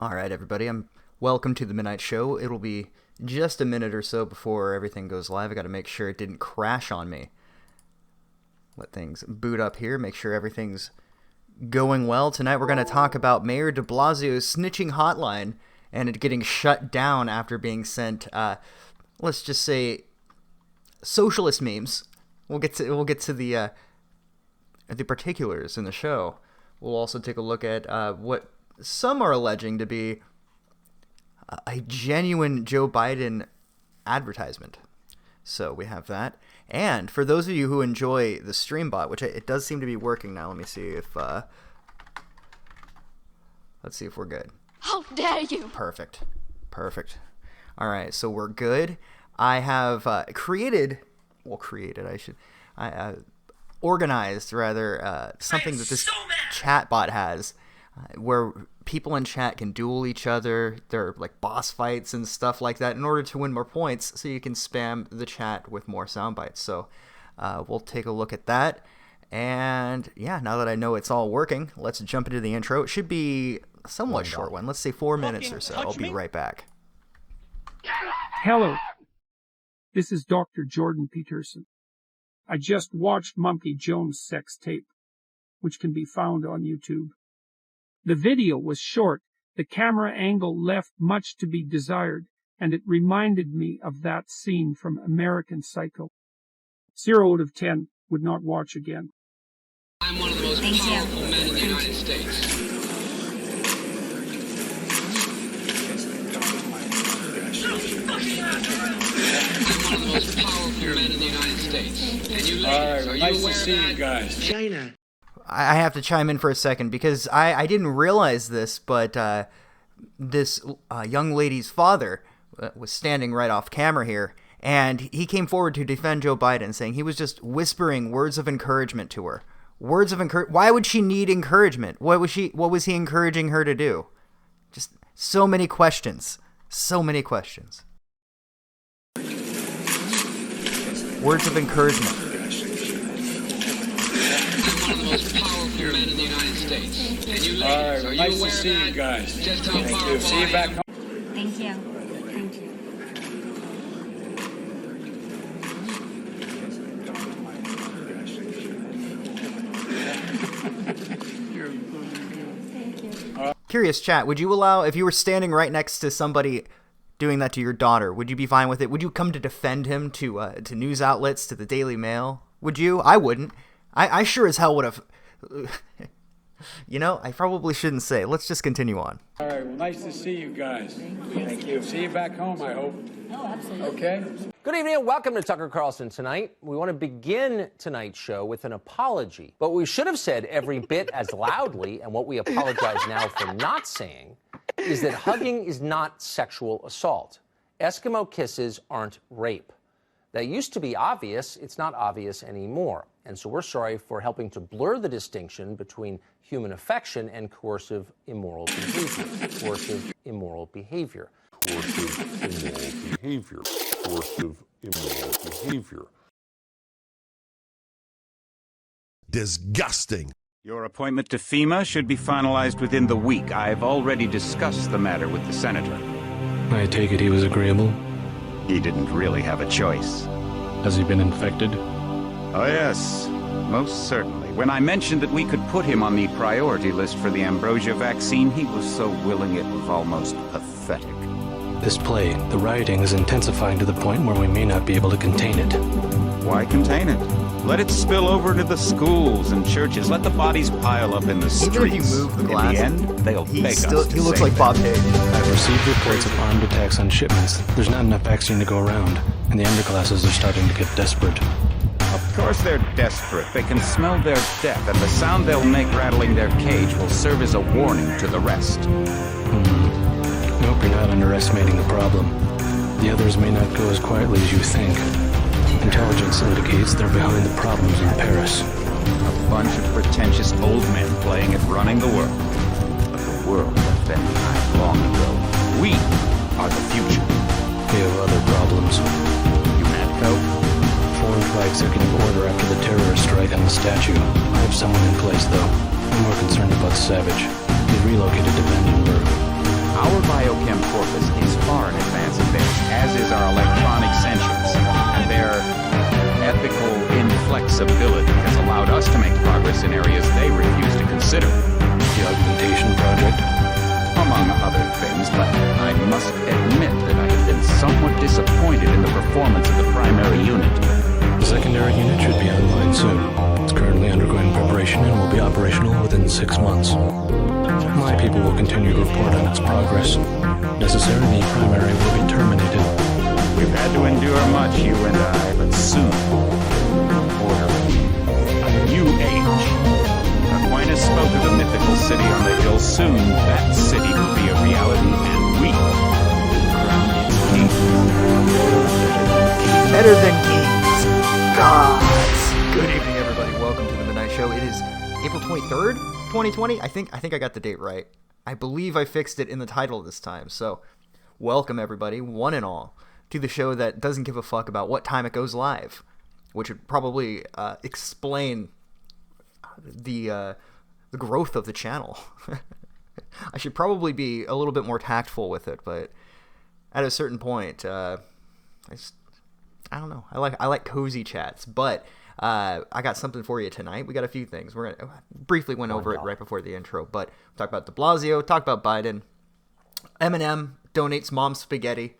All right, everybody. Welcome to the Midnight Show. It'll be just a minute or so before everything goes live. I got to make sure it didn't crash on me. Let things boot up here. Make sure everything's going well. Tonight we're going to talk about Mayor de Blasio's Snitching Hotline and it getting shut down after being sent, let's just say, socialist memes. We'll get to the particulars in the show. We'll also take a look at what some are alleging to be a genuine Joe Biden advertisement. So we have that. And for those of you who enjoy the stream bot, which it does seem to be working now, let me see if let's see if we're good. How dare you? Perfect. All right, so we're good. I have organized rather something that this chatbot has, where people in chat can duel each other. There are like boss fights and stuff like that in order to win more points, so you can spam the chat with more sound bites. So we'll take a look at that. And yeah, now that I know it's all working, let's jump into the intro. It should be a somewhat short one. Let's say 4 minutes or so. I'll be right back. Hello, this is Dr. Jordan Peterson. I just watched Monkey Jones' sex tape, which can be found on YouTube. The video was short, the camera angle left much to be desired, and it reminded me of that scene from American Psycho. 0 out of 10, would not watch again. I'm one of the most powerful men in the United States. I'm one of the most powerful men in the United States. And you ladies, are you nice aware to see of that? you guys. China. I have to chime in for a second because I didn't realize this, but this young lady's father was standing right off camera here, and he came forward to defend Joe Biden, saying he was just whispering words of encouragement to her. Words of encouragement. Why would she need encouragement? What was he encouraging her to do? Just so many questions. So many questions. Words of encouragement. I'm one of the most powerful men in the United States. And you ladies, are you nice aware to see of that? you guys. Just how Thank powerful you. See you I back am. home. Thank you. Thank you. Curious chat, would you allow, if you were standing right next to somebody doing that to your daughter, would you be fine with it? Would you come to defend him to news outlets, to the Daily Mail? Would you? I wouldn't. I sure as hell would have. You know, I probably shouldn't say. Let's just continue on. All right, well, nice to see you guys. Thank you. See you back home, I hope. Oh, absolutely. Okay? Good evening and welcome to Tucker Carlson Tonight. We want to begin tonight's show with an apology. But we should have said every bit as loudly, and what we apologize now for not saying, is that hugging is not sexual assault. Eskimo kisses aren't rape. That used to be obvious. It's not obvious anymore. And so we're sorry for helping to blur the distinction between human affection and coercive immoral behavior. Coercive immoral behavior. Coercive immoral behavior. Coercive immoral behavior. Disgusting. Your appointment to FEMA should be finalized within the week. I've already discussed the matter with the senator. I take it he was agreeable? He didn't really have a choice. Has he been infected? Oh yes, most certainly. When I mentioned that we could put him on the priority list for the ambrosia vaccine, he was so willing it was almost pathetic. This plague, the rioting is intensifying to the point where we may not be able to contain it. Why contain it? Let it spill over to the schools and churches. Let the bodies pile up in the streets. Even if you move the glass, in the end, they'll beg us to he looks save like Bob Page. I've received reports of armed attacks on shipments. There's not enough vaccine to go around, and the underclasses are starting to get desperate. Of course they're desperate. They can smell their death, and the sound they'll make rattling their cage will serve as a warning to the rest. I hope you're not underestimating the problem. The others may not go as quietly as you think. Intelligence indicates they're behind the problems in Paris. A bunch of pretentious old men playing at running the world. But the world left them behind long ago. We are the future. We have other problems. Humanco? Formed by executive order after the terrorist strike on the statue. I have someone in place, though. I'm more concerned about Savage. He relocated to Vandenberg. must admit that I have been somewhat disappointed in the performance of the primary unit. The secondary unit should be online soon. It's currently undergoing preparation and will be operational within 6 months. My people will continue to report on its progress. Necessary, the primary will be terminated. We've had to endure much, you and I, but soon, order, a new age. Aquinas spoke of the mythical city on the hill. Soon, that city will be a reality, and we crown its king. Better than kings. Gods. Good evening, everybody. Welcome to the Midnight Show. It is April 23rd, 2020. I think I got the date right. I believe I fixed it in the title this time. So, welcome everybody, one and all, to the show that doesn't give a fuck about what time it goes live, which would probably explain the growth of the channel. I should probably be a little bit more tactful with it, but at a certain point, I don't know. I like cozy chats, but I got something for you tonight. We got a few things. We're gonna briefly went over it right before the intro, but talk about de Blasio, talk about Biden. Eminem donates mom spaghetti.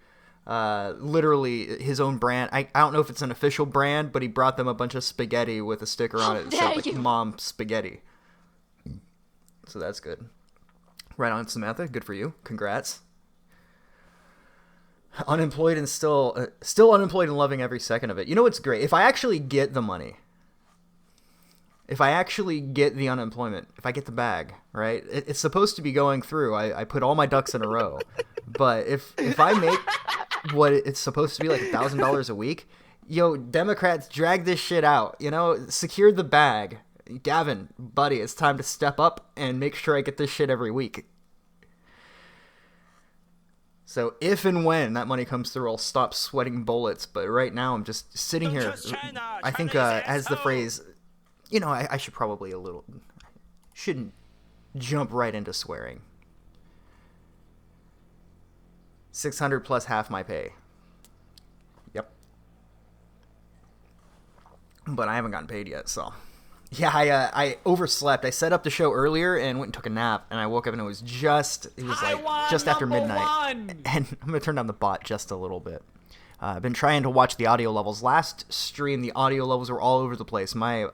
Literally his own brand. I don't know if it's an official brand, but he brought them a bunch of spaghetti with a sticker on it that said like mom spaghetti. So that's good. Right on, Samantha. Good for you. Congrats. Unemployed and still unemployed and loving every second of it. You know what's great? If I actually get the money, if I actually get the unemployment, if I get the bag, right? It's supposed to be going through. I put all my ducks in a row. But if I make what it's supposed to be, like $1,000 a week, yo, Democrats, drag this shit out. You know, secure the bag. Gavin, buddy, it's time to step up and make sure I get this shit every week. So if and when that money comes through, I'll stop sweating bullets. But right now, I'm just sitting here. I think as the phrase, you know, I should probably shouldn't jump right into swearing. 600 plus half my pay. Yep. But I haven't gotten paid yet, so. Yeah, I overslept. I set up the show earlier and went and took a nap, and I woke up and it was like just after midnight. And I'm going to turn down the bot just a little bit. I've been trying to watch the audio levels. Last stream, the audio levels were all over the place. My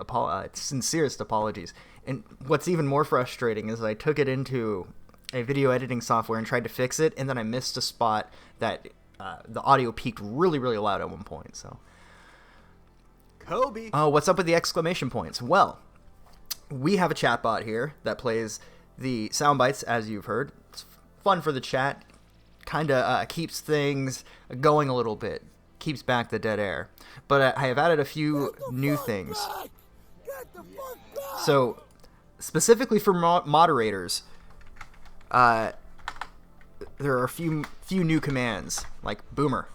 sincerest apologies. And what's even more frustrating is I took it into a video editing software and tried to fix it, and then I missed a spot that the audio peaked really, really loud at one point, so. Kobe. Oh, what's up with the exclamation points? Well, we have a chatbot here that plays the sound bites, as you've heard. It's fun for the chat. Kind of keeps things going a little bit. Keeps back the dead air. But I have added a few new things. So, specifically for moderators, there are a few new commands, like Boomer.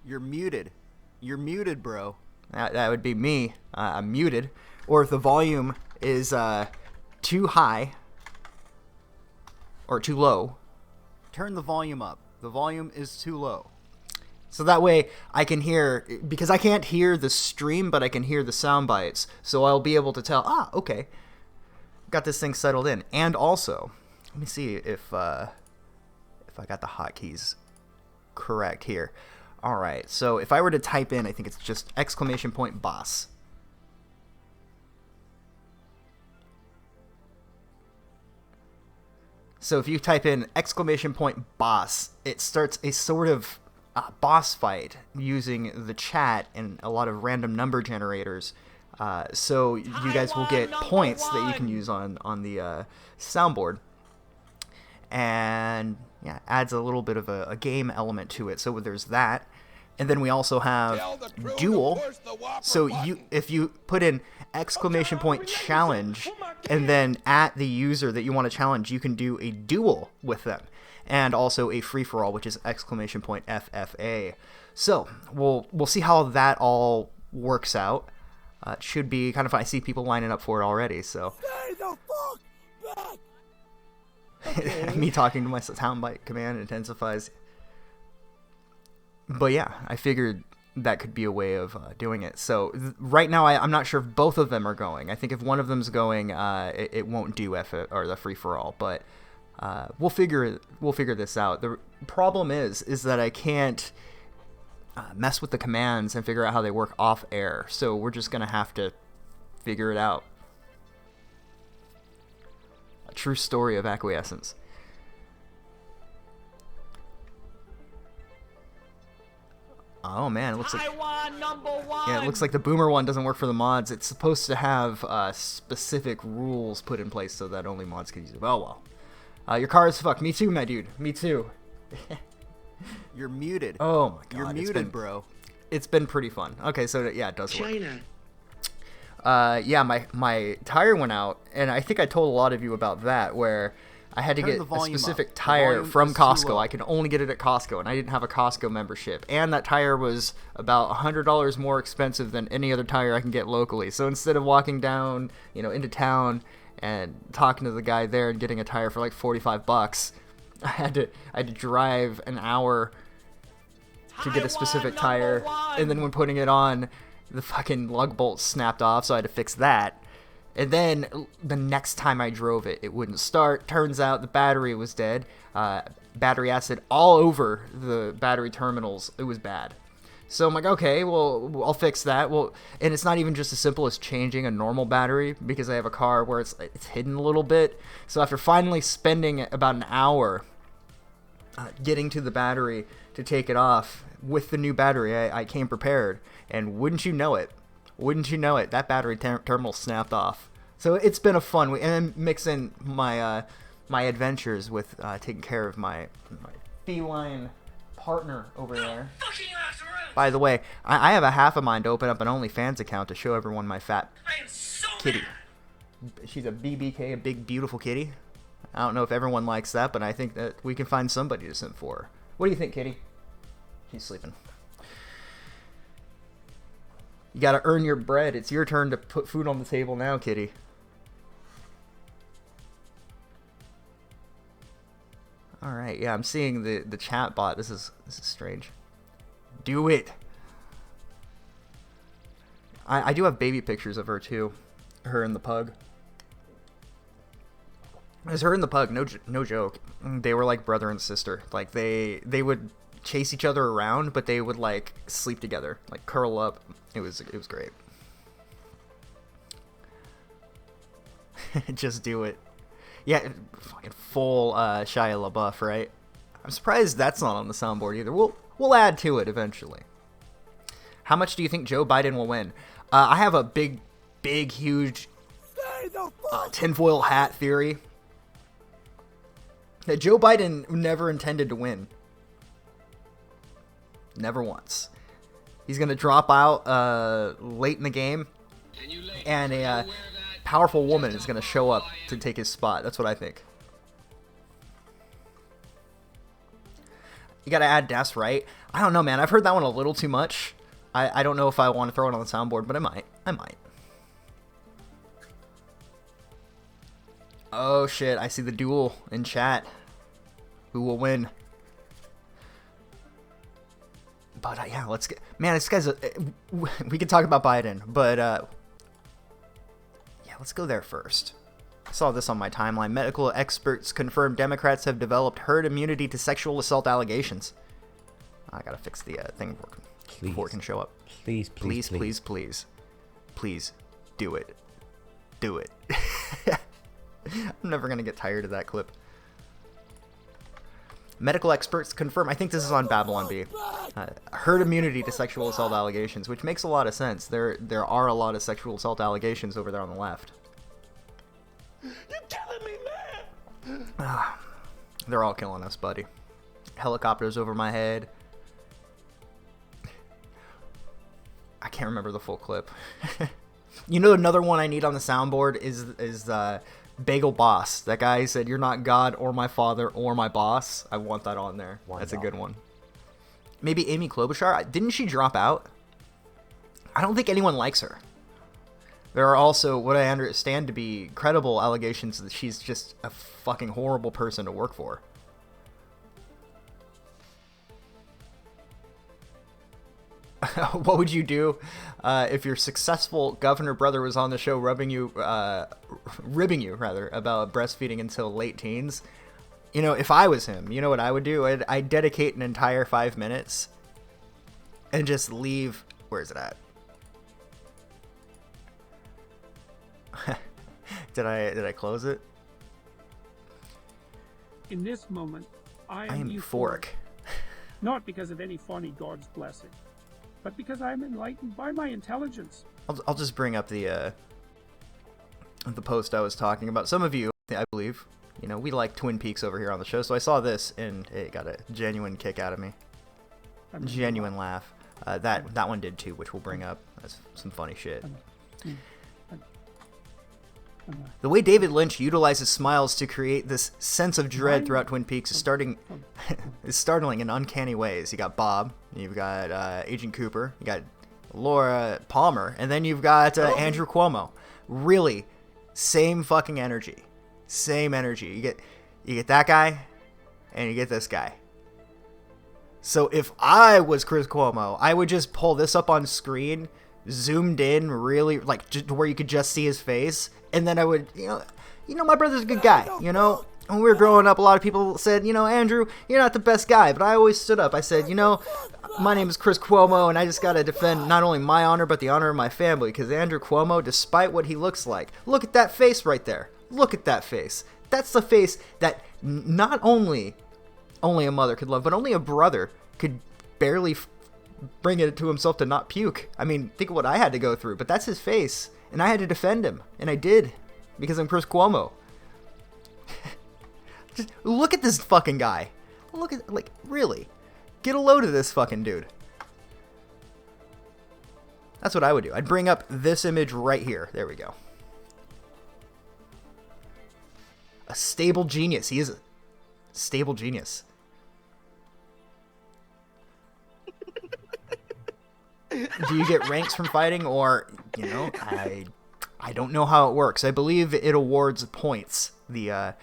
You're muted. You're muted, bro. That would be me. I'm muted. Or if the volume is too high or too low, turn the volume up. The volume is too low. So that way I can hear, because I can't hear the stream, but I can hear the sound bites. So I'll be able to tell, okay, got this thing settled in. And also, let me see if I got the hotkeys correct here. All right, so if I were to type in, I think it's just exclamation point boss. So if you type in exclamation point boss, it starts a sort of boss fight using the chat and a lot of random number generators. So you guys will get points that you can use on the soundboard. And yeah, adds a little bit of a game element to it. So there's that. And then we also have duel. So if you put in exclamation point challenge and then at the user that you want to challenge, you can do a duel with them. And also a free-for-all, which is exclamation point FFA. So we'll see how that all works out. It should be kind of fun. I see people lining up for it already. So stay the fuck back. Me talking to my soundbite command intensifies. But yeah, I figured that could be a way of doing it. So right now, I'm not sure if both of them are going. I think if one of them's going, it won't do or the free for all. But We'll figure this out. The problem is that I can't mess with the commands and figure out how they work off air. So we're just gonna have to figure it out. A true story of acquiescence. Oh man, it looks like yeah, it looks like the boomer one doesn't work for the mods. It's supposed to have specific rules put in place so that only mods can use it. Oh well. Your car is fucked. Me too, my dude. Me too. You're muted. Oh my god. You're muted, bro. It's been pretty fun. Okay, so yeah, it does work. China. Yeah, my tire went out, and I think I told a lot of you about that, where I had to Turn get the a volume specific up. The tire volume from is too Costco. low. I could only get it at Costco, and I didn't have a Costco membership. And that tire was about $100 more expensive than any other tire I can get locally. So instead of walking down, into town and talking to the guy there and getting a tire for like $45, I had to drive an hour to get a specific tire, and then when putting it on, the fucking lug bolt snapped off, so I had to fix that. And then the next time I drove it, it wouldn't start. Turns out the battery was dead. Battery acid all over the battery terminals. It was bad. So I'm like, okay, well, I'll fix that. Well, and it's not even just as simple as changing a normal battery, because I have a car where it's hidden a little bit. So after finally spending about an hour getting to the battery to take it off with the new battery, I came prepared. And wouldn't you know it, that battery terminal snapped off. So it's been a fun week, and then mix in my my adventures with taking care of my feline partner over there. By the way, I have a half a mind to open up an OnlyFans account to show everyone my fat kitty. She's a BBK, a big beautiful kitty. I don't know if everyone likes that, but I think that we can find somebody to simp for her. What do you think, kitty? She's sleeping. You gotta earn your bread. It's your turn to put food on the table now, kitty. Alright, yeah, I'm seeing the chatbot. This is strange. Do it! I do have baby pictures of her, too. Her and the pug. It's her and the pug, no joke. They were like brother and sister. Like, they would chase each other around, but they would, like, sleep together. Like, curl up. It was great. Just do it. Yeah, fucking full Shia LaBeouf, right? I'm surprised that's not on the soundboard either. We'll add to it eventually. How much do you think Joe Biden will win? I have a big, huge tinfoil hat theory that Joe Biden never intended to win. Never once. He's going to drop out late in the game, and a powerful woman is going to show up to take his spot. That's what I think. You got to add Das Right. I don't know, man. I've heard that one a little too much. I don't know if I want to throw it on the soundboard, but I might. Oh, shit. I see the duel in chat. Who will win? But yeah, let's get... Man, this guy's... we could talk about Biden, but... yeah, let's go there first. I saw this on my timeline. Medical experts confirm Democrats have developed herd immunity to sexual assault allegations. I gotta fix the thing before it can show up. Please. Please, do it. Do it. I'm never gonna get tired of that clip. Medical experts confirm, I think this is on Babylon Bee, herd immunity to sexual assault allegations, which makes a lot of sense. There are a lot of sexual assault allegations over there on the left. You're killing me, man! They're all killing us, buddy. Helicopters over my head. I can't remember the full clip. You know, another one I need on the soundboard is Bagel Boss. That guy said, "You're not God or my father or my boss." I want that on there. That's a good one. Maybe Amy Klobuchar. Didn't she drop out? I don't think anyone likes her. There are also what I understand to be credible allegations that she's just a fucking horrible person to work for. What would you do if your successful governor brother was on the show ribbing you about breastfeeding until late teens? You know, if I was him, you know what I would do? I'd dedicate an entire 5 minutes and just leave. Where is it at? Did I close it? In this moment, I I am am euphoric. Not because of any funny God's blessing, but because I am enlightened by my intelligence. I'll just bring up the post I was talking about. Some of you, I believe, you know, we like Twin Peaks over here on the show, so I saw this and it got a genuine kick out of me. Genuine laugh. That one did too, which we'll bring up. That's some funny shit. The way David Lynch utilizes smiles to create this sense of dread throughout Twin Peaks is startling in uncanny ways. You got Bob, you've got Agent Cooper, you got Laura Palmer, and then you've got Andrew Cuomo. Really, same fucking energy. Same energy. You get that guy, and you get this guy. So if I was Chris Cuomo, I would just pull this up on screen, zoomed in really, like, just where you could just see his face, and then I would, you know, my brother's a good guy, you know? When we were growing up, a lot of people said, you know, Andrew, you're not the best guy, but I always stood up. I said, you know, my name is Chris Cuomo, and I just gotta defend not only my honor, but the honor of my family, because Andrew Cuomo, despite what he looks like, look at that face right there. Look at that face. That's the face that not only a mother could love, but only a brother could barely bring it to himself to not puke. I mean, think of what I had to go through, but that's his face, and I had to defend him, and I did, because I'm Chris Cuomo. Just look at this fucking guy. Look at, like, really. Get a load of this fucking dude. That's what I would do. I'd bring up this image right here. There we go. A stable genius. He is a stable genius. Do you get ranks from fighting, or, you know, I don't know how it works. I believe it awards points. The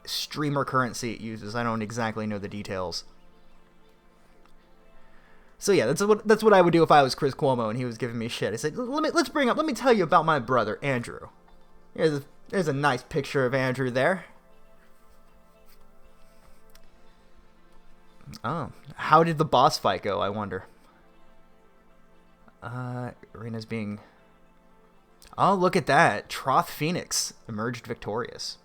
streamer currency it uses. I don't exactly know the details. So yeah, that's what I would do if I was Chris Cuomo and he was giving me shit. I said, let me tell you about my brother Andrew. There's a nice picture of Andrew there. Oh, how did the boss fight go, I wonder? Arena's being... Oh, look at that. Troth Phoenix emerged victorious.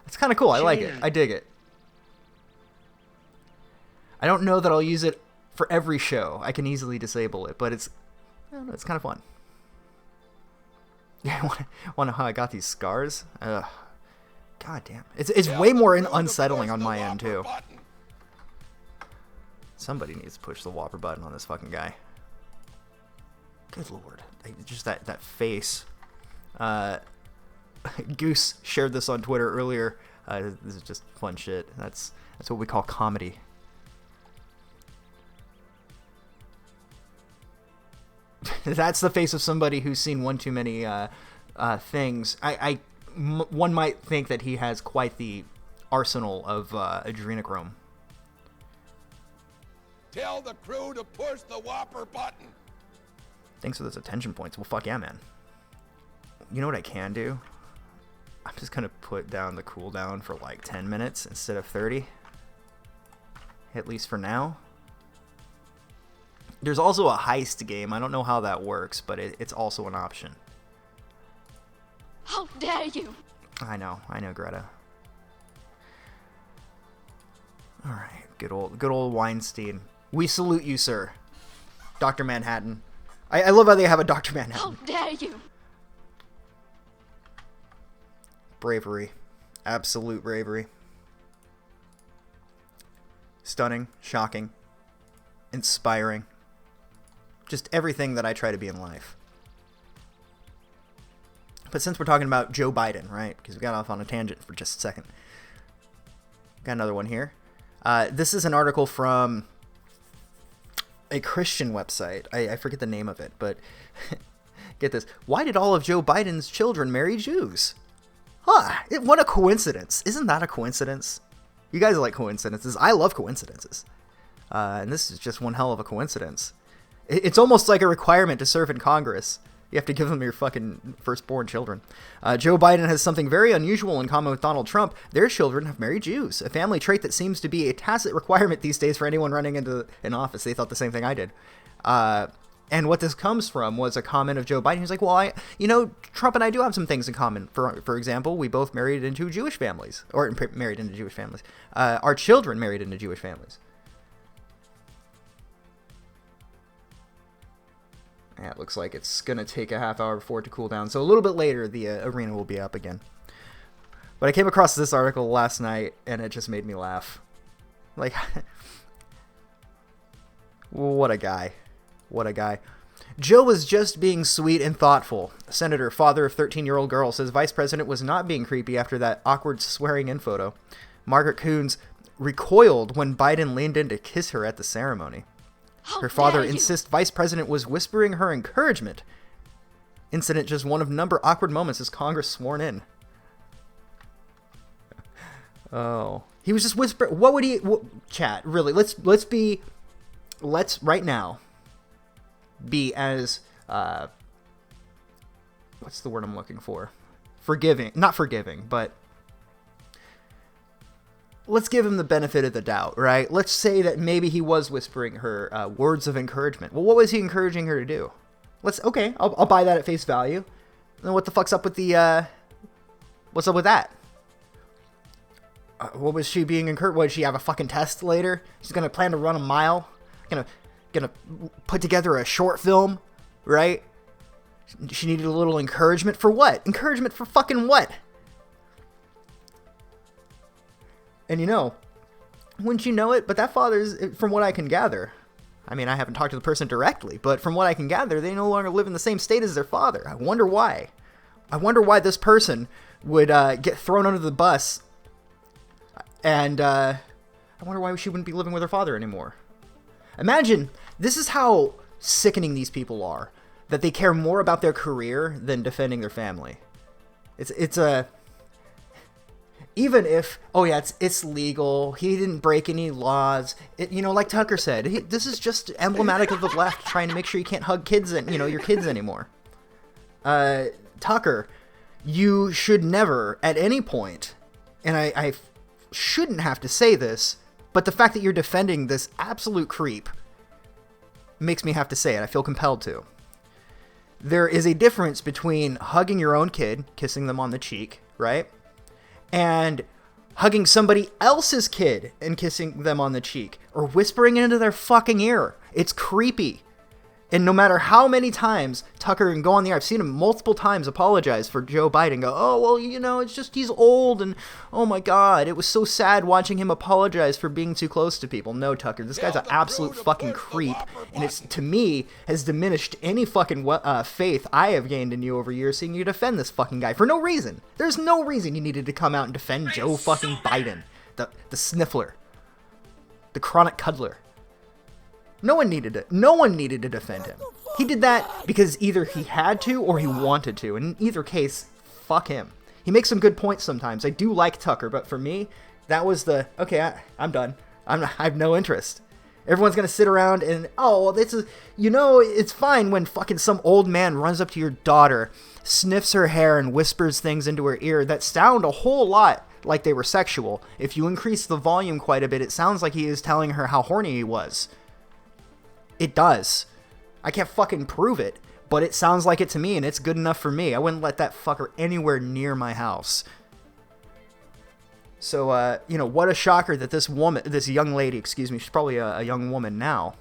It's kind of cool. I like it. I dig it. I don't know that I'll use it for every show. I can easily disable it, but it's, I don't know, it's kind of fun. Yeah, want to know how I got these scars? Ugh. God damn. It's way more unsettling on my end, too. Somebody needs to push the Whopper button on this fucking guy. Good lord. Just that face. Goose shared this on Twitter earlier. This is just fun shit. That's what we call comedy. That's the face of somebody who's seen one too many things. One might think that he has quite the arsenal of adrenochrome. Tell the crew to push the Whopper button. Thanks for those attention points. Well, fuck yeah, man. You know what I can do? I'm just going to put down the cooldown for like 10 minutes instead of 30. At least for now. There's also a heist game. I don't know how that works, but it's also an option. How dare you! I know, Greta. Alright, good old Weinstein. We salute you, sir. Dr. Manhattan. I love how they have a Dr. Manhattan. How dare you! Bravery. Absolute bravery. Stunning. Shocking. Inspiring. Just everything that I try to be in life. But since we're talking about Joe Biden, right? Because we got off on a tangent for just a second. Got another one here. This is an article from a Christian website. I forget the name of it, but get this. Why did all of Joe Biden's children marry Jews? Huh, what a coincidence. Isn't that a coincidence? You guys like coincidences. I love coincidences. And this is just one hell of a coincidence. It's almost like a requirement to serve in Congress. You have to give them your fucking firstborn children. Joe Biden has something very unusual in common with Donald Trump. Their children have married Jews, a family trait that seems to be a tacit requirement these days for anyone running into an office. They thought the same thing I did. And what this comes from was a comment of Joe Biden. He's like, well, Trump and I do have some things in common. For example, we both married into Jewish families. Or married into Jewish families. Our children married into Jewish families. Yeah, it looks like it's going to take a half hour before it to cool down. So a little bit later, the arena will be up again. But I came across this article last night, and it just made me laugh. Like, what a guy. What a guy. Joe was just being sweet and thoughtful. Senator, father of 13-year-old girl, says Vice President was not being creepy after that awkward swearing-in photo. Margaret Coons recoiled when Biden leaned in to kiss her at the ceremony. Her father insists Vice President was whispering her encouragement. Incident just one of number awkward moments as Congress sworn in. Oh, he was just whispering. What would he? Chat, really? Let's right now be as what's the word I'm looking for? Forgiving, not forgiving, but let's give him the benefit of the doubt, right? Let's say that maybe he was whispering her words of encouragement. Well, what was he encouraging her to do? I'll buy that at face value. Then what the fuck's up with what's up with that? What was she being encouraged? What, did she have a fucking test later? She's gonna plan to run a mile? Gonna put together a short film, right? She needed a little encouragement for what? Encouragement for fucking what? And wouldn't you know it? But that father's, from what I can gather, I mean, I haven't talked to the person directly, but from what I can gather, they no longer live in the same state as their father. I wonder why. I wonder why this person would get thrown under the bus, and I wonder why she wouldn't be living with her father anymore. Imagine, this is how sickening these people are, that they care more about their career than defending their family. Even if, it's legal, he didn't break any laws, like Tucker said, this is just emblematic of the left trying to make sure you can't hug kids and, your kids anymore. Tucker, you should never, at any point, and I shouldn't have to say this, but the fact that you're defending this absolute creep makes me have to say it. I feel compelled to. There is a difference between hugging your own kid, kissing them on the cheek, right? And hugging somebody else's kid and kissing them on the cheek, or whispering into their fucking ear. It's creepy. And no matter how many times Tucker can go on the air, I've seen him multiple times apologize for Joe Biden, go, oh, well, it's just he's old, and oh my God, it was so sad watching him apologize for being too close to people. No, Tucker, this guy's an absolute fucking creep, and it's, to me, has diminished any fucking faith I have gained in you over years seeing you defend this fucking guy for no reason. There's no reason you needed to come out and defend Joe fucking Biden, the sniffler, the chronic cuddler. No one needed to defend him. He did that because either he had to or he wanted to. And in either case, fuck him. He makes some good points sometimes. I do like Tucker, but for me, that was I'm done. I have no interest. Everyone's gonna sit around and, it's fine when fucking some old man runs up to your daughter, sniffs her hair and whispers things into her ear that sound a whole lot like they were sexual. If you increase the volume quite a bit, it sounds like he is telling her how horny he was. It does. I can't fucking prove it, but it sounds like it to me, and it's good enough for me. I wouldn't let that fucker anywhere near my house. So, what a shocker that this young lady, she's probably a young woman now.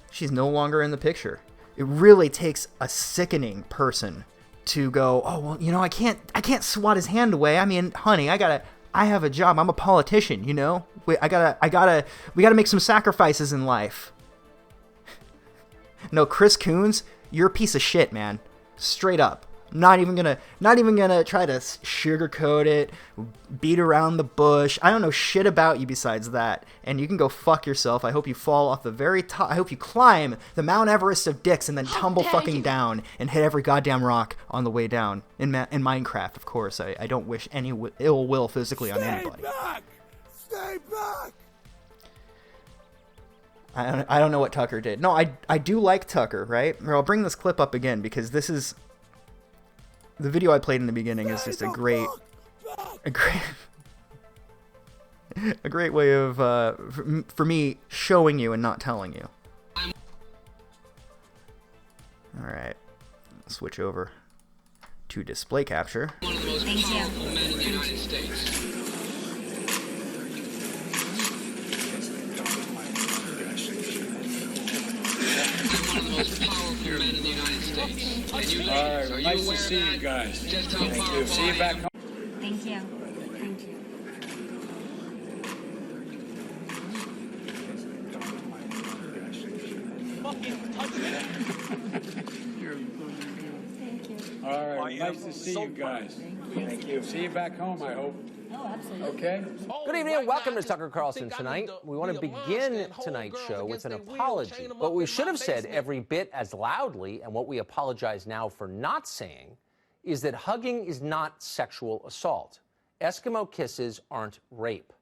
She's no longer in the picture. It really takes a sickening person to go, oh, well, I can't swat his hand away. I mean, honey, I have a job. I'm a politician, we gotta make some sacrifices in life. No, Chris Coons, you're a piece of shit, man. Straight up. Not even gonna try to sugarcoat it, beat around the bush. I don't know shit about you besides that. And you can go fuck yourself. I hope you fall off the very top. I hope you climb the Mount Everest of dicks and then tumble fucking down and hit every goddamn rock on the way down. In Minecraft, of course. I don't wish any ill will physically on anybody. Stay back! I don't know what Tucker did. No, I do like Tucker, right? I'll bring this clip up again because this is the video I played in the beginning is just a great a great way of for me showing you and not telling you. All right, switch over to display capture. One of the most powerful men in the United States. One of the most powerful men in the United States. And you All ladies, right, are nice you to aware see of you that? guys. Just how Thank you. powerful See you I back am. home. Thank you. Thank you. Thank you. All right, nice to see you guys. Thank you. See you back home, I hope. Oh, absolutely. Okay? Good evening and welcome to Tucker Carlson Tonight. We want to begin tonight's show with an apology. But we should have said every bit as loudly, and what we apologize now for not saying, is that hugging is not sexual assault. Eskimo kisses aren't rape.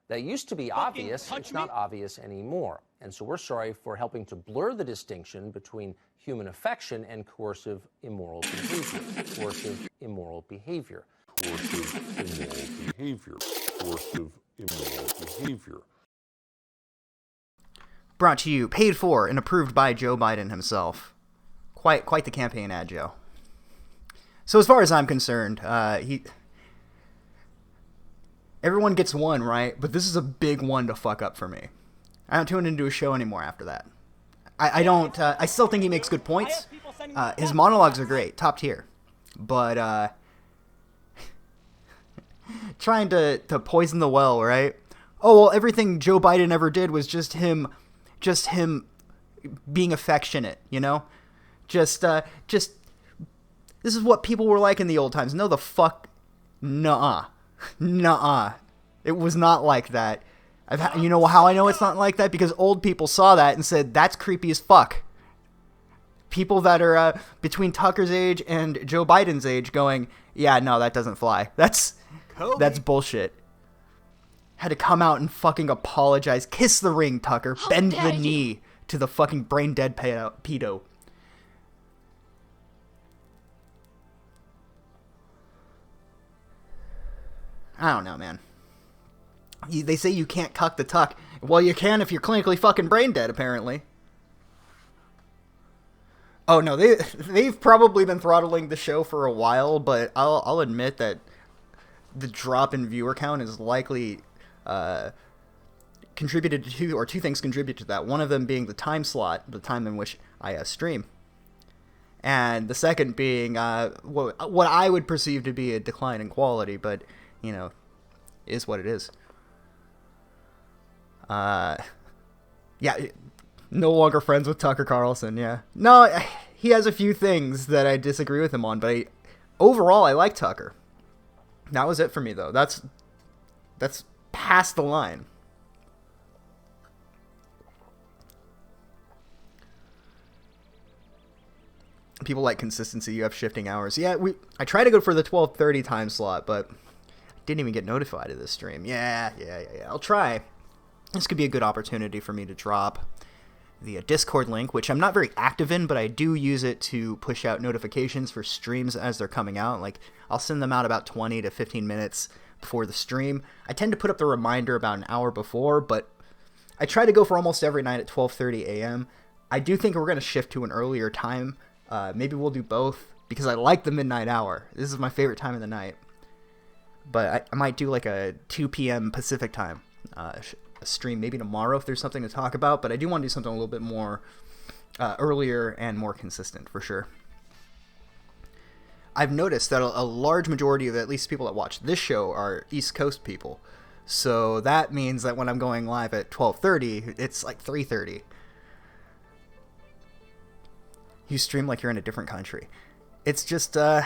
That used to be obvious. It's not obvious anymore. And so we're sorry for helping to blur the distinction between human affection and coercive immoral behavior. Coercive immoral behavior. Coercive immoral behavior. Coercive immoral behavior. Brought to you, paid for, and approved by Joe Biden himself. Quite the campaign ad, Joe. So as far as I'm concerned, everyone gets one, right? But this is a big one to fuck up for me. I don't tune into a show anymore after that. I still think he makes good points. His monologues are great, top tier. But trying to poison the well, right? Oh, well, everything Joe Biden ever did was just him being affectionate, you know? Just this is what people were like in the old times. No, the fuck, nuh-uh. Nuh-uh. It was not like that. You know how I know it's not like that? Because old people saw that and said, that's creepy as fuck. People that are between Tucker's age and Joe Biden's age going, yeah, no, that doesn't fly. That's bullshit. Had to come out and fucking apologize. Kiss the ring, Tucker. Bend the knee to the fucking brain dead pedo. I don't know, man. They say you can't cuck the tuck. Well, you can if you're clinically fucking brain dead, apparently. Oh, no, they've probably been throttling the show for a while, but I'll admit that the drop in viewer count is likely contributed to, or two things contribute to that. One of them being the time slot, the time in which I stream. And the second being what I would perceive to be a decline in quality, but, you know, is what it is. Yeah, no longer friends with Tucker Carlson, yeah. No, he has a few things that I disagree with him on, but overall, I like Tucker. That was it for me, though. That's past the line. People like consistency. You have shifting hours. Yeah, I try to go for the 12:30 time slot, but didn't even get notified of this stream. Yeah. I'll try. This could be a good opportunity for me to drop the Discord link, which I'm not very active in, but I do use it to push out notifications for streams as they're coming out. Like, I'll send them out about 20 to 15 minutes before the stream. I tend to put up the reminder about an hour before, but I try to go for almost every night at 12:30 a.m. I do think we're going to shift to an earlier time. Maybe we'll do both, because I like the midnight hour. This is my favorite time of the night. But I might do like a 2 p.m. Pacific time stream maybe tomorrow if there's something to talk about, but I do want to do something a little bit more earlier and more consistent for sure. I've noticed that a large majority of at least people that watch this show are East Coast people, so that means that when I'm going live at 12:30, it's like 3:30. You stream like you're in a different country. It's just how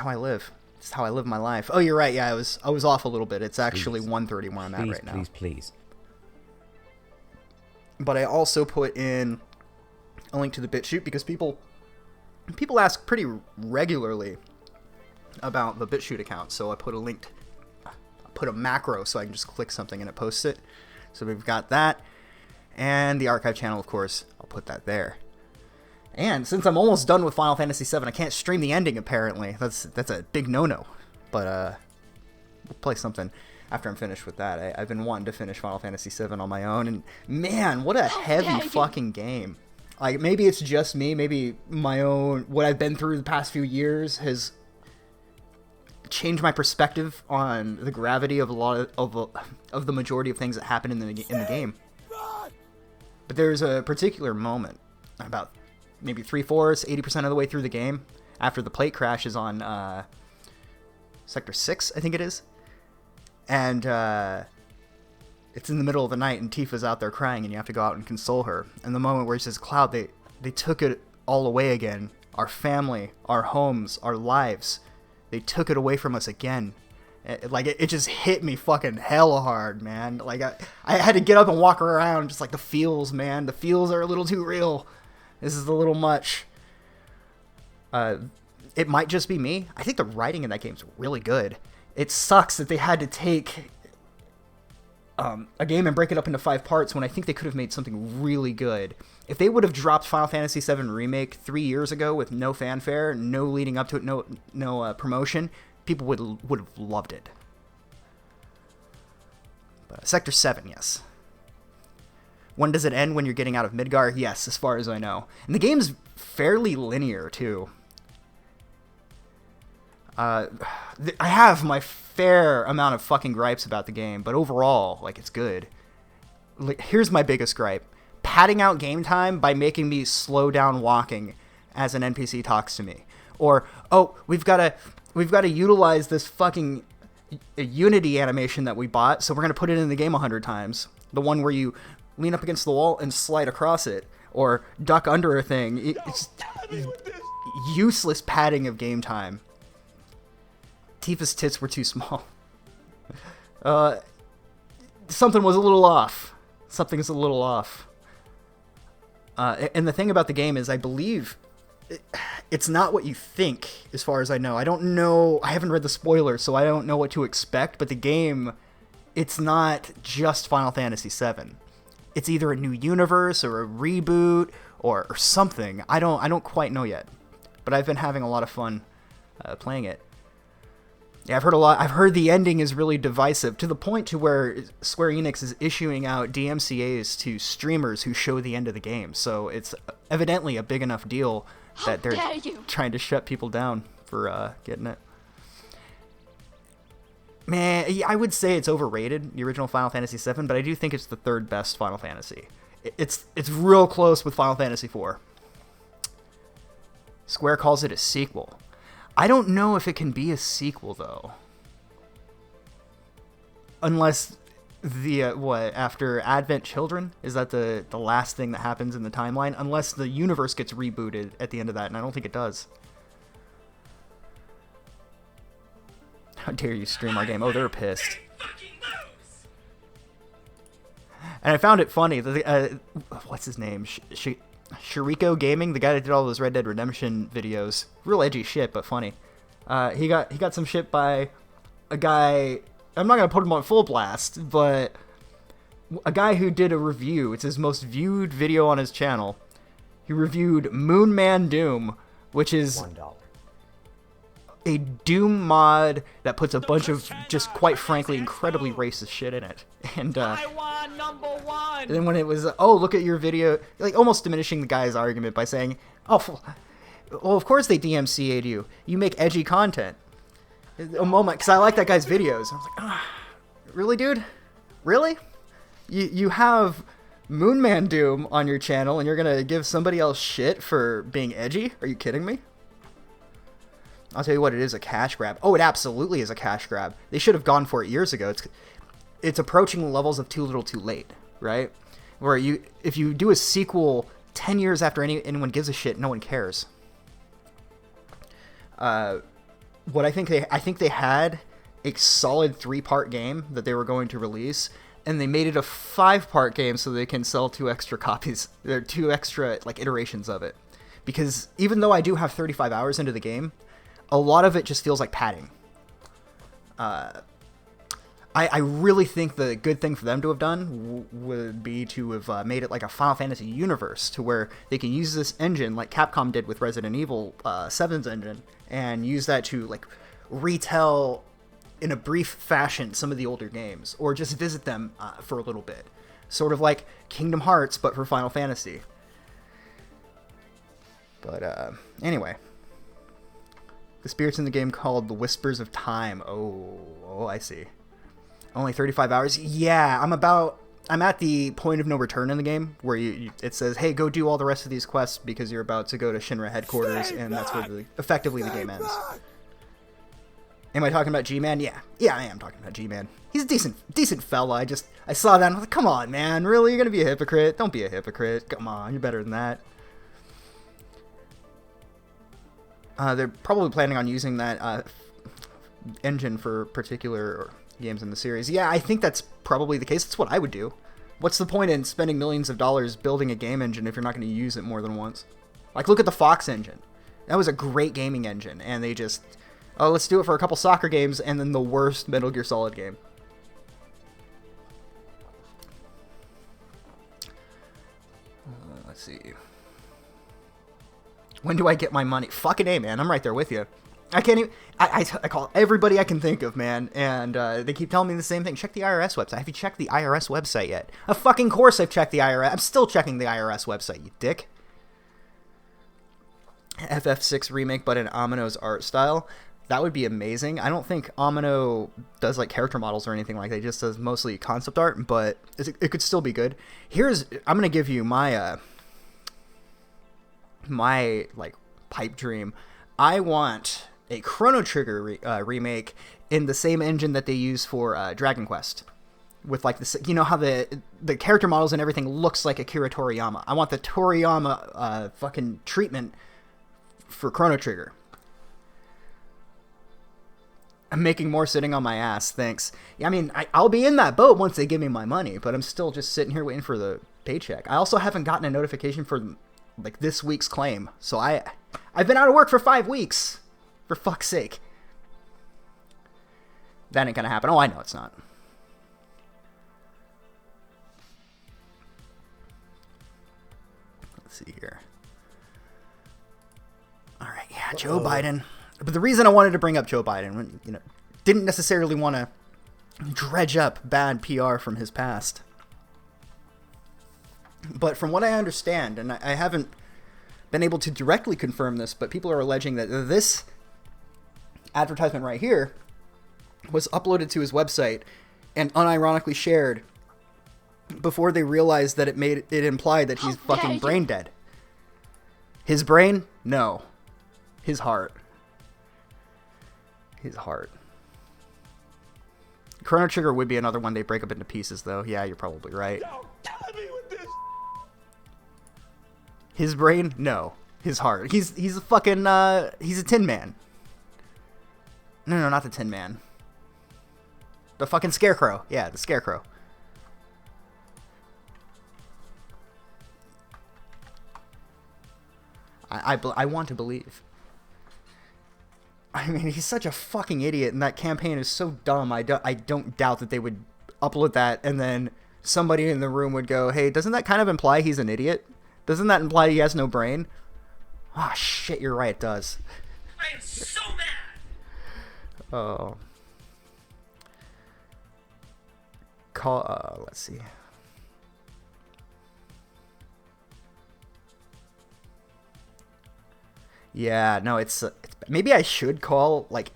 I live. It's how I live my life. Oh, you're right. Yeah, I was off a little bit. It's actually 1:30 where I'm at right now. Please. But I also put in a link to the Bitchute because people ask pretty regularly about the Bitchute account. So I put a macro so I can just click something and it posts it. So we've got that. And the archive channel, of course, I'll put that there. And since I'm almost done with Final Fantasy VII, I can't stream the ending, apparently. That's a big no-no. But, we'll play something after I'm finished with that. I've been wanting to finish Final Fantasy VII on my own, and man, what a heavy fucking game. Like, maybe it's just me, maybe my own, what I've been through the past few years has changed my perspective on the gravity of a lot of the majority of things that happen in the game. But there's a particular moment, about maybe 3/4, 80% of the way through the game, after the plate crashes on Sector 6, I think it is. And it's in the middle of the night, and Tifa's out there crying, and you have to go out and console her. And the moment where he says, Cloud, they took it all away again. Our family, our homes, our lives. They took it away from us again. It just hit me fucking hella hard, man. Like, I had to get up and walk around, just like the feels, man. The feels are a little too real. This is a little much. It might just be me. I think the writing in that game is really good. It sucks that they had to take a game and break it up into 5 parts when I think they could have made something really good. If they would have dropped Final Fantasy VII Remake 3 years ago with no fanfare, no leading up to it, no promotion, people would have loved it. But Sector 7, yes. When does it end? When you're getting out of Midgar? Yes, as far as I know. And the game's fairly linear, too. I have my fair amount of fucking gripes about the game, but overall, like, it's good. Like, here's my biggest gripe. Padding out game time by making me slow down walking as an NPC talks to me. Or, oh, we've got to utilize this fucking Unity animation that we bought, so we're going to put it in the game 100 times. The one where you lean up against the wall and slide across it, or duck under a thing. It's useless padding of game time. Tifa's tits were too small. Something was a little off. Something's a little off. And the thing about the game is, I believe it's not what you think, as far as I know. I don't know. I haven't read the spoilers, so I don't know what to expect. But the game, it's not just Final Fantasy VII. It's either a new universe or a reboot or something. I don't quite know yet. But I've been having a lot of fun playing it. Yeah, I've heard a lot. I've heard the ending is really divisive, to the point to where Square Enix is issuing out DMCAs to streamers who show the end of the game. So it's evidently a big enough deal that they're trying to shut people down for getting it. Man, I would say it's overrated, the original Final Fantasy VII, but I do think it's the 3rd best Final Fantasy. It's real close with Final Fantasy IV. Square calls it a sequel. I don't know if it can be a sequel, though. Unless after Advent Children? Is that the last thing that happens in the timeline? Unless the universe gets rebooted at the end of that, and I don't think it does. How dare you stream our game? Oh, they're pissed. And I found it funny. What's his name? Shiriko Gaming, the guy that did all those Red Dead Redemption videos. Real edgy shit, but funny. He got some shit by a guy. I'm not gonna put him on full blast, but a guy who did a review. It's his most viewed video on his channel. He reviewed Moon Man Doom, which is $1. A Doom mod that puts a bunch of just, quite frankly, incredibly racist shit in it. And Taiwan #1. And then when it was, oh, look at your video, like almost diminishing the guy's argument by saying, oh, well, of course they DMCA'd you. You make edgy content. A moment, because I like that guy's videos. I was like, really, dude? Really? You have Moon Man Doom on your channel, and you're gonna give somebody else shit for being edgy? Are you kidding me? I'll tell you what, it is a cash grab. Oh, it absolutely is a cash grab. They should have gone for it years ago. It's approaching the levels of Too Little Too Late, right? Where if you do a sequel 10 years after anyone gives a shit, no one cares. I think they had a solid 3-part game that they were going to release, and they made it a 5-part game so they can sell 2 extra copies. There are 2 extra iterations of it. Because even though I do have 35 hours into the game, a lot of it just feels like padding. I really think the good thing for them to have done would be to have made it like a Final Fantasy universe, to where they can use this engine like Capcom did with Resident Evil 7's engine, and use that to like retell in a brief fashion some of the older games, or just visit them for a little bit. Sort of like Kingdom Hearts, but for Final Fantasy. But anyway. The spirits in the game called the Whispers of Time. Oh, I see. Only 35 hours? Yeah, I'm at the point of no return in the game where it says, hey, go do all the rest of these quests because you're about to go to Shinra headquarters, and that's where effectively the game ends. Am I talking about G-Man? Yeah, I am talking about G-Man. He's a decent fella. I saw that and I was like, come on, man, really? You're gonna be a hypocrite? Don't be a hypocrite. Come on, you're better than that. They're probably planning on using that engine for particular games in the series. Yeah, I think that's probably the case. That's what I would do. What's the point in spending millions of dollars building a game engine if you're not going to use it more than once? Like, look at the Fox engine. That was a great gaming engine, and they just, oh, let's do it for a couple soccer games, and then the worst Metal Gear Solid game. Let's see. When do I get my money? Fucking A, man. I'm right there with you. I can't even... I call everybody I can think of, man, and they keep telling me the same thing. Check the IRS website. Have you checked the IRS website yet? Of fucking course I've checked the IRS. I'm still checking the IRS website, you dick. FF6 remake, but in Amino's art style. That would be amazing. I don't think Amino does, like, character models or anything like that. He just does mostly concept art, but it could still be good. I'm going to give you my, like, pipe dream. I want a Chrono Trigger remake in the same engine that they use for Dragon Quest, with like this, you know how the character models and everything looks like Akira Toriyama. I want the Toriyama fucking treatment for Chrono Trigger. I'm making more sitting on my ass, thanks. Yeah, I mean, I'll be in that boat once they give me my money, but I'm still just sitting here waiting for the paycheck. I also haven't gotten a notification for like this week's claim, so I've been out of work for 5 weeks. For fuck's sake. That ain't gonna happen. Oh, I know it's not. Let's see here. Alright, yeah, Joe Biden. But the reason I wanted to bring up Joe Biden, you know, didn't necessarily want to dredge up bad PR from his past. But from what I understand, and I haven't been able to directly confirm this, but people are alleging that this advertisement right here was uploaded to his website and unironically shared before they realized that it implied that he's fucking brain dead. His brain? No. His heart. His heart. Chrono Trigger would be another one they break up into pieces, though. Yeah, you're probably right. His brain? No. His heart. He's a fucking, he's a Tin Man. No, not the Tin Man. The fucking Scarecrow. Yeah, the Scarecrow. I want to believe. I mean, he's such a fucking idiot, and that campaign is so dumb. I don't doubt that they would upload that, and then somebody in the room would go, hey, doesn't that kind of imply he's an idiot? Doesn't that imply he has no brain? Ah, shit, you're right, it does. I am so mad! Oh. Let's see. Yeah, no, it's maybe I should call, like,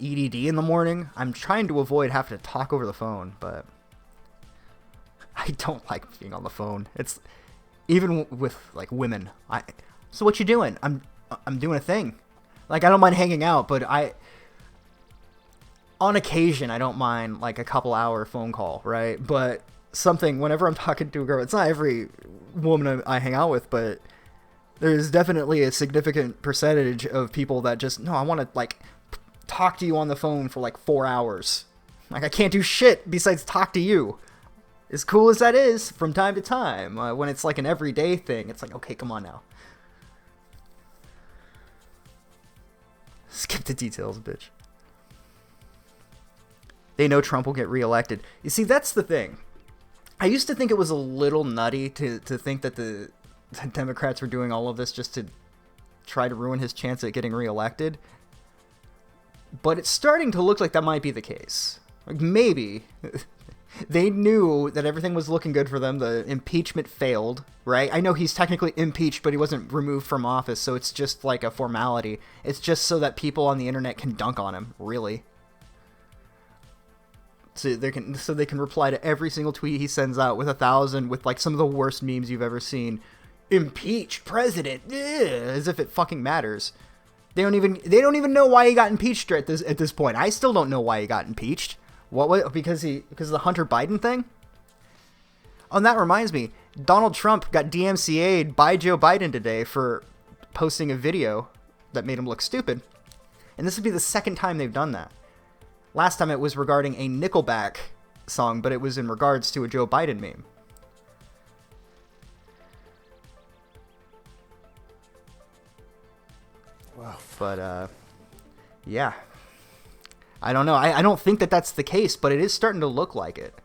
EDD in the morning. I'm trying to avoid having to talk over the phone, but I don't like being on the phone. It's even with, like, women. So what you doing? I'm doing a thing. Like, I don't mind hanging out, but on occasion, I don't mind, like, a couple-hour phone call, right? But whenever I'm talking to a girl, it's not every woman I hang out with, but there's definitely a significant percentage of people that just, no, I want to, like, talk to you on the phone for, like, 4 hours. Like, I can't do shit besides talk to you. As cool as that is, from time to time, when it's, like, an everyday thing, it's like, okay, come on now. Skip the details, bitch. They know Trump will get reelected. You see, that's the thing. I used to think it was a little nutty to think that the Democrats were doing all of this just to try to ruin his chance at getting reelected. But it's starting to look like that might be the case. Like, maybe they knew that everything was looking good for them. The impeachment failed, right? I know he's technically impeached, but he wasn't removed from office, so it's just like a formality. It's just so that people on the internet can dunk on him, really. So they can reply to every single tweet he sends out with 1,000 with like some of the worst memes you've ever seen. Impeached president, as if it fucking matters. They don't even know why he got impeached at this point. I still don't know why he got impeached. Because of the Hunter Biden thing? Oh, and that reminds me, Donald Trump got DMCA'd by Joe Biden today for posting a video that made him look stupid. And this would be the second time they've done that. Last time it was regarding a Nickelback song, but it was in regards to a Joe Biden meme. Wow. But, yeah. I don't know. I don't think that that's the case, but it is starting to look like it.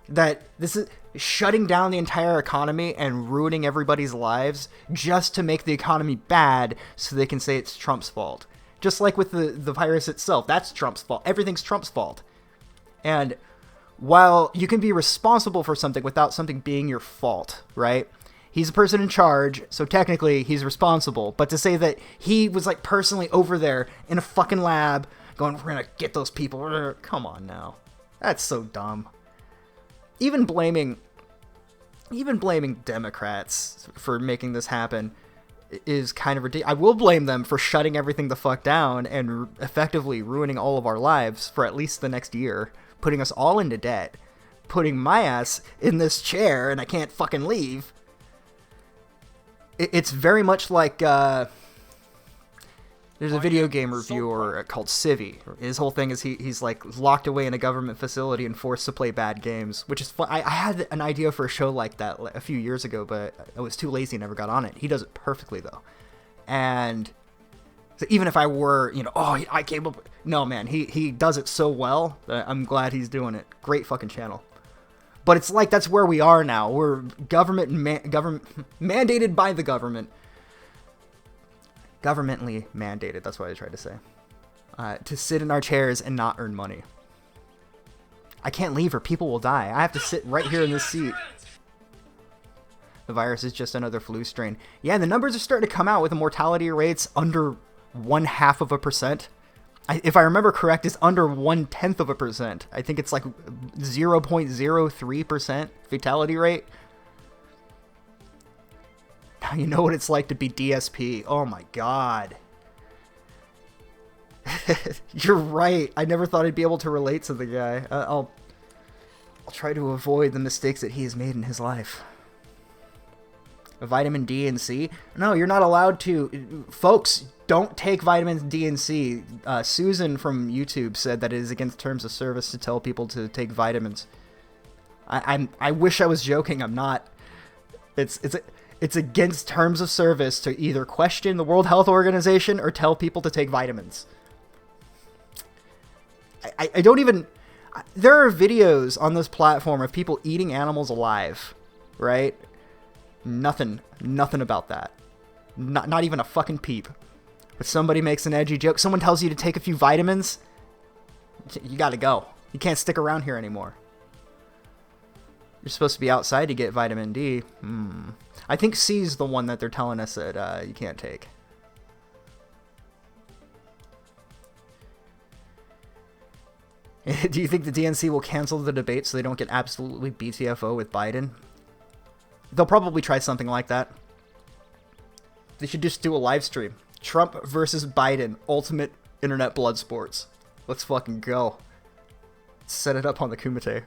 That this is shutting down the entire economy and ruining everybody's lives just to make the economy bad so they can say it's Trump's fault. Just like with the virus itself, that's Trump's fault. Everything's Trump's fault. And while you can be responsible for something without something being your fault, right? He's a person in charge, so technically he's responsible. But to say that he was like personally over there in a fucking lab going, we're gonna get those people, come on now. That's so dumb. Even blaming Democrats for making this happen is kind of ridiculous. I will blame them for shutting everything the fuck down and effectively ruining all of our lives for at least the next year, putting us all into debt, putting my ass in this chair and I can't fucking leave. It's very much like, there's a video game reviewer called Civvy. His whole thing is he's like locked away in a government facility and forced to play bad games, which is fun. I had an idea for a show like that a few years ago, but I was too lazy and never got on it. He does it perfectly though. And so even if I were, I came up, no man, he does it so well that I'm glad he's doing it. Great fucking channel. But it's like that's where we are now. We're government mandated by the government. Governmentally mandated, that's what I tried to say. To sit in our chairs and not earn money. I can't leave or people will die. I have to sit right here in this seat. The virus is just another flu strain. Yeah, the numbers are starting to come out with the mortality rates under 0.5%. If I remember correct, it's under 0.1%. I think it's like 0.03% fatality rate. Now you know what it's like to be DSP. Oh my god. You're right. I never thought I'd be able to relate to the guy. I'll try to avoid the mistakes that he has made in his life. Vitamin D and C? No, you're not allowed to. Folks, don't take vitamin D and C. Susan from YouTube said that it is against terms of service to tell people to take vitamins. I wish I was joking. I'm not. It's against terms of service to either question the World Health Organization or tell people to take vitamins. I don't even... There are videos on this platform of people eating animals alive, right? Nothing about that. Not even a fucking peep. But somebody makes an edgy joke. Someone tells you to take a few vitamins. You gotta go. You can't stick around here anymore. You're supposed to be outside to get vitamin D. I think C is the one that they're telling us that you can't take. Do you think the DNC will cancel the debate so they don't get absolutely BTFO with Biden? They'll probably try something like that. They should just do a live stream. Trump versus Biden, ultimate internet blood sports. Let's fucking go. Set it up on the Kumite.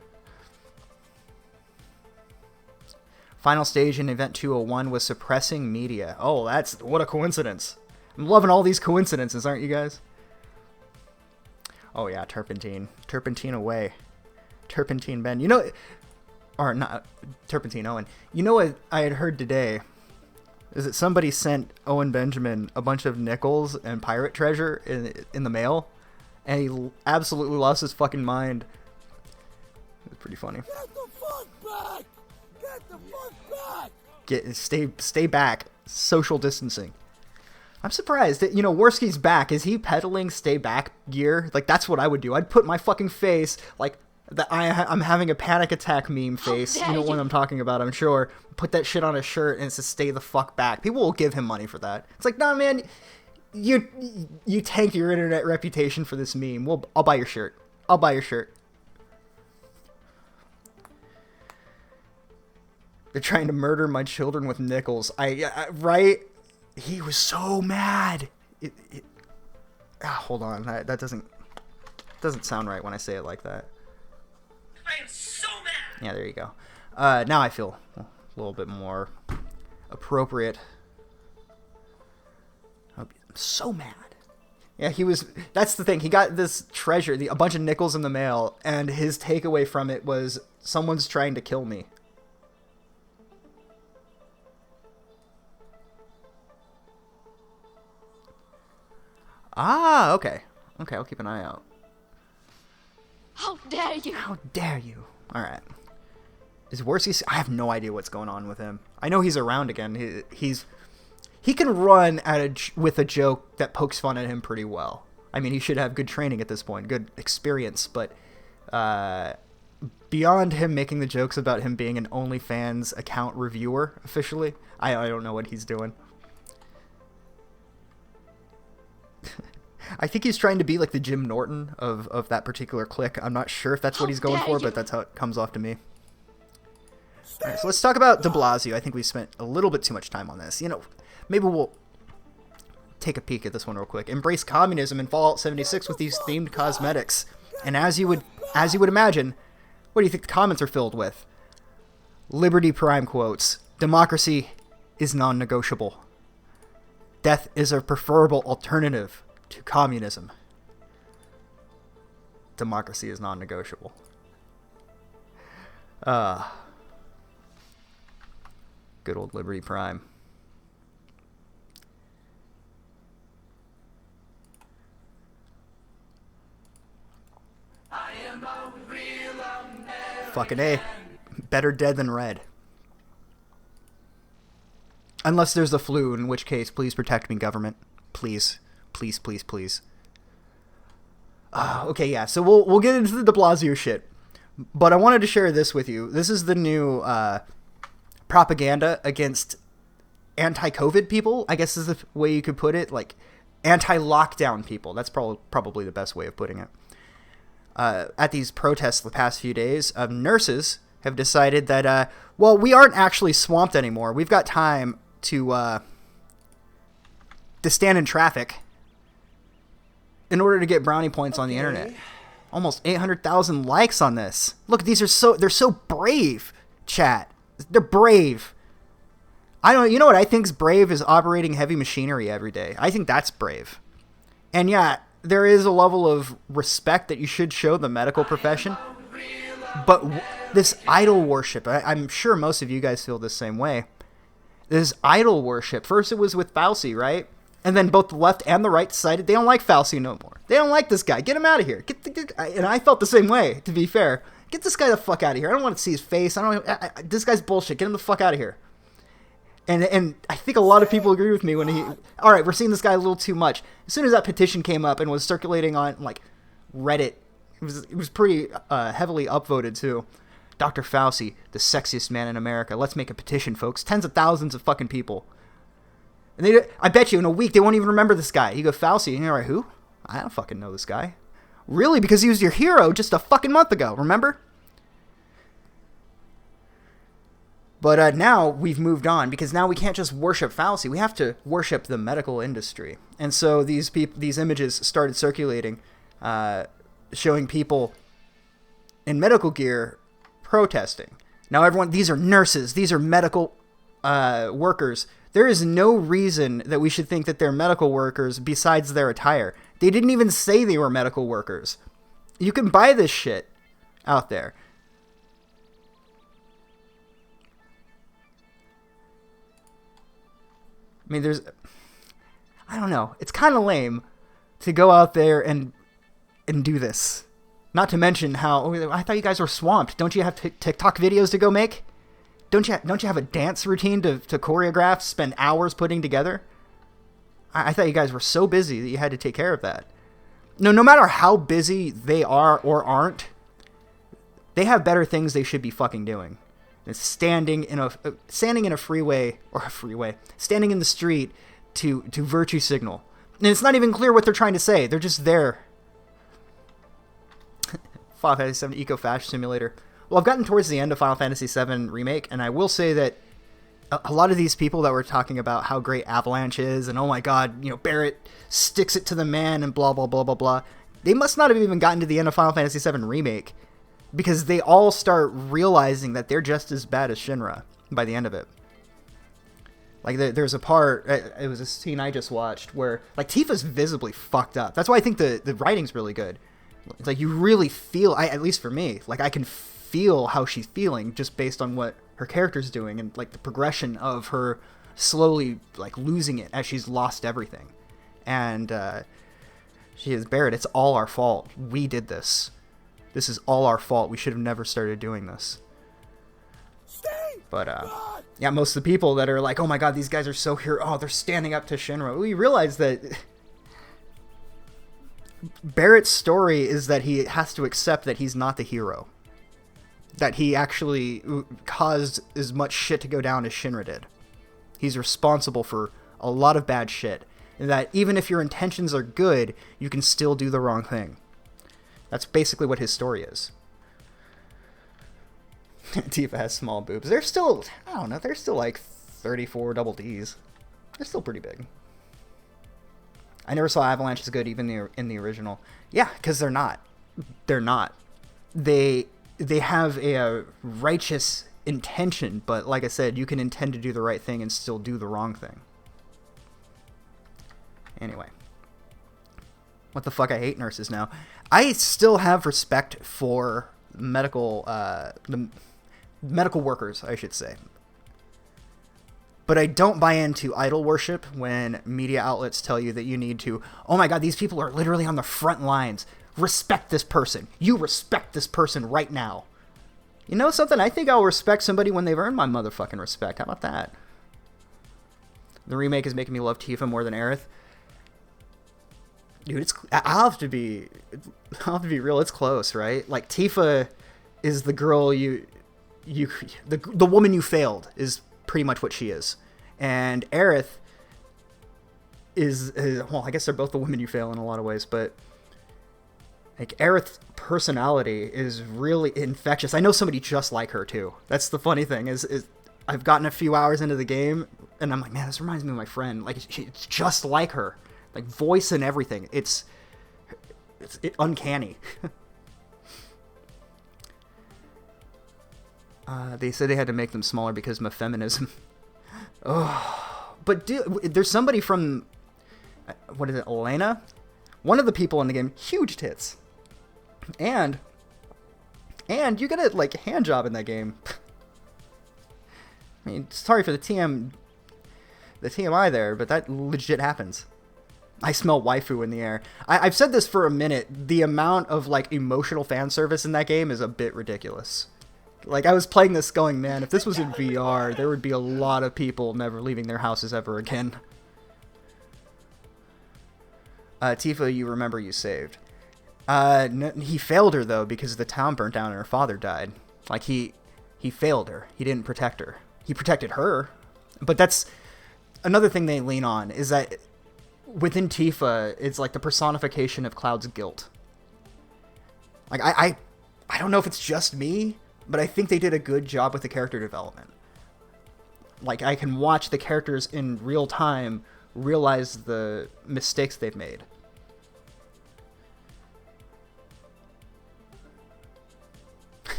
Final stage in Event 201 was suppressing media. Oh, what a coincidence. I'm loving all these coincidences, aren't you guys? Oh yeah, Turpentine. Turpentine away. Turpentine Ben. Or not, Turpentine Owen. You know what I had heard today? Is that somebody sent Owen Benjamin a bunch of nickels and pirate treasure in the mail? And he absolutely lost his fucking mind pretty funny. Get the fuck back! Get the fuck back! Stay back. Social distancing. I'm surprised that, Worski's back. Is he peddling stay back gear? Like, that's what I would do. I'd put my fucking face, like, I'm having a panic attack meme face. You know what I'm talking about, I'm sure. Put that shit on a shirt and it says stay the fuck back. People will give him money for that. It's like, nah, man, you tank your internet reputation for this meme. I'll buy your shirt. I'll buy your shirt. They're trying to murder my children with nickels. Right? He was so mad. Hold on. That doesn't sound right when I say it like that. I am so mad. Yeah, there you go. Now I feel a little bit more appropriate. I'm so mad. Yeah, that's the thing. He got this treasure, a bunch of nickels in the mail, and his takeaway from it was, someone's trying to kill me. Ah, okay. Okay, I'll keep an eye out. How dare you? How dare you? Alright. Is Worski... I have no idea what's going on with him. I know he's around again. He can run with a joke that pokes fun at him pretty well. I mean, he should have good training at this point, good experience, but beyond him making the jokes about him being an OnlyFans account reviewer, officially, I don't know what he's doing. I think he's trying to be like the Jim Norton of that particular clique. I'm not sure if that's what he's going for, but that's how it comes off to me. All right, so let's talk about de Blasio. I think we spent a little bit too much time on this. Maybe we'll take a peek at this one real quick. Embrace communism in Fallout 76 with these themed cosmetics. And as you would imagine, what do you think the comments are filled with? Liberty Prime quotes. Democracy is non-negotiable. Death is a preferable alternative to communism. Democracy is non-negotiable. Good old Liberty Prime. I am a real American. Fucking A. Better dead than red. Unless there's the flu, in which case, please protect me, government. Please. Please, please, please. Okay, yeah, so we'll get into the de Blasio shit. But I wanted to share this with you. This is the new propaganda against anti-COVID people, I guess is the way you could put it. Like, anti-lockdown people. That's probably the best way of putting it. At these protests the past few days, nurses have decided that, we aren't actually swamped anymore. We've got time to stand in traffic in order to get brownie points on the internet. Almost 800,000 likes on this. Look, they're so brave, chat. They're brave. You know what I think's brave is operating heavy machinery every day. I think that's brave. And yeah, there is a level of respect that you should show the medical profession. But this idol worship, I'm sure most of you guys feel the same way. This idol worship. First it was with Fauci, right? And then both the left and the right decided they don't like Fauci no more. They don't like this guy. Get him out of here. And I felt the same way, to be fair. Get this guy the fuck out of here. I don't want to see his face. This guy's bullshit. Get him the fuck out of here. And I think a lot of people agree with me when all right, we're seeing this guy a little too much. As soon as that petition came up and was circulating on like Reddit, it was pretty heavily upvoted too. Dr. Fauci, the sexiest man in America. Let's make a petition, folks. Tens of thousands of fucking people. And I bet you in a week they won't even remember this guy. You go, Fauci, and you're like, who? I don't fucking know this guy. Really? Because he was your hero just a fucking month ago, remember? But now we've moved on, because now we can't just worship Fauci. We have to worship the medical industry. And so these images started circulating, showing people in medical gear protesting. Now these are nurses. These are medical workers. There is no reason that we should think that they're medical workers besides their attire. They didn't even say they were medical workers. You can buy this shit out there. I mean, I don't know. It's kind of lame to go out there and do this. Not to mention how, oh, I thought you guys were swamped. Don't you have TikTok videos to go make? Don't you have a dance routine to choreograph, spend hours putting together? I thought you guys were so busy that you had to take care of that. No matter how busy they are or aren't, they have better things they should be fucking doing. It's standing in a freeway, standing in the street to virtue signal. And it's not even clear what they're trying to say. They're just there. Final Fantasy VII Eco Fash Simulator. Well, I've gotten towards the end of Final Fantasy VII Remake, and I will say that a lot of these people that were talking about how great Avalanche is, and oh my god, Barrett sticks it to the man, and blah, blah, blah, blah, blah, they must not have even gotten to the end of Final Fantasy VII Remake, because they all start realizing that they're just as bad as Shinra by the end of it. Like, there's a part, it was a scene I just watched, where, like, Tifa's visibly fucked up. That's why I think the writing's really good. It's like, you really feel, at least for me, like, I can feel how she's feeling just based on what her character's doing, and, like, the progression of her slowly, like, losing it as she's lost everything. And, she is, Barrett, it's all our fault. We did this. This is all our fault. We should have never started doing this. But, yeah, most of the people that are like, oh my god, these guys are so here. Oh, they're standing up to Shinra. We realize that Barrett's story is that he has to accept that he's not the hero. That he actually caused as much shit to go down as Shinra did. He's responsible for a lot of bad shit. And that even if your intentions are good, you can still do the wrong thing. That's basically what his story is. Tifa has small boobs. They're still, I don't know, they're still like 34 double Ds. They're still pretty big. I never saw Avalanche as good even in the original. Yeah, because they're not. They're not. They have a righteous intention, but like I said, you can intend to do the right thing and still do the wrong thing. Anyway. What the fuck, I hate nurses now. I still have respect for medical, the medical workers, I should say. But I don't buy into idol worship when media outlets tell you that you need to, oh my god, these people are literally on the front lines. Respect this person. You respect this person right now. You know something? I think I'll respect somebody when they've earned my motherfucking respect. How about that? The remake is making me love Tifa more than Aerith. Dude, I'll have to be real. It's close, right? Like, Tifa is the girl the woman you failed is pretty much what she is, and Aerith is well, I guess they're both the women you fail in a lot of ways, but like Aerith's personality is really infectious. I know somebody just like her too. That's the funny thing is I've gotten a few hours into the game, and I'm like, man, this reminds me of my friend. Like, it's just like her. Like, voice and everything. It's uncanny. They said they had to make them smaller because of feminism. Oh, but there's somebody from, what is it, Elena? One of the people in the game, huge tits. And you get a, like, hand job in that game. I mean, sorry for the TMI there, but that legit happens. I smell waifu in the air. I've said this for a minute. The amount of, like, emotional fan service in that game is a bit ridiculous. Like, I was playing this going, man, if this was in VR, there would be a lot of people never leaving their houses ever again. Tifa, you remember you saved. No, he failed her, though, because the town burnt down and her father died. Like, he failed her. He didn't protect her. He protected her. But that's another thing they lean on, is that within Tifa, it's like the personification of Cloud's guilt. Like, I don't know if it's just me, but I think they did a good job with the character development. Like, I can watch the characters in real time realize the mistakes they've made.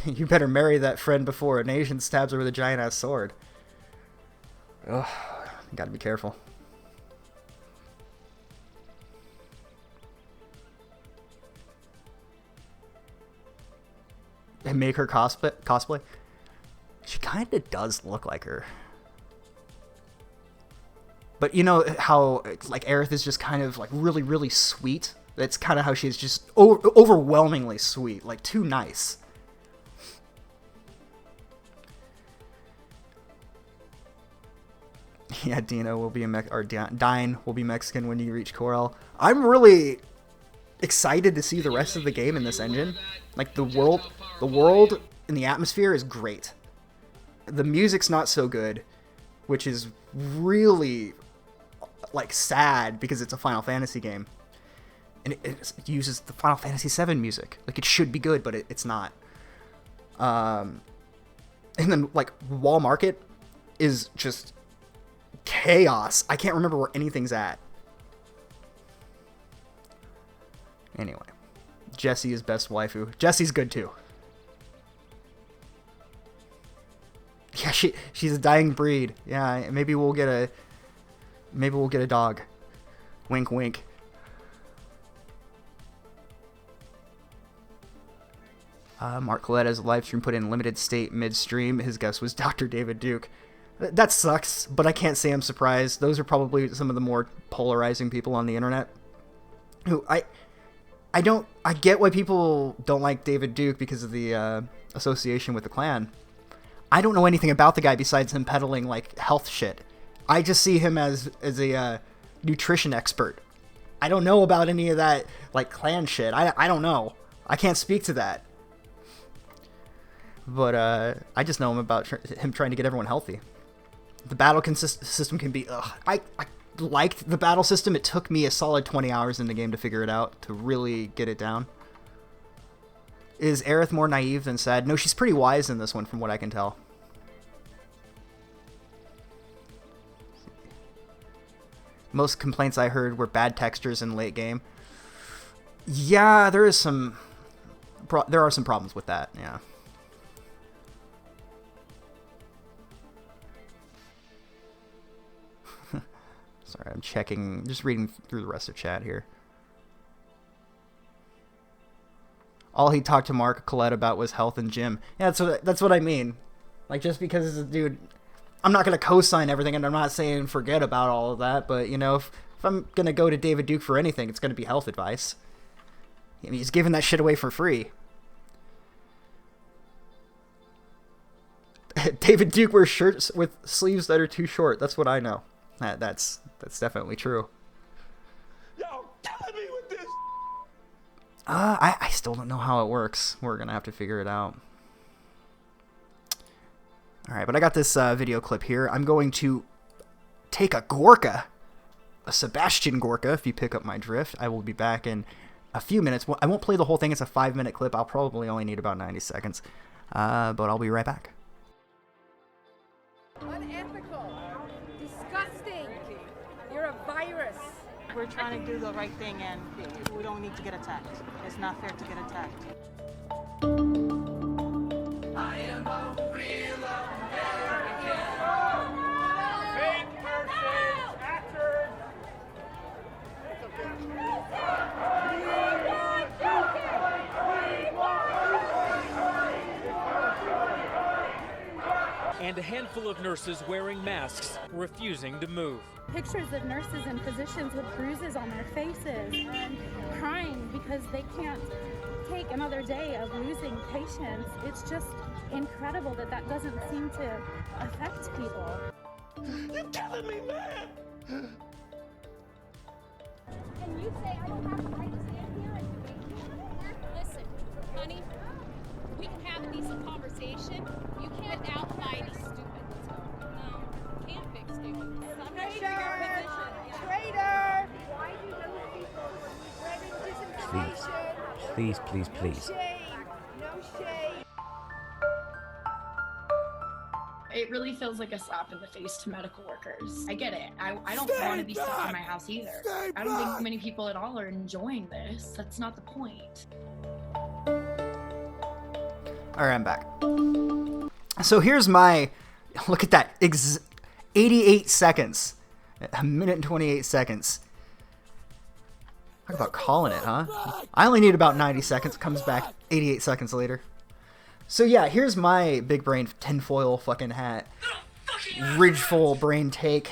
You better marry that friend before an Asian stabs her with a giant-ass sword. Ugh, gotta be careful. And make her cosplay? She kind of does look like her. But you know how, like, Aerith is just kind of, like, really, really sweet? That's kind of how she is, just overwhelmingly sweet, like too nice. Yeah, Dino will be Dine will be Mexican when you reach Corel. I'm really excited to see the rest of the game in this engine. Like the world and the atmosphere is great. The music's not so good, which is really like sad because it's a Final Fantasy game. And it uses the Final Fantasy VII music. Like, it should be good, but it's not. And then, like, Wall Market is just chaos. I can't remember where anything's at. Anyway. Jessie is best waifu. Jessie's good, too. Yeah, she's a dying breed. Yeah, maybe we'll get a dog. Wink, wink. Mark Coletta's live stream put in limited state midstream. His guest was Dr. David Duke. That sucks, but I can't say I'm surprised. Those are probably some of the more polarizing people on the internet. Who I get why people don't like David Duke because of the association with the clan. I don't know anything about the guy besides him peddling like health shit. I just see him as a nutrition expert. I don't know about any of that like clan shit. I don't know. I can't speak to that. But I just know him about him trying to get everyone healthy. The battle system can be... I liked the battle system. It took me a solid 20 hours in the game to figure it out, to really get it down. Is Aerith more naive than sad? No, she's pretty wise in this one from what I can tell. Most complaints I heard were bad textures in late game. Yeah, there are some problems with that, yeah. Sorry, I'm checking, just reading through the rest of chat here. All he talked to Mark Collette about was health and gym. Yeah, that's what I mean. Like, just because it's a dude, I'm not going to co-sign everything, and I'm not saying forget about all of that, but, you know, if I'm going to go to David Duke for anything, it's going to be health advice. I mean, he's giving that shit away for free. David Duke wears shirts with sleeves that are too short. That's what I know. That's definitely true. Yo, killing me with this. I still don't know how it works. We're gonna have to figure it out. All right, but I got this video clip here. I'm going to take a Gorka, a Sebastian Gorka. If you pick up my drift, I will be back in a few minutes. I won't play the whole thing. It's a 5-minute clip. I'll probably only need about 90 seconds, but I'll be right back. Unethical. Disgusting. You're a virus. We're trying to do the right thing and we don't need to get attacked. It's not fair to get attacked. I am a real American. Fake person, actors. And a handful of nurses wearing masks, refusing to move. Pictures of nurses and physicians with bruises on their faces and crying because they can't take another day of losing patients. It's just incredible that that doesn't seem to affect people. You're killing me, man! And you say I don't have the right to stand here and debate you? Listen, honey, we can have a decent conversation. You can't outlie any stupid. No, can't fix stupid. I'm not sure your position. Traitor! Why do those people Spreading disinformation. Please. No shame. No shame. It really feels like a slap in the face to medical workers. I get it. I don't want to be stuck in my house either. I don't think many people at all are enjoying this. That's not the point. Alright, I'm back. So here's my... Look at that. 88 seconds. A minute and 28 seconds. Talk about calling it, huh? I only need about 90 seconds. Comes back 88 seconds later. So yeah, here's my big brain tinfoil fucking hat. Ridgeful brain take.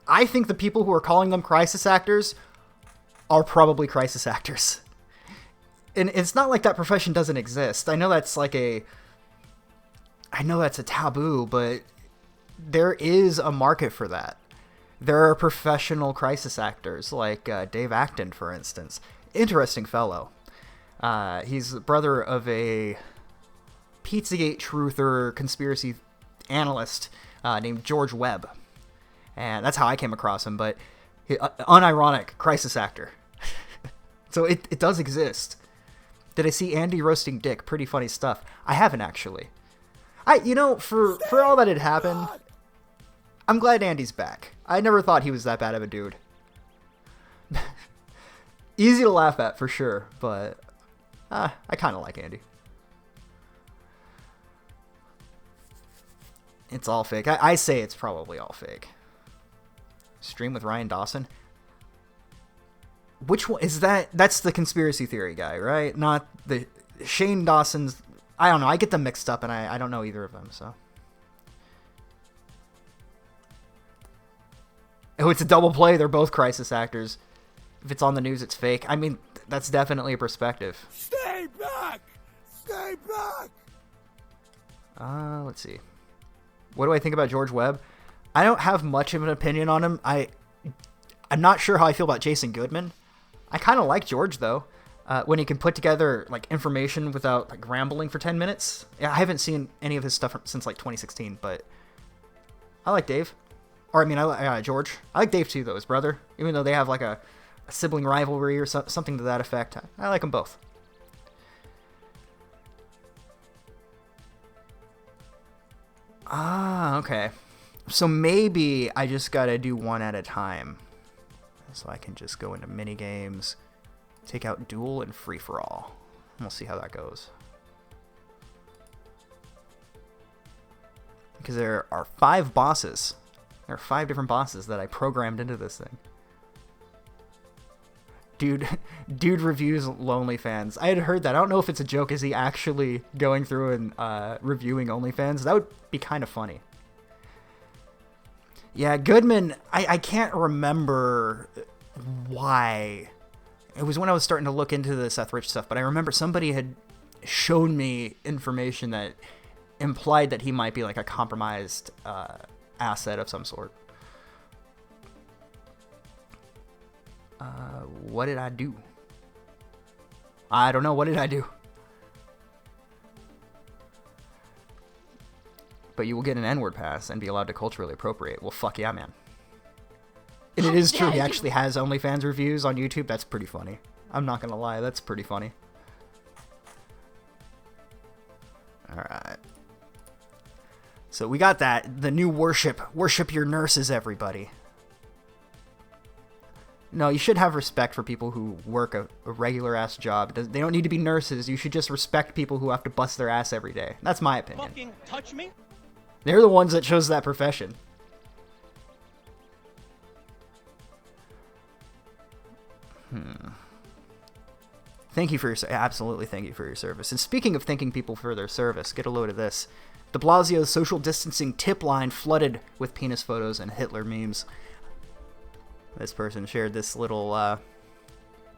I think the people who are calling them crisis actors are probably crisis actors. And it's not like that profession doesn't exist. I know that's a taboo, but there is a market for that. There are professional crisis actors, like Dave Acton, for instance. Interesting fellow. He's the brother of a Pizzagate truther conspiracy analyst named George Webb. And that's how I came across him, but unironic crisis actor. So it does exist. Did I see Andy roasting Dick? Pretty funny stuff. I haven't, actually. For all that had happened, I'm glad Andy's back. I never thought he was that bad of a dude. Easy to laugh at, for sure, but I kind of like Andy. It's all fake. I say it's probably all fake. Stream with Ryan Dawson? Which one is that? That's the conspiracy theory guy, right? Not the Shane Dawson's. I don't know. I get them mixed up, and I don't know either of them, so. Oh, it's a double play. They're both crisis actors. If it's on the news, it's fake. I mean, that's definitely a perspective. Stay back! Stay back! Let's see. What do I think about George Webb? I don't have much of an opinion on him. I'm not sure how I feel about Jason Goodman. I kind of like George, though. When he can put together like information without like rambling for 10 minutes. Yeah, I haven't seen any of his stuff since like 2016, but I like Dave. Or I mean, I like George. I like Dave too, though, his brother. Even though they have like a sibling rivalry or something to that effect. I like them both. Okay. So maybe I just gotta do one at a time. So I can just go into mini games, take out duel and free for all. We'll see how that goes. Because there are 5 bosses. There are 5 different bosses that I programmed into this thing. Dude reviews OnlyFans. I had heard that. I don't know if it's a joke. Is he actually going through and reviewing OnlyFans? That would be kind of funny. Yeah, Goodman, I can't remember why. It was when I was starting to look into the Seth Rich stuff, but I remember somebody had shown me information that implied that he might be like a compromised asset of some sort. What did I do? I don't know. What did I do? But you will get an N-word pass and be allowed to culturally appropriate. Well, fuck yeah, man. And it is true. He actually has OnlyFans reviews on YouTube. That's pretty funny. I'm not going to lie. That's pretty funny. All right. So we got that. The new worship. Worship your nurses, everybody. No, you should have respect for people who work a regular-ass job. They don't need to be nurses. You should just respect people who have to bust their ass every day. That's my opinion. Fucking touch me? They're the ones that chose that profession. Thank you for your absolutely thank you for your service. And speaking of thanking people for their service, get a load of this. De Blasio's social distancing tip line flooded with penis photos and Hitler memes. This person shared this little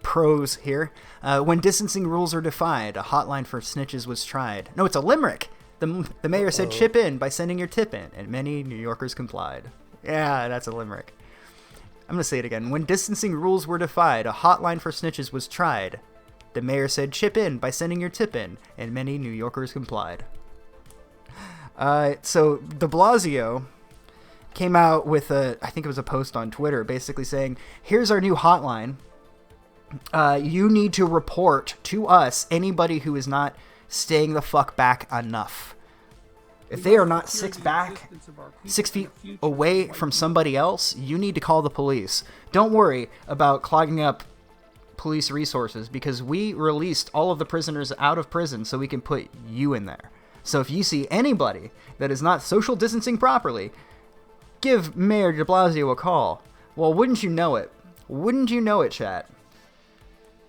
prose here. When distancing rules are defied, a hotline for snitches was tried. No, it's a limerick. The mayor said chip in by sending your tip in, and many New Yorkers complied. Yeah, that's a limerick. I'm going to say it again. When distancing rules were defied, a hotline for snitches was tried. The mayor said chip in by sending your tip in, and many New Yorkers complied. So de Blasio came out with I think it was a post on Twitter, basically saying, here's our new hotline. You need to report to us anybody who is not staying the fuck back enough. If they are not 6 feet away from somebody else, you need to call the police. Don't worry about clogging up police resources, because we released all of the prisoners out of prison so we can put you in there. So if you see anybody that is not social distancing properly, give Mayor de Blasio a call. Well, wouldn't you know it? Wouldn't you know it, chat?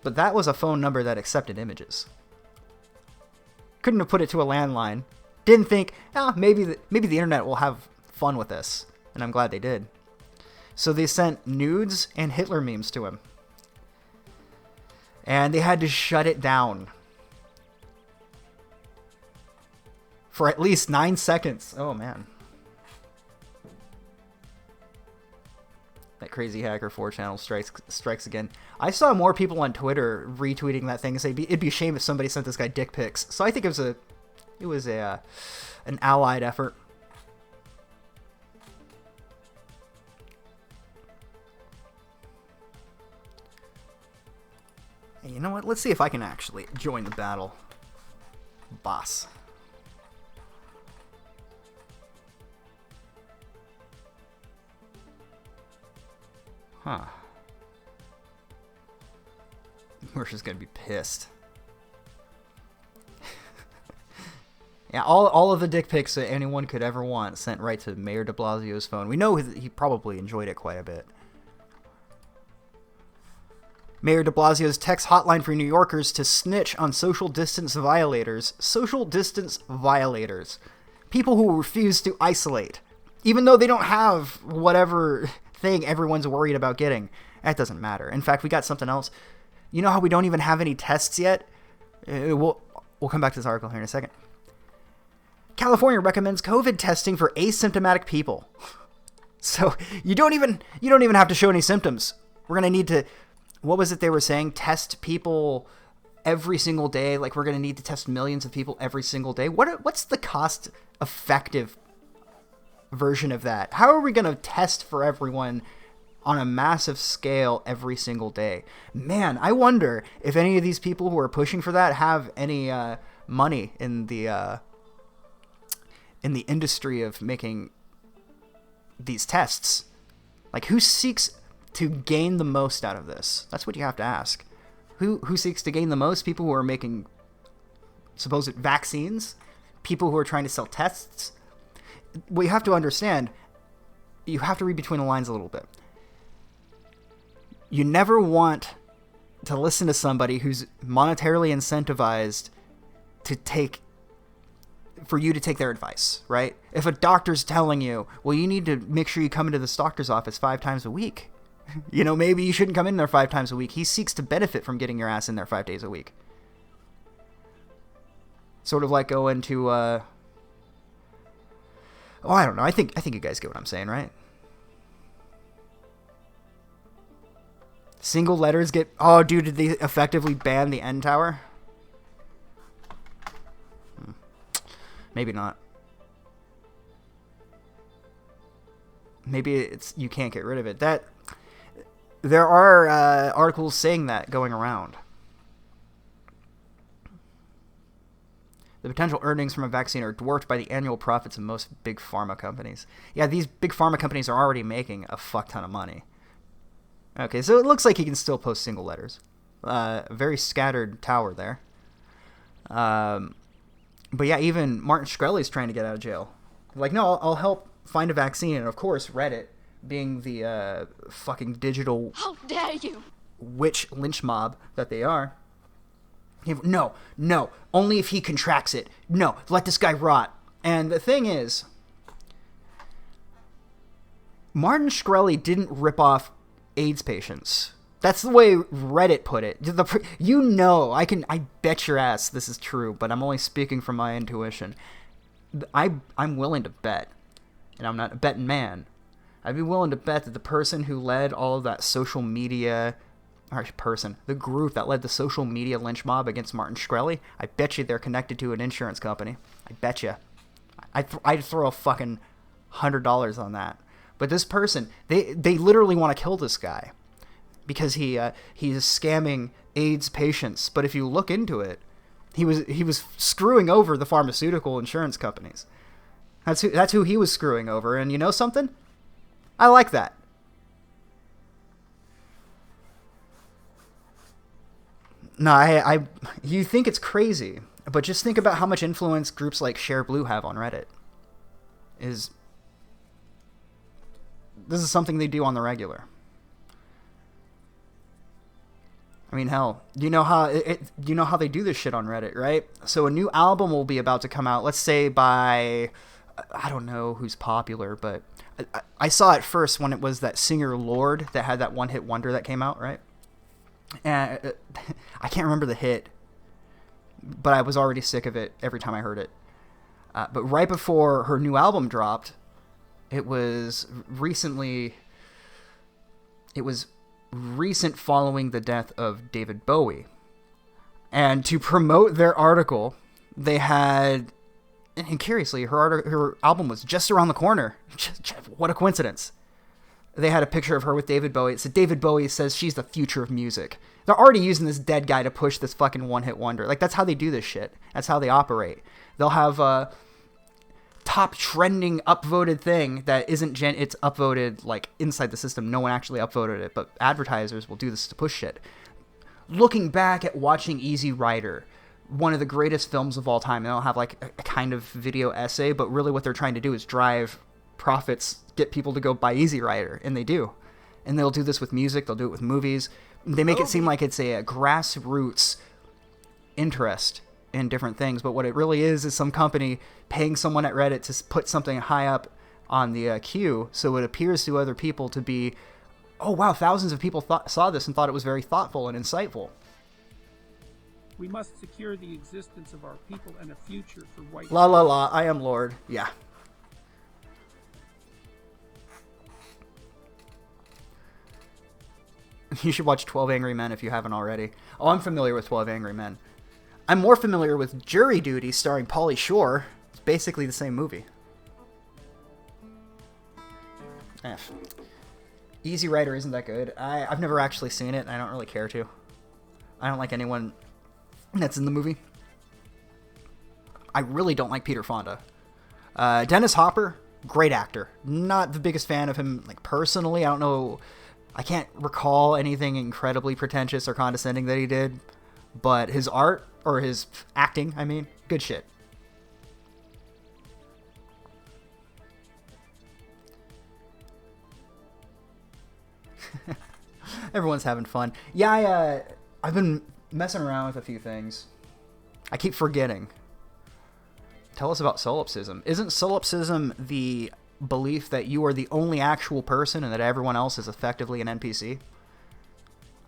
But that was a phone number that accepted images. Couldn't have put it to a landline. Didn't think, maybe the internet will have fun with this. And I'm glad they did. So they sent nudes and Hitler memes to him. And they had to shut it down for at least 9 seconds. Oh, man. That crazy hacker 4channel strikes again. I saw more people on Twitter retweeting that thing and say it'd be a shame if somebody sent this guy dick pics. So I think it was an allied effort. Hey, you know what? Let's see if I can actually join the battle, boss. Huh. Marsha's gonna be pissed. Yeah, all of the dick pics that anyone could ever want sent right to Mayor de Blasio's phone. We know he probably enjoyed it quite a bit. Mayor de Blasio's text hotline for New Yorkers to snitch on social distance violators. Social distance violators. People who refuse to isolate. Even though they don't have whatever thing everyone's worried about getting. That doesn't matter. In fact, we got something else. You know how we don't even have any tests yet? We'll come back to this article here in a second. California recommends COVID testing for asymptomatic people. So you don't even have to show any symptoms. We're gonna need to, what was it they were saying? Test people every single day. Like we're gonna need to test millions of people every single day. What's the cost effective version of that? How are we gonna test for everyone on a massive scale every single day? Man, I wonder if any of these people who are pushing for that have any money in the industry of making these tests. Like, who seeks to gain the most out of this? That's what you have to ask. Who seeks to gain the most? People who are making supposed vaccines? People who are trying to sell tests? What you have to understand, you have to read between the lines a little bit. You never want to listen to somebody who's monetarily incentivized for you to take their advice, right? If a doctor's telling you, well, you need to make sure you come into this doctor's office 5 times a week. You know, maybe you shouldn't come in there 5 times a week. He seeks to benefit from getting your ass in there 5 days a week. Sort of like going to, I don't know. I think you guys get what I'm saying, right? Single letters get, dude, did they effectively ban the N Tower? Maybe not. Maybe you can't get rid of it. There are articles saying that going around. The potential earnings from a vaccine are dwarfed by the annual profits of most big pharma companies. Yeah, these big pharma companies are already making a fuck ton of money. Okay, so it looks like he can still post single letters. Very scattered tower there. But yeah, even Martin Shkreli's trying to get out of jail. Like, no, I'll help find a vaccine. And of course, Reddit, being the fucking digital... How dare you! ...witch lynch mob that they are. No, only if he contracts it. No, let this guy rot. And the thing is, Martin Shkreli didn't rip off AIDS patients. That's the way Reddit put it. I bet your ass this is true, but I'm only speaking from my intuition. I'm willing to bet, and I'm not a betting man. I'd be willing to bet that the person who led all of that social media, the group that led the social media lynch mob against Martin Shkreli, I bet you they're connected to an insurance company. I bet you. I'd throw a fucking $100 on that. But this person, they literally want to kill this guy. Because he's scamming AIDS patients, but if you look into it, he was screwing over the pharmaceutical insurance companies. That's who he was screwing over, and you know something? I like that. No, you think it's crazy, but just think about how much influence groups like ShareBlue have on Reddit. This is something they do on the regular. I mean, hell, you know how they do this shit on Reddit, right? So a new album will be about to come out, let's say by, I don't know who's popular, but I saw it first when it was that singer Lorde that had that one-hit wonder that came out, right? And I can't remember the hit, but I was already sick of it every time I heard it. But right before her new album dropped, it was recent following the death of David Bowie. And to promote their article, they had, and curiously, her album was just around the corner. What a coincidence. They had a picture of her with David Bowie. It said, David Bowie says she's the future of music. They're already using this dead guy to push this fucking one-hit wonder. Like, that's how they do this shit. That's how they operate. They'll have a top trending upvoted thing that isn't it's upvoted, like, inside the system. No one actually upvoted it, but advertisers will do this to push shit. Looking back at watching Easy Rider, one of the greatest films of all time, and they'll have, like, a kind of video essay, but really what they're trying to do is drive profits, get people to go buy Easy Rider, and they do. And they'll do this with music, they'll do it with movies. They make it seem like it's a grassroots interest in different things, but what it really is some company paying someone at Reddit to put something high up on the queue, so it appears to other people to be, oh wow, thousands of people saw this and thought it was very thoughtful and insightful. We must secure the existence of our people and a future for white... La la la, I am Lord. Yeah. You should watch 12 Angry Men if you haven't already. Oh, I'm familiar with 12 Angry Men. I'm more familiar with Jury Duty starring Pauly Shore. It's basically the same movie. Easy Rider isn't that good. I've never actually seen it, and I don't really care to. I don't like anyone that's in the movie. I really don't like Peter Fonda. Dennis Hopper, great actor. Not the biggest fan of him, like, personally. I don't know... I can't recall anything incredibly pretentious or condescending that he did, but his art, or his acting, I mean, good shit. Everyone's having fun. Yeah, I've been messing around with a few things. I keep forgetting. Tell us about solipsism. Isn't solipsism the belief that you are the only actual person and that everyone else is effectively an NPC?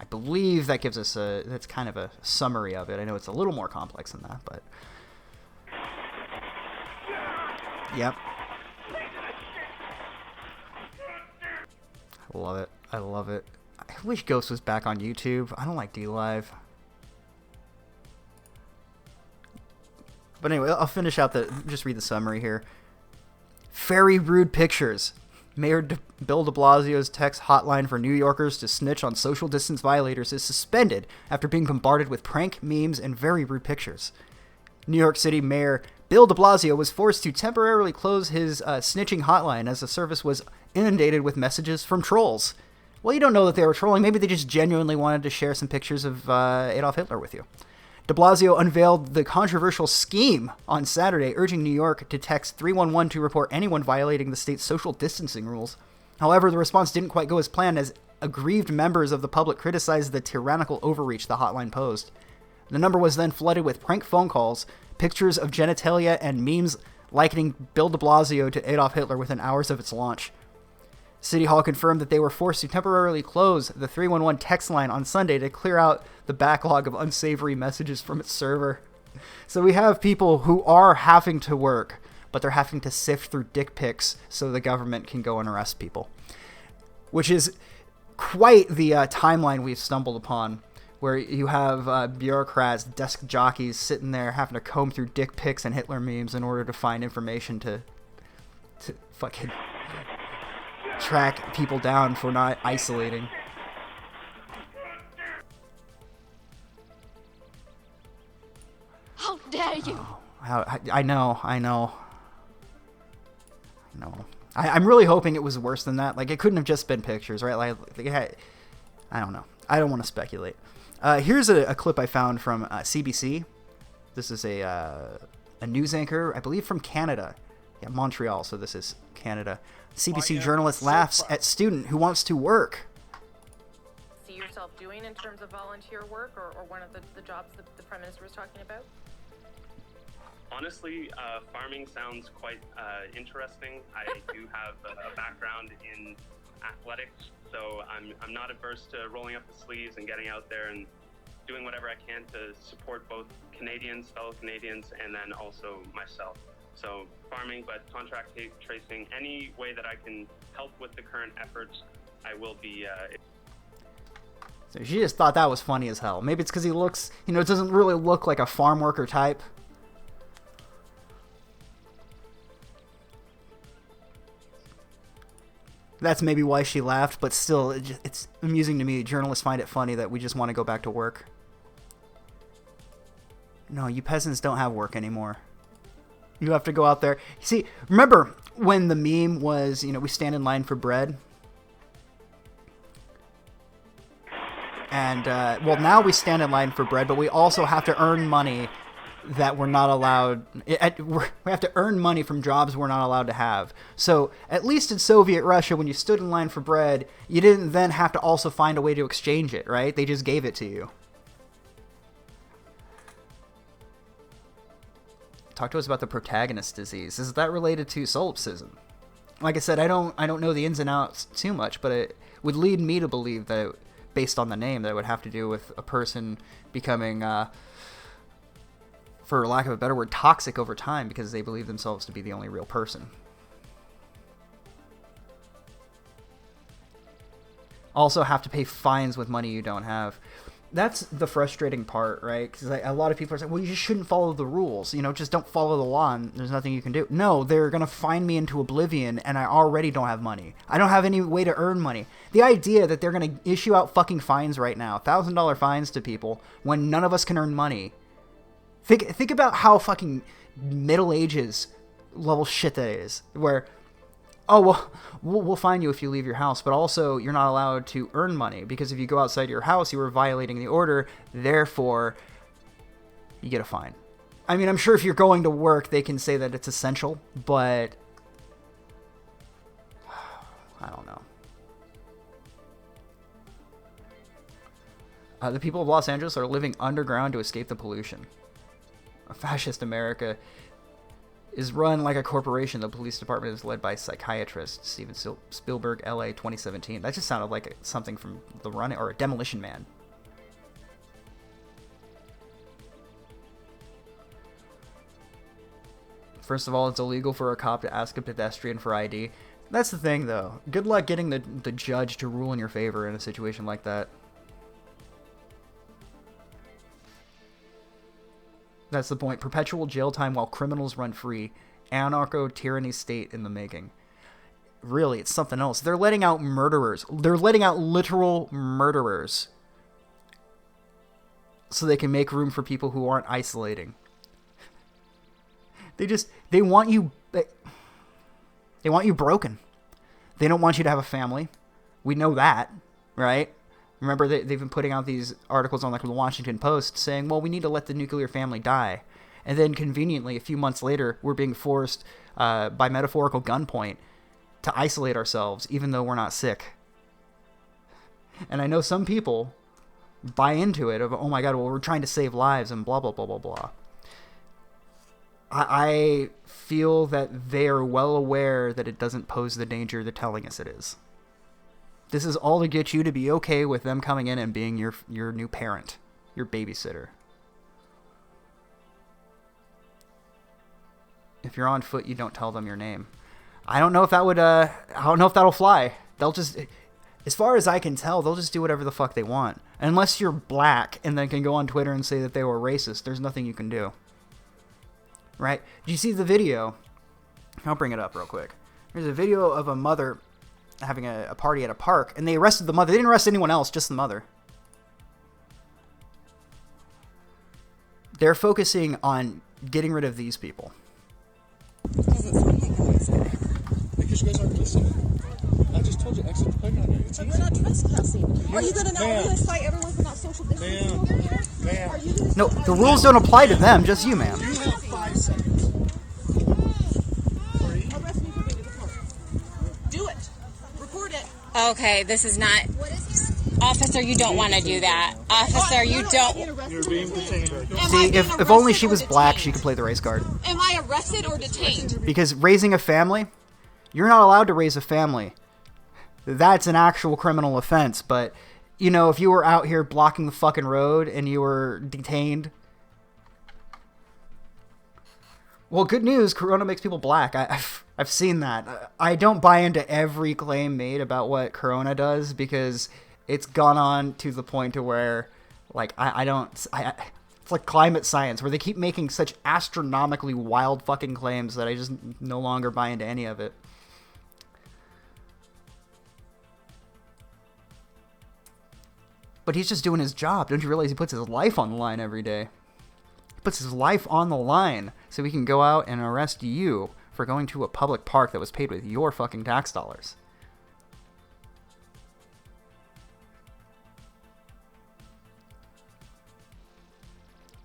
I believe that gives us that's kind of a summary of it. I know it's a little more complex than that, but... Yep. I love it. I love it. I wish Ghost was back on YouTube. I don't like DLive. But anyway, I'll finish out just read the summary here. Very rude pictures. Mayor Bill de Blasio's text hotline for New Yorkers to snitch on social distance violators is suspended after being bombarded with prank memes and very rude pictures. New York City Mayor Bill de Blasio was forced to temporarily close his snitching hotline as the service was inundated with messages from trolls. Well, you don't know that they were trolling. Maybe they just genuinely wanted to share some pictures of Adolf Hitler with you. De Blasio unveiled the controversial scheme on Saturday, urging New York to text 311 to report anyone violating the state's social distancing rules. However, the response didn't quite go as planned, as aggrieved members of the public criticized the tyrannical overreach the hotline posed. The number was then flooded with prank phone calls, pictures of genitalia, and memes likening Bill de Blasio to Adolf Hitler within hours of its launch. City Hall confirmed that they were forced to temporarily close the 311 text line on Sunday to clear out the backlog of unsavory messages from its server. So we have people who are having to work, but they're having to sift through dick pics so the government can go and arrest people. Which is quite the timeline we've stumbled upon, where you have bureaucrats, desk jockeys sitting there having to comb through dick pics and Hitler memes in order to find information to fucking track people down for not isolating. How dare you! I know. I'm really hoping it was worse than that. Like, it couldn't have just been pictures, right? Like I don't know. I don't want to speculate. Here's a clip I found from CBC. This is a news anchor, I believe, from Canada. Yeah, Montreal, so this is Canada. CBC journalist laughs at student who wants to work. See yourself doing in terms of volunteer work or one of the jobs that the Prime Minister was talking about? Honestly, farming sounds quite interesting. I do have a background in athletics, so I'm not averse to rolling up the sleeves and getting out there and doing whatever I can to support both Canadians, fellow Canadians, and then also myself. So farming, but contract tracing, any way that I can help with the current efforts, I will be. So she just thought that was funny as hell. Maybe it's because he looks, it doesn't really look like a farm worker type. That's maybe why she laughed, but still, it's amusing to me. Journalists find it funny that we just want to go back to work. No, you peasants don't have work anymore. You have to go out there. See, remember when the meme was, we stand in line for bread? And, well, now we stand in line for bread, but we also have to earn money that we're not allowed. We have to earn money from jobs we're not allowed to have. So, at least in Soviet Russia, when you stood in line for bread, you didn't then have to also find a way to exchange it, right? They just gave it to you. Talk to us about the protagonist disease. Is that related to solipsism? Like I said, I don't know the ins and outs too much, but it would lead me to believe that, based on the name, that it would have to do with a person becoming, for lack of a better word, toxic over time because they believe themselves to be the only real person. Also have to pay fines with money you don't have. That's the frustrating part, right? Because a lot of people are saying, well, you just shouldn't follow the rules. Just don't follow the law and there's nothing you can do. No, they're going to fine me into oblivion and I already don't have money. I don't have any way to earn money. The idea that they're going to issue out fucking fines right now, $1,000 fines to people when none of us can earn money. Think about how fucking Middle Ages level shit that is. Where, oh, well, we'll fine you if you leave your house, but also you're not allowed to earn money because if you go outside your house, you are violating the order, therefore you get a fine. I mean, I'm sure if you're going to work, they can say that it's essential, but I don't know. The people of Los Angeles are living underground to escape the pollution. A fascist America is run like a corporation. The police department is led by psychiatrist Steven Spielberg, LA 2017. That just sounded like something from The Run or Demolition Man. First of all, it's illegal for a cop to ask a pedestrian for ID. That's the thing, though. Good luck getting the judge to rule in your favor in a situation like that. That's the point. Perpetual jail time while criminals run free. Anarcho-tyranny state in the making. Really, it's something else. They're letting out murderers. They're letting out literal murderers. So they can make room for people who aren't isolating. They want you broken. They don't want you to have a family. We know that, right? Remember, they've been putting out these articles on like the Washington Post saying, well, we need to let the nuclear family die. And then conveniently, a few months later, we're being forced by metaphorical gunpoint to isolate ourselves, even though we're not sick. And I know some people buy into it of, oh my God, well, we're trying to save lives and blah, blah, blah, blah, blah. I feel that they are well aware that it doesn't pose the danger they're telling us it is. This is all to get you to be okay with them coming in and being your new parent, your babysitter. If you're on foot, you don't tell them your name. I don't know if that would, I don't know if that'll fly. They'll just, as far as I can tell, they'll just do whatever the fuck they want. Unless you're black and then can go on Twitter and say that they were racist, there's nothing you can do. Right? Did you see the video? I'll bring it up real quick. There's a video of a mother having a party at a park, and they arrested the mother. They didn't arrest anyone else, just the mother. They're focusing on getting rid of these people. Because you guys aren't listening. I just told you exit the playground area. But we're not trespassing. Are you going to now cite everyone for not social distancing over here? Ma'am. No, the rules don't apply to them, just you, ma'am. You have 5 seconds. Arrest me for being a report. Do it. Report it. Okay, this is not... Officer, you don't want to do that. Officer, you don't... You're being detained. See, if only she was black, she could play the race card. Am I arrested or detained? Because raising a family, you're not allowed to raise a family that's an actual criminal offense. But, you know, if you were out here blocking the fucking road and you were detained... Well, good news, Corona makes people black. I've seen that. I don't buy into every claim made about what Corona does because it's gone on to the point to where, like, it's like climate science where they keep making such astronomically wild fucking claims that I just no longer buy into any of it. But he's just doing his job. Don't you realize he puts his life on the line every day? Puts his life on the line so we can go out and arrest you for going to a public park that was paid with your fucking tax dollars.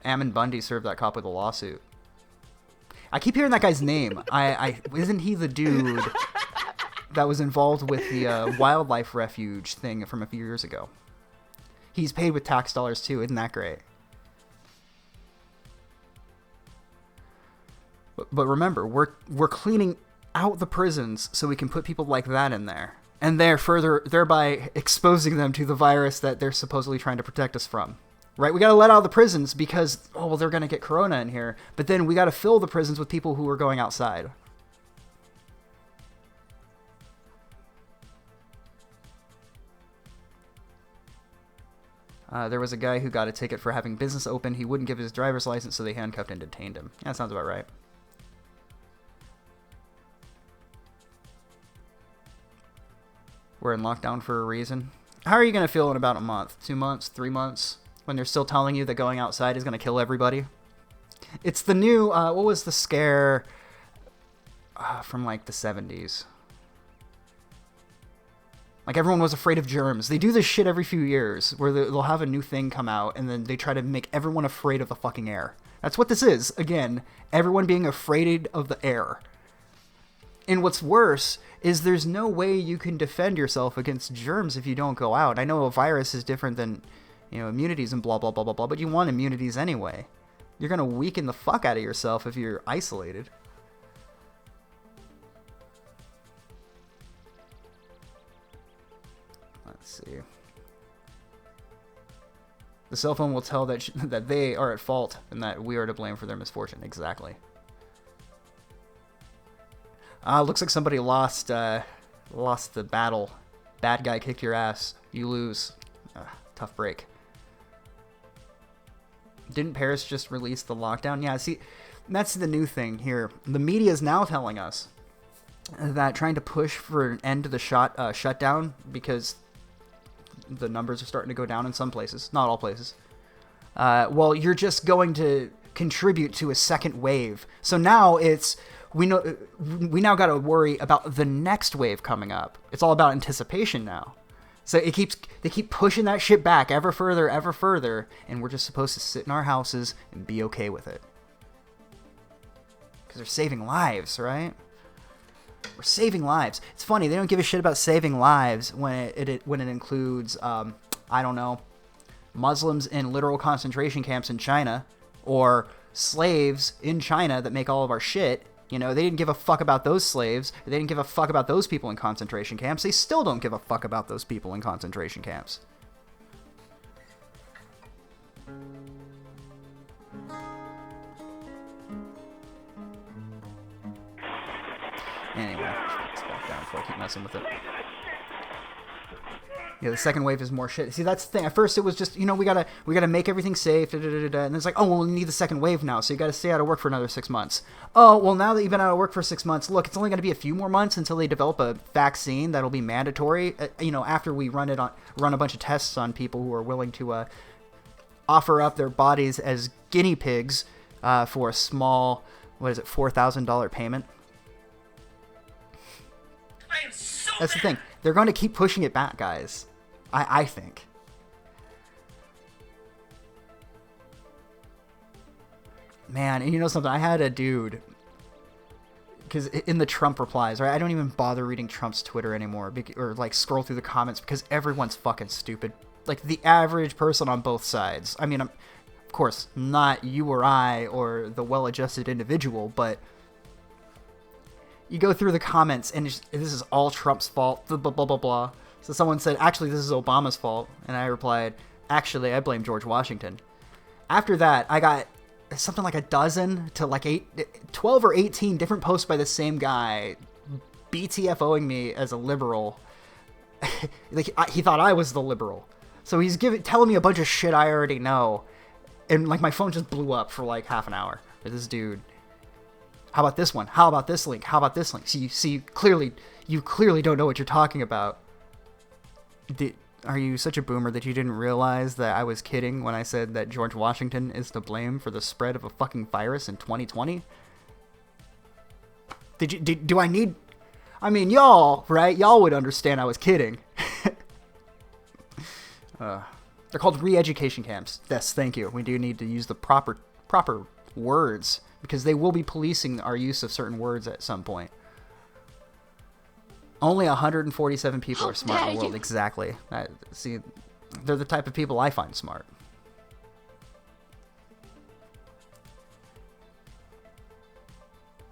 Ammon Bundy served that cop with a lawsuit. I keep hearing that guy's name. Isn't he the dude that was involved with the wildlife refuge thing from a few years ago? He's paid with tax dollars too. Isn't that great? But remember, we're cleaning out the prisons so we can put people like that in there. And thereby exposing them to the virus that they're supposedly trying to protect us from. Right? We got to let out the prisons because, they're going to get Corona in here. But then we got to fill the prisons with people who are going outside. There was a guy who got a ticket for having business open. He wouldn't give his driver's license, so they handcuffed and detained him. Yeah, that sounds about right. We're in lockdown for a reason. How are you going to feel in about a month? 2 months? 3 months? When they're still telling you that going outside is going to kill everybody? It's the new, what was the scare from like the 70s? Like everyone was afraid of germs. They do this shit every few years where they'll have a new thing come out and then they try to make everyone afraid of the fucking air. That's what this is. Again, everyone being afraid of the air. And what's worse is there's no way you can defend yourself against germs if you don't go out. I know a virus is different than, immunities and blah, blah, blah, blah, blah, but you want immunities anyway. You're going to weaken the fuck out of yourself if you're isolated. Let's see. The cell phone will tell that they are at fault and that we are to blame for their misfortune. Exactly. Looks like somebody lost the battle. Bad guy kicked your ass. You lose. Tough break. Didn't Paris just release the lockdown? Yeah, see, that's the new thing here. The media is now telling us that trying to push for an end to the shutdown because the numbers are starting to go down in some places, not all places. You're just going to contribute to a second wave. So now we now got to worry about the next wave coming up. It's all about anticipation now. So they keep pushing that shit back ever further, and we're just supposed to sit in our houses and be okay with it. Because they're saving lives, right? We're saving lives. It's funny, they don't give a shit about saving lives when it includes, Muslims in literal concentration camps in China, or slaves in China that make all of our shit. They didn't give a fuck about those slaves. They didn't give a fuck about those people in concentration camps. They still don't give a fuck about those people in concentration camps. Anyway, let's back down before I keep messing with it. Yeah, the second wave is more shit. See, that's the thing. At first, it was just, we gotta make everything safe, and it's like, we need the second wave now, so you gotta stay out of work for another 6 months. Oh, well, now that you've been out of work for 6 months, look, it's only gonna be a few more months until they develop a vaccine that'll be mandatory. After we run a bunch of tests on people who are willing to offer up their bodies as guinea pigs for a small, $4,000 payment. That's the thing. They're going to keep pushing it back, guys. I think. Man, and you know something? I had a dude, because in the Trump replies, right? I don't even bother reading Trump's Twitter anymore, or scroll through the comments, because everyone's fucking stupid. Like the average person on both sides. I mean, of course, not you or I or the well-adjusted individual, but you go through the comments, and this is all Trump's fault, blah, blah, blah, blah, blah. So someone said, actually, this is Obama's fault. And I replied, actually, I blame George Washington. After that, I got something like a dozen to like 12 or 18 different posts by the same guy BTFOing me as a liberal. Like, he thought I was the liberal. So he's telling me a bunch of shit I already know. And like my phone just blew up for like half an hour with this dude. How about this one? How about this link? How about this link? See, you clearly don't know what you're talking about. Are you such a boomer that you didn't realize that I was kidding when I said that George Washington is to blame for the spread of a fucking virus in 2020? Do I need... I mean, y'all, right? Y'all would understand I was kidding. They're called re-education camps. Yes, thank you. We do need to use the proper words, because they will be policing our use of certain words at some point. Only 147 people are smart in the world. Exactly. See, they're the type of people I find smart.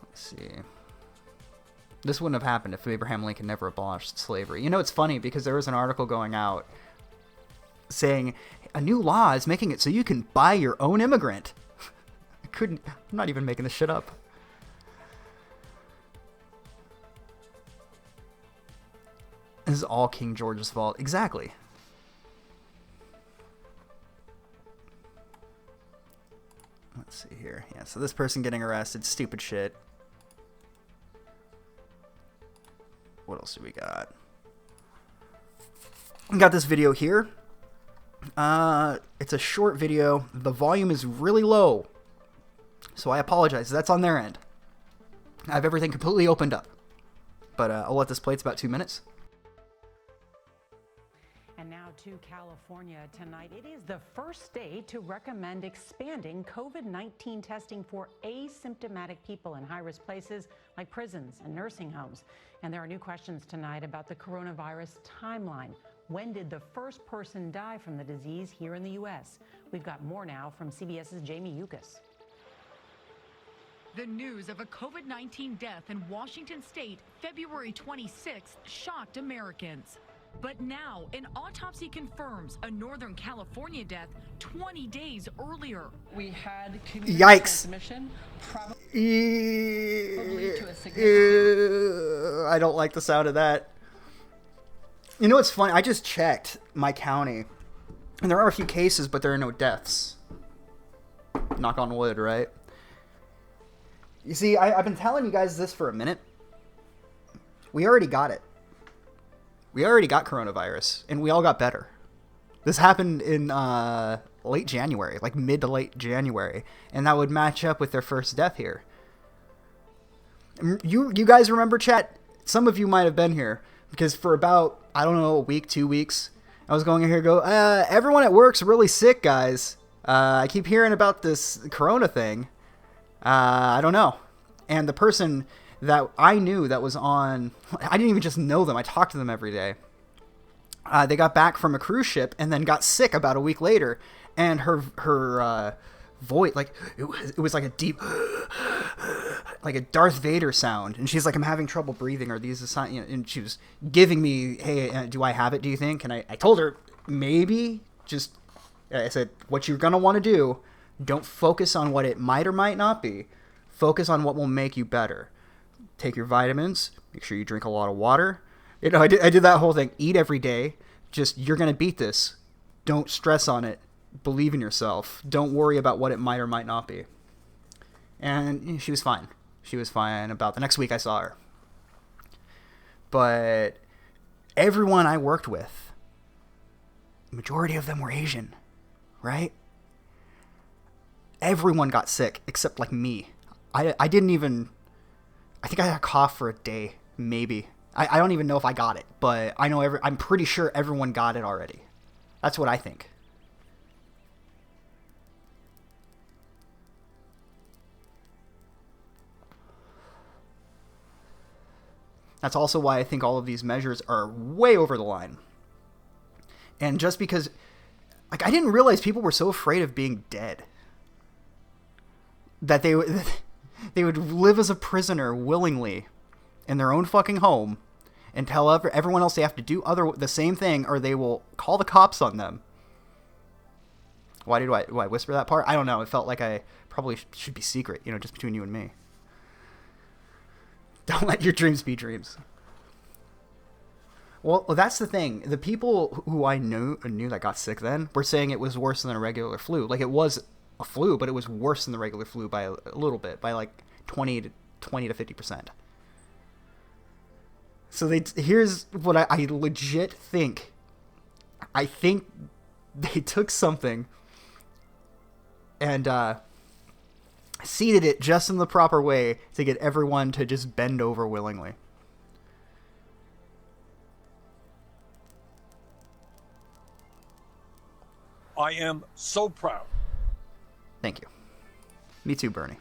Let's see. This wouldn't have happened if Abraham Lincoln never abolished slavery. You know, it's funny because there was an article going out saying a new law is making it so you can buy your own immigrant. I'm not even making this shit up. This is all King George's fault. Exactly. Let's see here. Yeah, so this person getting arrested, stupid shit. What else do we got? We got this video here. It's a short video. The volume is really low, so I apologize. That's on their end. I have everything completely opened up, but I'll let this play. It's about 2 minutes. And now to California tonight. It is the first state to recommend expanding COVID-19 testing for asymptomatic people in high-risk places like prisons and nursing homes. And there are new questions tonight about the coronavirus timeline. When did the first person die from the disease here in the U.S.? We've got more now from CBS's Jamie Yukas. The news of a COVID-19 death in Washington state, February 26th, shocked Americans. But now, an autopsy confirms a Northern California death 20 days earlier. We had community transmission, probably to a significant... I don't like the sound of that. You know what's funny? I just checked my county, and there are a few cases, but there are no deaths. Knock on wood, right? You see, I've been telling you guys this for a minute. We already got it. We already got coronavirus, and we all got better. This happened in late January, like mid to late January, and that would match up with their first death here. You guys remember, chat? Some of you might have been here, because for about, I don't know, a week, 2 weeks, I was going in here and go, everyone at work's really sick, guys. I keep hearing about this corona thing. I don't know. And the person that I knew that was on, I didn't even just know them, I talked to them every day. They got back from a cruise ship and then got sick about a week later, and her voice, like, it was like a deep, like a Darth Vader sound, and she's like, I'm having trouble breathing, or these signs, you know, and she was giving me, hey, do I have it, do you think? And I told her, maybe, I said, what you're gonna want to do, don't focus on what it might or might not be, focus on what will make you better. Take your vitamins, make sure you drink a lot of water. You know, I did that whole thing. Eat every day. Just, you're going to beat this. Don't stress on it. Believe in yourself. Don't worry about what it might or might not be. And she was fine. She was fine. About the next week I saw her. But everyone I worked with, majority of them were Asian, right? Everyone got sick except like me. I didn't even... I think I had a cough for a day, maybe. I don't even know if I got it, but I know I'm pretty sure everyone got it already. That's what I think. That's also why I think all of these measures are way over the line. And just because, like, I didn't realize people were so afraid of being dead that they would live as a prisoner willingly in their own fucking home and tell everyone else they have to do the same thing or they will call the cops on them. Why do I whisper that part? I don't know. It felt like I probably should be secret, just between you and me. Don't let your dreams be dreams. Well, that's the thing. The people who I knew that got sick then were saying it was worse than a regular flu. Like, it was a flu, but it was worse than the regular flu by a little bit, by like 20 to 50%. So here's what I legit think. I think they took something and seeded it just in the proper way to get everyone to just bend over willingly. I am so proud. Thank you. Me too, Bernie.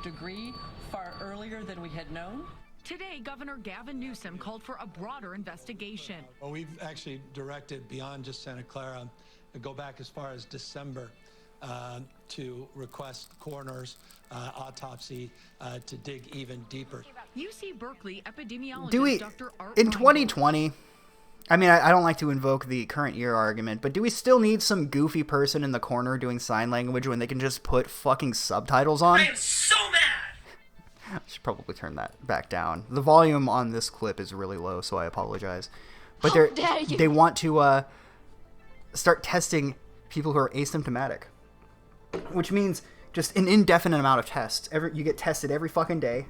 Degree far earlier than we had known. Today, Governor Gavin Newsom called for a broader investigation. Well, we've actually directed beyond just Santa Clara, go back as far as December to request coroner's autopsy to dig even deeper. UC Berkeley epidemiologist Do we, Dr. Art in 2020, I mean, I don't like to invoke the current year argument, but do we still need some goofy person in the corner doing sign language when they can just put fucking subtitles on? I am so mad! I should probably turn that back down. The volume on this clip is really low, so I apologize. But they want to start testing people who are asymptomatic, which means just an indefinite amount of tests. You get tested every fucking day,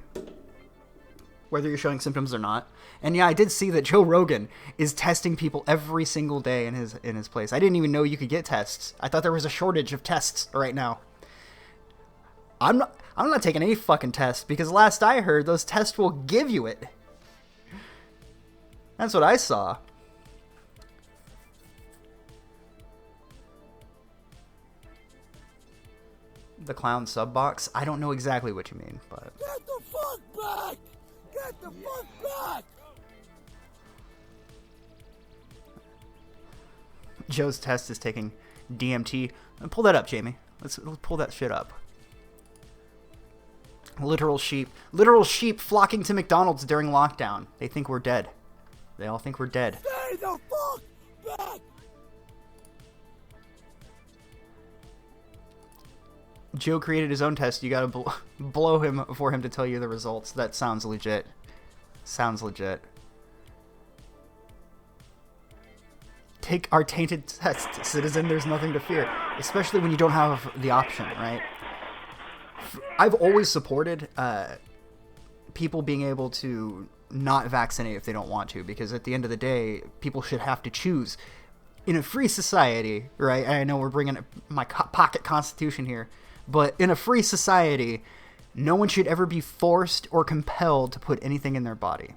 whether you're showing symptoms or not. And yeah, I did see that Joe Rogan is testing people every single day in his place. I didn't even know you could get tests. I thought there was a shortage of tests right now. I'm not taking any fucking test because last I heard, those tests will give you it. That's what I saw. The clown sub box? I don't know exactly what you mean, but... Get the fuck back! Get the fuck back! Joe's test is taking DMT. Pull that up, Jamie. Let's pull that shit up. Literal sheep flocking to McDonald's during lockdown. They think we're dead. They all think we're dead. Stay the fuck back! Joe created his own test. You gotta blow him for him to tell you the results. That sounds legit. Sounds legit. Take our tainted test, citizen. There's nothing to fear. Especially when you don't have the option, right? I've always supported people being able to not vaccinate if they don't want to, because at the end of the day, people should have to choose. In a free society, right? I know we're bringing my pocket constitution here, but in a free society, no one should ever be forced or compelled to put anything in their body.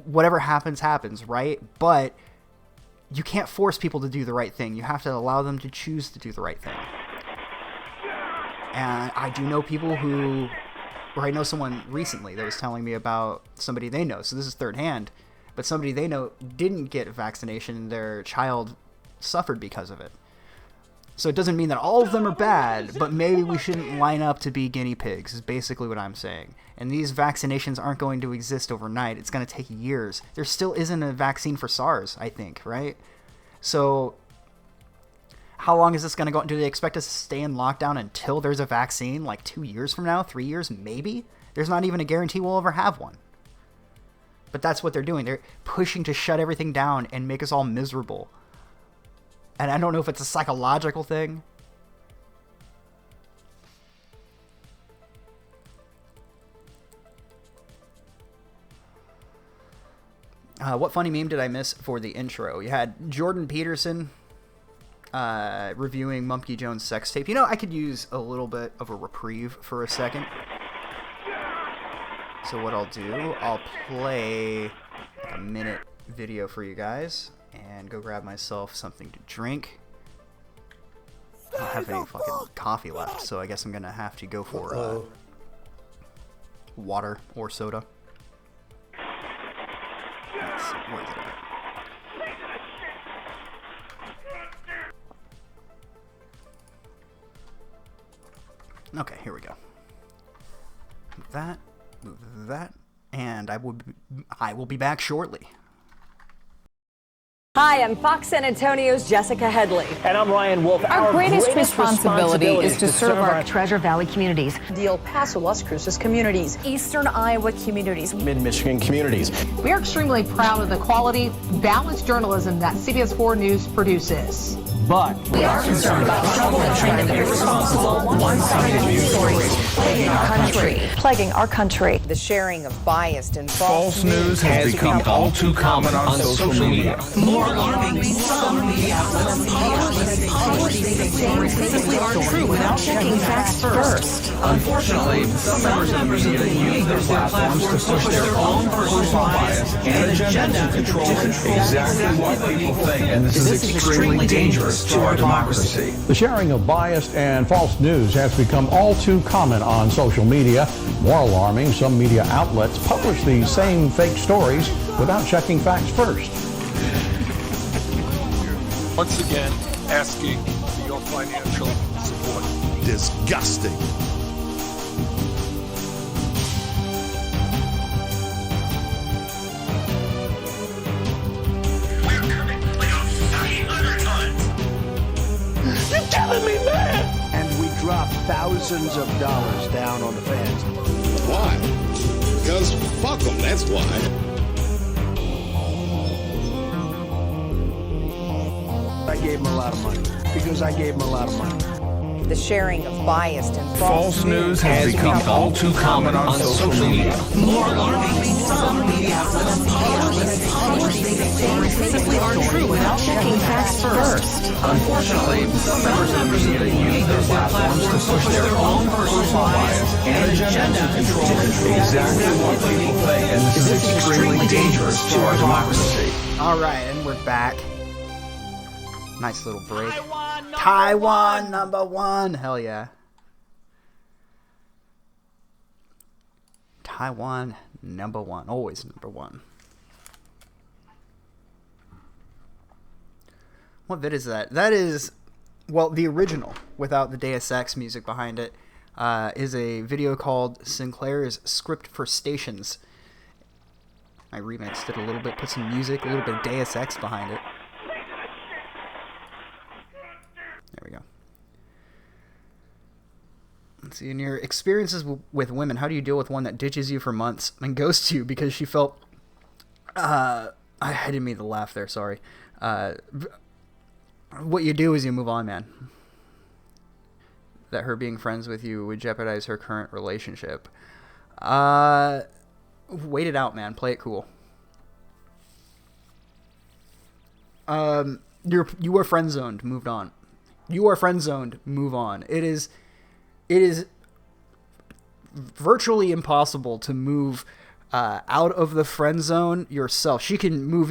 Whatever happens, happens, right? But you can't force people to do the right thing. You have to allow them to choose to do the right thing. And I do know people who, or I know someone recently that was telling me about somebody they know, so this is third hand, but somebody they know didn't get a vaccination and their child suffered because of it. So it doesn't mean that all of them are bad, but maybe we shouldn't line up to be guinea pigs, is basically what I'm saying. And these vaccinations aren't going to exist overnight. It's going to take years. There still isn't a vaccine for SARS, I think, right? So how long is this going to go? Do they expect us to stay in lockdown until there's a vaccine? Like 2 years from now? 3 years? Maybe? There's not even a guarantee we'll ever have one. But that's what they're doing. They're pushing to shut everything down and make us all miserable. And I don't know if it's a psychological thing. What funny meme did I miss for the intro? You had Jordan Peterson reviewing Monkey Jones' sex tape. You know, I could use a little bit of a reprieve for a second. So what I'll do, I'll play like a minute video for you guys and go grab myself something to drink. I don't have any fucking coffee left, so I guess I'm gonna have to go for water or soda. Let's see, where is it at? Okay, here we go. Move that, move that, and I will be back shortly. Hi, I'm Fox San Antonio's Jessica Headley. And I'm Ryan Wolf. Our greatest responsibility is to serve our Treasure Valley communities, the El Paso, Las Cruces communities, Eastern Iowa communities, Mid-Michigan communities. We are extremely proud of the quality, balanced journalism that CBS 4 News produces. But we are concerned about trouble and trend of irresponsible, one-sided news stories plaguing our country. The sharing of biased and false news has become all too common on social media. More alarming, some media outlets simply aren't true without checking facts first. Unfortunately, some members of the media use their platforms to push their own personal bias and agenda to control exactly what people think, and this is extremely dangerous to our democracy. The sharing of biased and false news has become all too common on social media. More alarming, some media outlets publish the same fake stories without checking facts first. Once again, asking for your financial support. Disgusting. You're killing me, man! And we drop thousands of dollars down on the fans. Why? Because fuck them, that's why. I gave him a lot of money. Because I gave him a lot of money. The sharing of biased and false news has become all too common on social media. More alarming, some media outlets simply aren't true without checking facts first. Unfortunately, some members of the media use their platforms to push their own personal bias and agenda to control exactly what people think, and this is extremely dangerous to our democracy. All right, and we're back. Nice little break. Taiwan number one. Hell yeah. Taiwan number one. Always number one. What vid is that? That is, well, the original, without the Deus Ex music behind it, is a video called Sinclair's Script for Stations. I remixed it a little bit, put some music, a little bit of Deus Ex behind it. There we go. Let's see, in your experiences with women, how do you deal with one that ditches you for months and ghosts you because she felt... I didn't mean to laugh there, sorry. What you do is you move on, man. That her being friends with you would jeopardize her current relationship. Wait it out, man. Play it cool. You were friend zoned. Moved on. You are friend zoned. Move on. It is virtually impossible to move out of the friend zone yourself. She can move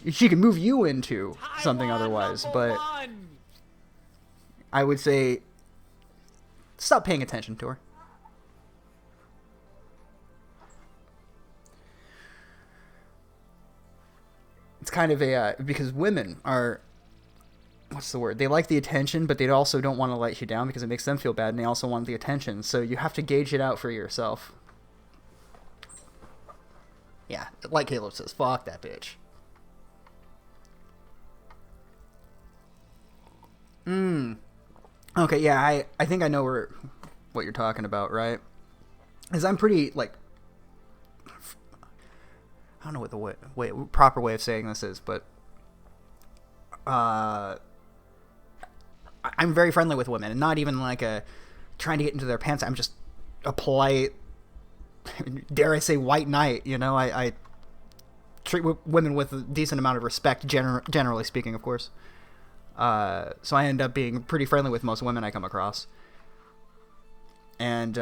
she can move you into something otherwise, but I would say stop paying attention to her. It's kind of a because women are, what's the word? They like the attention, but they also don't want to let you down because it makes them feel bad, and they also want the attention. So you have to gauge it out for yourself. Yeah, like Caleb says, fuck that bitch. Okay, yeah, I think I know what you're talking about, right? Because I'm pretty, like, I don't know what the proper way of saying this is, but I'm very friendly with women, and not even like trying to get into their pants. I'm just a polite, dare I say, white knight. You know, I treat women with a decent amount of respect, generally speaking, of course. So I end up being pretty friendly with most women I come across. And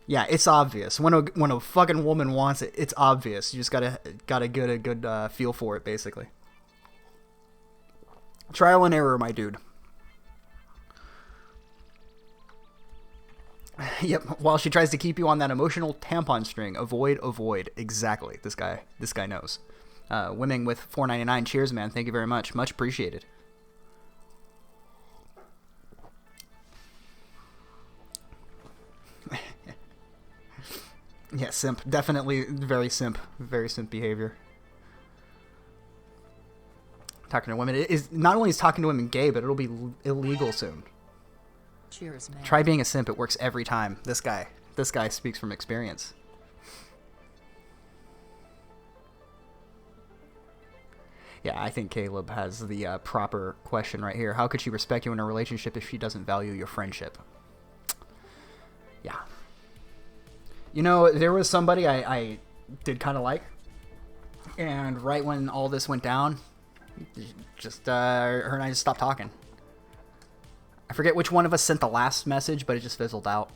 yeah, it's obvious when a fucking woman wants it. It's obvious. You just gotta get a good feel for it, basically. Trial and error, my dude. Yep. While she tries to keep you on that emotional tampon string, avoid. Exactly. This guy knows. Women with $4.99. Cheers, man. Thank you very much. Much appreciated. Yeah, simp. Definitely very simp. Very simp behavior. Talking to women. It is not only is talking to women gay, but it'll be illegal soon. Cheers, man. Try being a simp. It works every time. This guy speaks from experience. Yeah, I think Caleb has the proper question right here. How could she respect you in a relationship if she doesn't value your friendship? Yeah. You know, there was somebody I did kind of like, and right when all this went down, just her and I just stopped talking. I forget which one of us sent the last message, but it just fizzled out.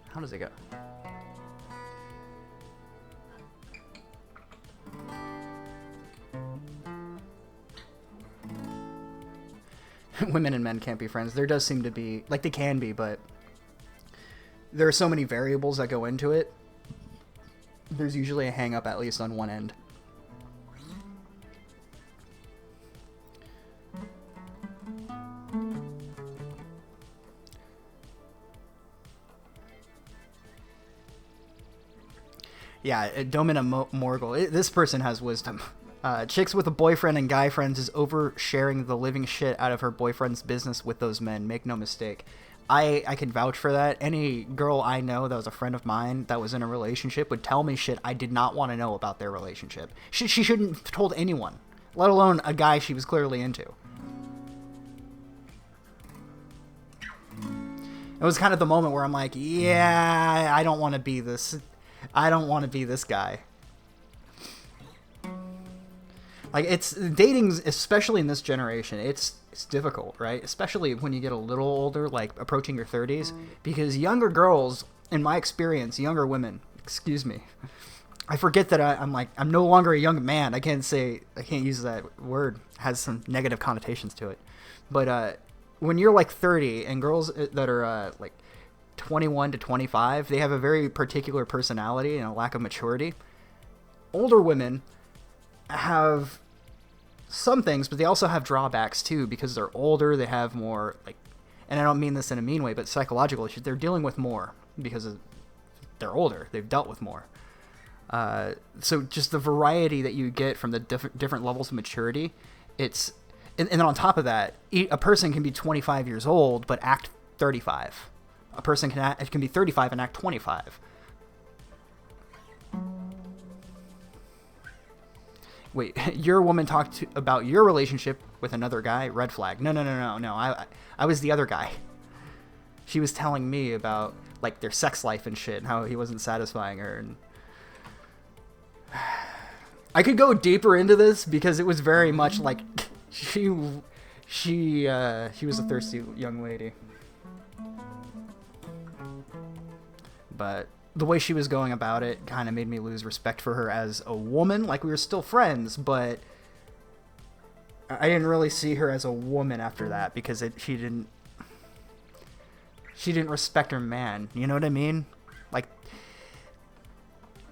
How does it go? Women and men can't be friends. There does seem to be, like, they can be, but there are so many variables that go into it. There's usually a hang up at least on one end. Yeah, Domina Morgul. This person has wisdom. Chicks with a boyfriend and guy friends is oversharing the living shit out of her boyfriend's business with those men. Make no mistake. I can vouch for that. Any girl I know that was a friend of mine that was in a relationship would tell me shit I did not want to know about their relationship. She shouldn't have told anyone, let alone a guy she was clearly into. It was kind of the moment where I'm like, yeah, I don't want to be this. I don't want to be this guy. Like, it's dating, especially in this generation, it's difficult, right? Especially when you get a little older, like approaching your 30s, because younger girls, in my experience, younger women, excuse me, I forget that I'm no longer a young man. I can't use that word. It has some negative connotations to it. But when you're like 30 and girls that are like 21 to 25, they have a very particular personality and a lack of maturity. Older women have some things, but they also have drawbacks too, because they're older. They have more, like, and I don't mean this in a mean way, but psychological issues. They're dealing with more because they're older. They've dealt with more. So just the variety that you get from the different levels of maturity, it's, and then on top of that, a person can be 25 years old but act 35. A person can be 35 and act 25. Wait, your woman talked about your relationship with another guy? Red flag. No. I was the other guy. She was telling me about, like, their sex life and shit, and how he wasn't satisfying her. And I could go deeper into this because it was very much like she was a thirsty young lady. But the way she was going about it kind of made me lose respect for her as a woman. Like, we were still friends, but I didn't really see her as a woman after that, because she didn't respect her man. You know what I mean? Like,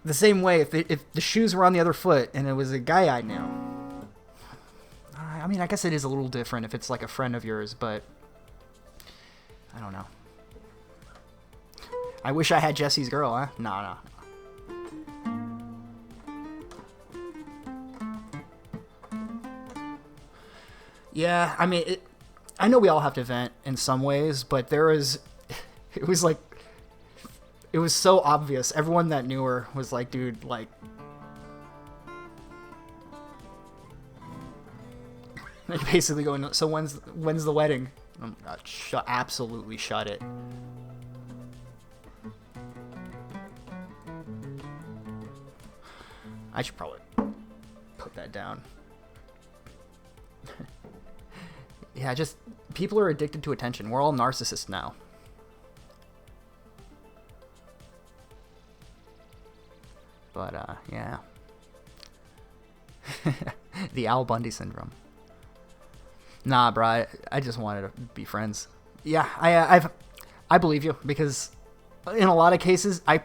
the same way, if the shoes were on the other foot and it was a guy I knew, I mean, I guess it is a little different if it's like a friend of yours, but I don't know. I wish I had Jesse's girl, huh? No. Yeah, I mean, I know we all have to vent in some ways, but it was so obvious. Everyone that knew her was like, dude, like, basically going, so when's the wedding? Absolutely shut it. I should probably put that down. Yeah, just people are addicted to attention. We're all narcissists now. But yeah. The Al Bundy syndrome. Nah, bro, I just wanted to be friends. Yeah, I believe you, because in a lot of cases, I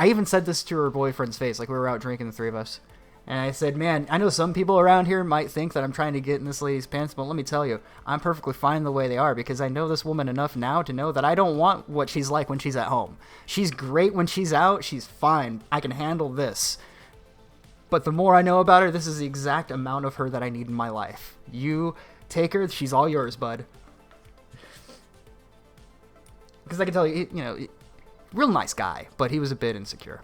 even said this to her boyfriend's face. Like, we were out drinking, the three of us. And I said, man, I know some people around here might think that I'm trying to get in this lady's pants, but let me tell you, I'm perfectly fine the way they are because I know this woman enough now to know that I don't want what she's like when she's at home. She's great when she's out. She's fine. I can handle this. But the more I know about her, this is the exact amount of her that I need in my life. You take her. She's all yours, bud. Because I can tell you, real nice guy, but he was a bit insecure.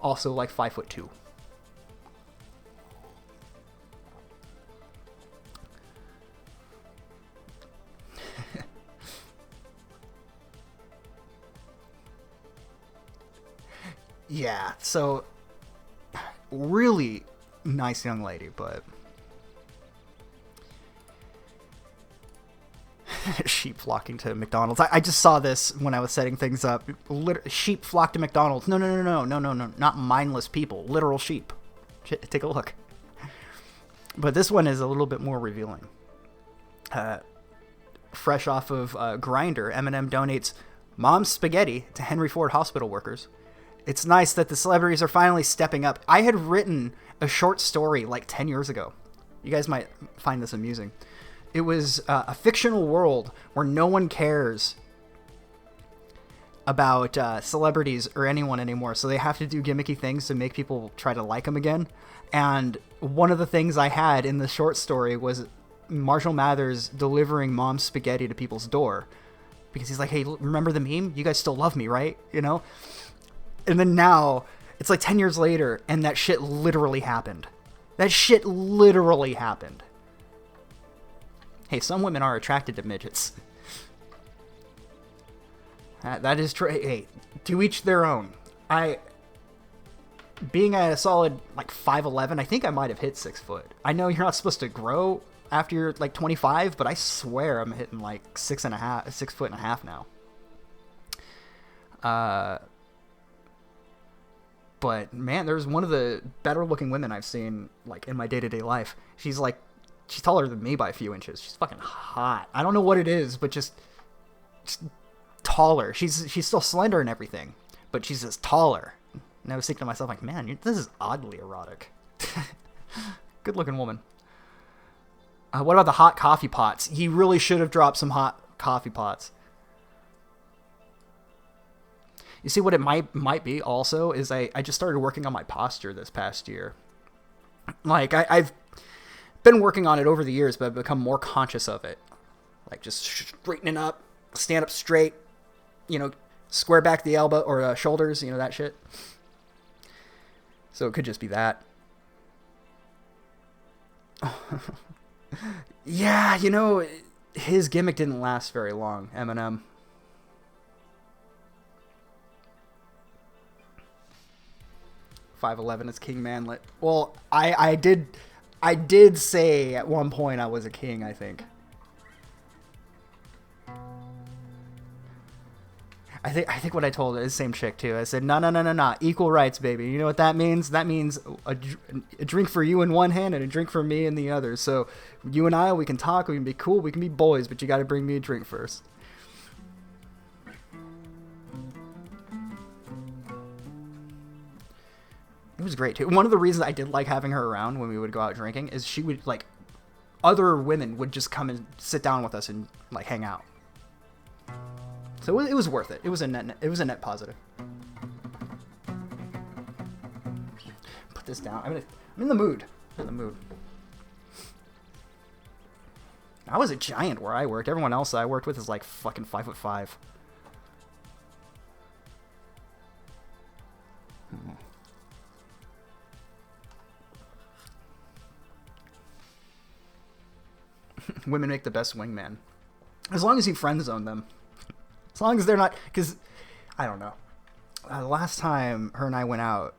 Also, like 5'2". Yeah, so really nice young lady, but sheep flocking to McDonald's. I just saw this when I was setting things up. Sheep flock to McDonald's. No, not mindless people. Literal sheep. Take a look. But this one is a little bit more revealing. Fresh off of Grindr, Eminem donates mom's spaghetti to Henry Ford hospital workers. It's nice that the celebrities are finally stepping up. I had written a short story like 10 years ago. You guys might find this amusing. It was a fictional world where no one cares about celebrities or anyone anymore. So they have to do gimmicky things to make people try to like them again. And one of the things I had in the short story was Marshall Mathers delivering mom's spaghetti to people's door. Because he's like, hey, remember the meme? You guys still love me, right? And then now, it's like 10 years later, and that shit literally happened. That shit literally happened. Hey, some women are attracted to midgets. That is true. Hey, to each their own. Being at a solid, 5'11", I think I might have hit 6 foot. I know you're not supposed to grow after you're, 25, but I swear I'm hitting, 6 foot and a half now. But man, there's one of the better looking women I've seen in my day-to-day life. She's taller than me by a few inches. She's fucking hot. I don't know what it is, but just taller. She's still slender and everything, but she's just taller. And I was thinking to myself, man, this is oddly erotic. Good looking woman. What about the hot coffee pots? He really should have dropped some hot coffee pots. You see, what it might be also is I just started working on my posture this past year. I've been working on it over the years, but I've become more conscious of it. Just straightening up, stand up straight, square back the elbow or shoulders, that shit. So it could just be that. Yeah, his gimmick didn't last very long, Eminem. .5'11" is king manlet. Well, I did say at one point I was a king, I think. I think what I told her is the same chick too. I said, no, equal rights, baby. You know what that means? That means a drink for you in one hand and a drink for me in the other. So you and I, we can talk, we can be cool, we can be boys, but you got to bring me a drink first. It was great too. One of the reasons I did like having her around when we would go out drinking is she would other women would just come and sit down with us and hang out. So it was worth it. It was a net positive. Put this down. I'm in the mood. I was a giant where I worked. Everyone else I worked with is fucking 5'5". Women make the best wingman. As long as you friend zone them. As long as they're not... Because, I don't know. Last time her and I went out,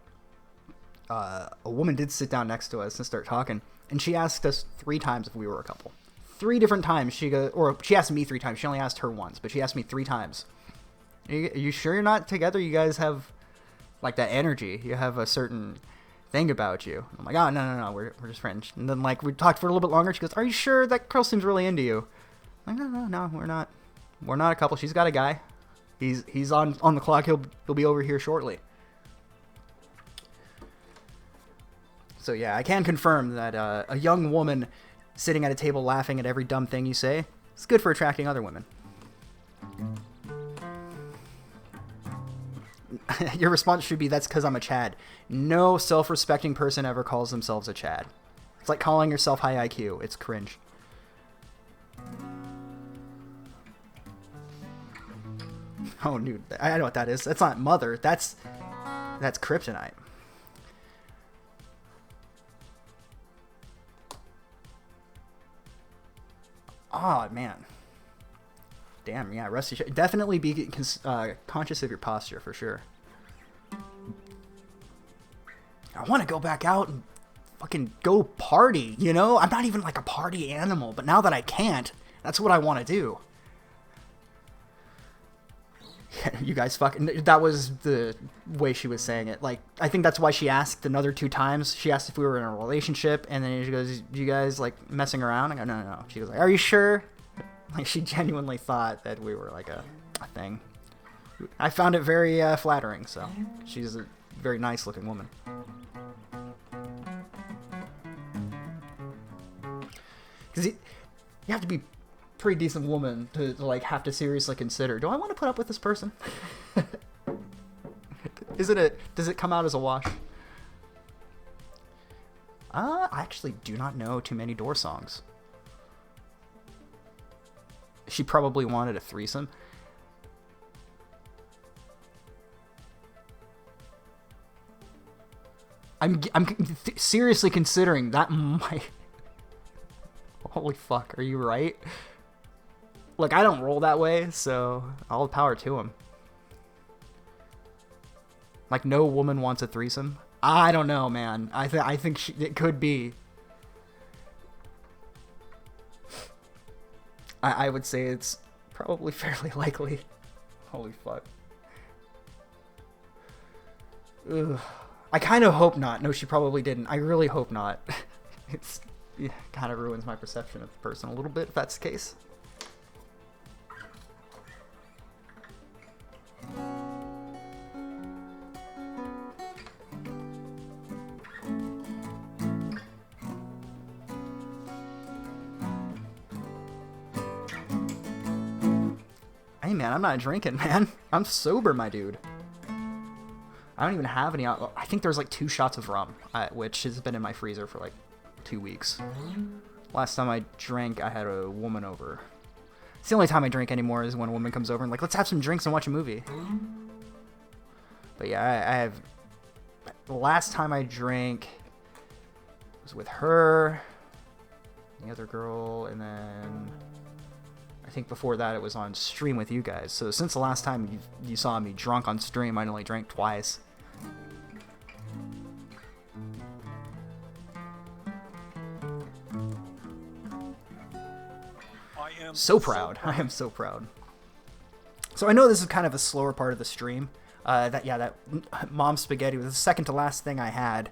a woman did sit down next to us and start talking. And she asked us 3 times if we were a couple. 3 different times. She asked me 3 times. She only asked her once. But she asked me 3 times. Are you sure you're not together? You guys have, that energy. You have a certain... thing about you. I'm like, oh, no, we're just friends. And then we talked for a little bit longer. She goes, are you sure that girl seems really into you? I'm like, no, we're not a couple. She's got a guy. He's on the clock. He'll be over here shortly. So yeah, I can confirm that a young woman sitting at a table laughing at every dumb thing you say is good for attracting other women. Your response should be, that's because I'm a Chad. No self-respecting person ever calls themselves a Chad. It's like calling yourself high IQ. It's cringe. Oh, dude, I know what that is. That's not mother. That's kryptonite. Oh, man. Damn, yeah, Rusty. Definitely be conscious of your posture, for sure. I want to go back out and fucking go party, you know? I'm not even like a party animal, but now that I can't, that's what I want to do. You guys fucking... That was the way she was saying it. Like, I think that's why she asked another 2 times. She asked if we were in a relationship, and then she goes, you guys, like, messing around? I go, no. She goes, like, are you sure? Like, she genuinely thought that we were, like, a thing. I found it very flattering, so. She's a very nice-looking woman. Because you have to be pretty decent woman to like have to seriously consider, do I want to put up with this person? Does it come out as a wash? I actually do not know too many Door songs. She probably wanted a threesome. I'm seriously considering that might... Holy fuck, are you right? Look, I don't roll that way, so all the power to him. Like, no woman wants a threesome? I don't know, man. I think it could be. I would say it's probably fairly likely. Holy fuck. Ugh. I kind of hope not. No, she probably didn't. I really hope not. It kind of ruins my perception of the person a little bit, if that's the case. Hey man, I'm not drinking, man. I'm sober, my dude. I don't even have any. I think there's like 2 shots of rum, which has been in my freezer for like 2 weeks. Last time I drank, I had a woman over. It's the only time I drink anymore is when a woman comes over and like, let's have some drinks and watch a movie. But yeah, I have... The last time I drank was with her, the other girl, and then... I think before that it was on stream with you guys. So since the last time you saw me drunk on stream, I only drank twice. So proud. I am so proud. So I know this is kind of a slower part of the stream. That mom spaghetti was the second to last thing I had.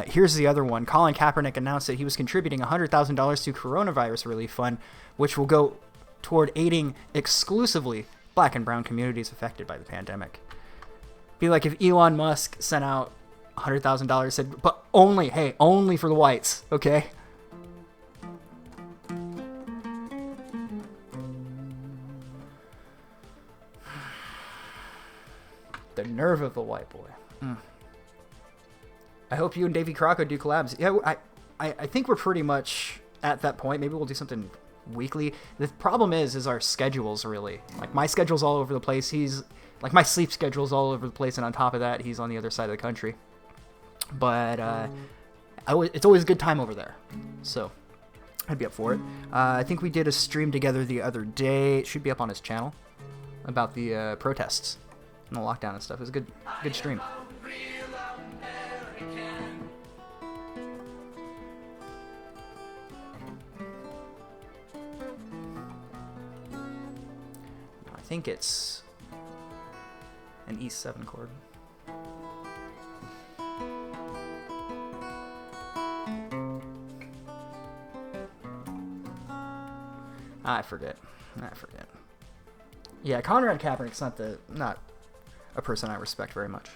Here's the other one. Colin Kaepernick announced that he was contributing $100,000 to coronavirus relief fund, which will go toward aiding exclusively black and brown communities affected by the pandemic. Be like if Elon Musk sent out $100,000, said, but only for the whites, okay? The nerve of the white boy. I hope you and Davy Crocco do collabs. Yeah, I think we're pretty much at that point. Maybe we'll do something weekly. The problem is our schedules, really. Like, my schedule's all over the place. He's... Like, my sleep schedule's all over the place, and on top of that, he's on the other side of the country. But, it's always a good time over there. So, I'd be up for it. I think we did a stream together the other day. It should be up on his channel. About the, protests. And the lockdown and stuff. It was a good stream. I think it's an E7 chord. I forget. Yeah, Conrad Kaepernick's not a person I respect very much.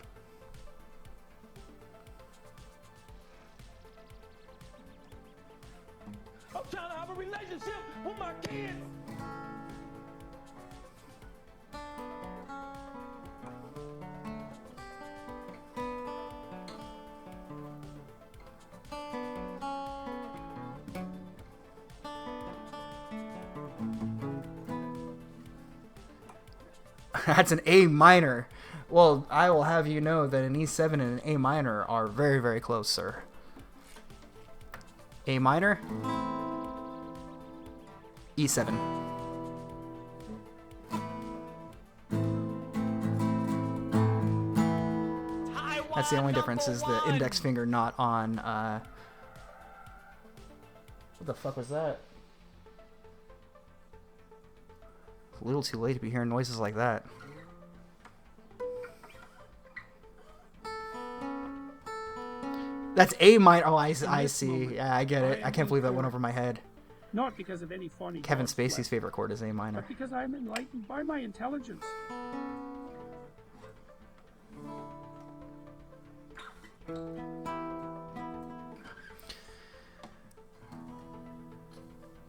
That's an A minor. Well, I will have you know that an E7 and an A minor are very, very close, sir. A minor, E7. That's the only difference, is the index finger not on, what the fuck was that? A little too late to be hearing noises like that. That's A minor. Oh, I see. Yeah, I get it. I can't believe that went over my head. Not because of any funny. Kevin Spacey's favorite chord is A minor. But because I'm enlightened by my intelligence.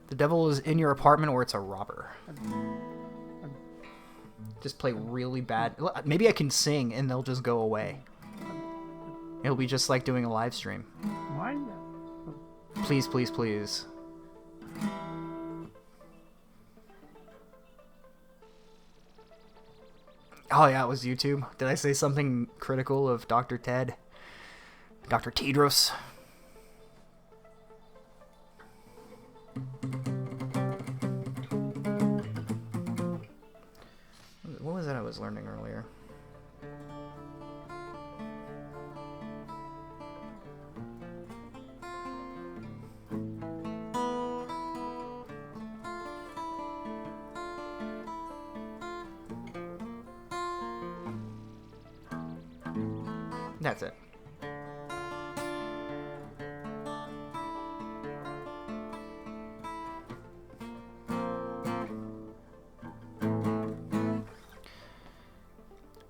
The devil is in your apartment, or it's a robber. Just play really bad. Maybe I can sing and they'll just go away. It'll be just like doing a live stream. Please, please, please. Oh yeah, it was YouTube. Did I say something critical of Dr. Ted? Dr. Tedros? What was that I was learning earlier? That's it.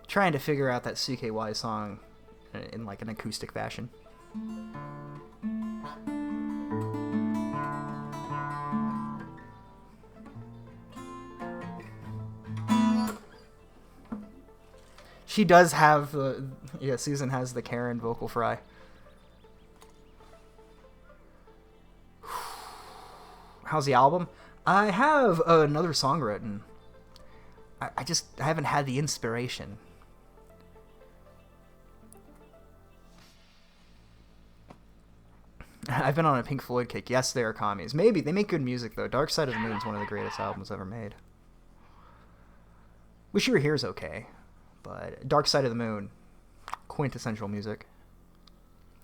Trying to figure out that CKY song in like an acoustic fashion. She does have the... Yeah, Susan has the Karen vocal fry. How's the album? I have another song written. I haven't had the inspiration. I've been on a Pink Floyd kick. Yes, they are commies. Maybe. They make good music, though. Dark Side of the Moon is one of the greatest albums ever made. Wish You Were Here's okay. But Dark Side of the Moon, quintessential music.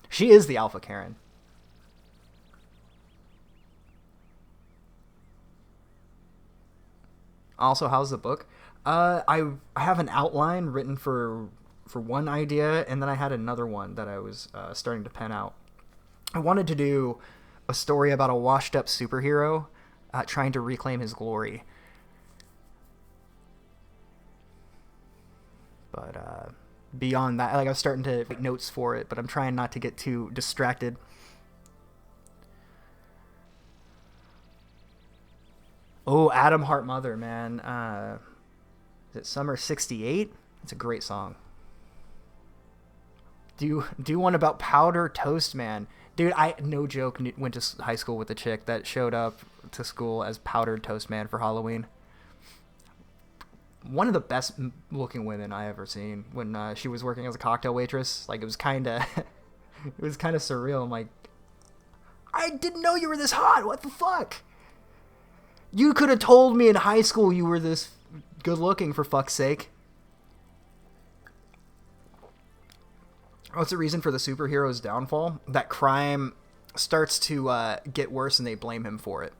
She is the Alpha Karen. Also, how's the book? I have an outline written for one idea, and then I had another one that I was starting to pen out. I wanted to do a story about a washed-up superhero trying to reclaim his glory. But beyond that, like, I was starting to make notes for it, but I'm trying not to get too distracted. Oh, Adam Hart Mother, man. Is it Summer 68? It's a great song. Do one about Powder Toast Man. Dude, I, no joke, went to high school with a chick that showed up to school as Powdered Toast Man for Halloween. One of the best looking women I ever seen when she was working as a cocktail waitress. Like, it was kind of surreal. I'm like, I didn't know you were this hot. What the fuck? You could have told me in high school you were this good looking, for fuck's sake. What's the reason for the superhero's downfall? That crime starts to get worse and they blame him for it.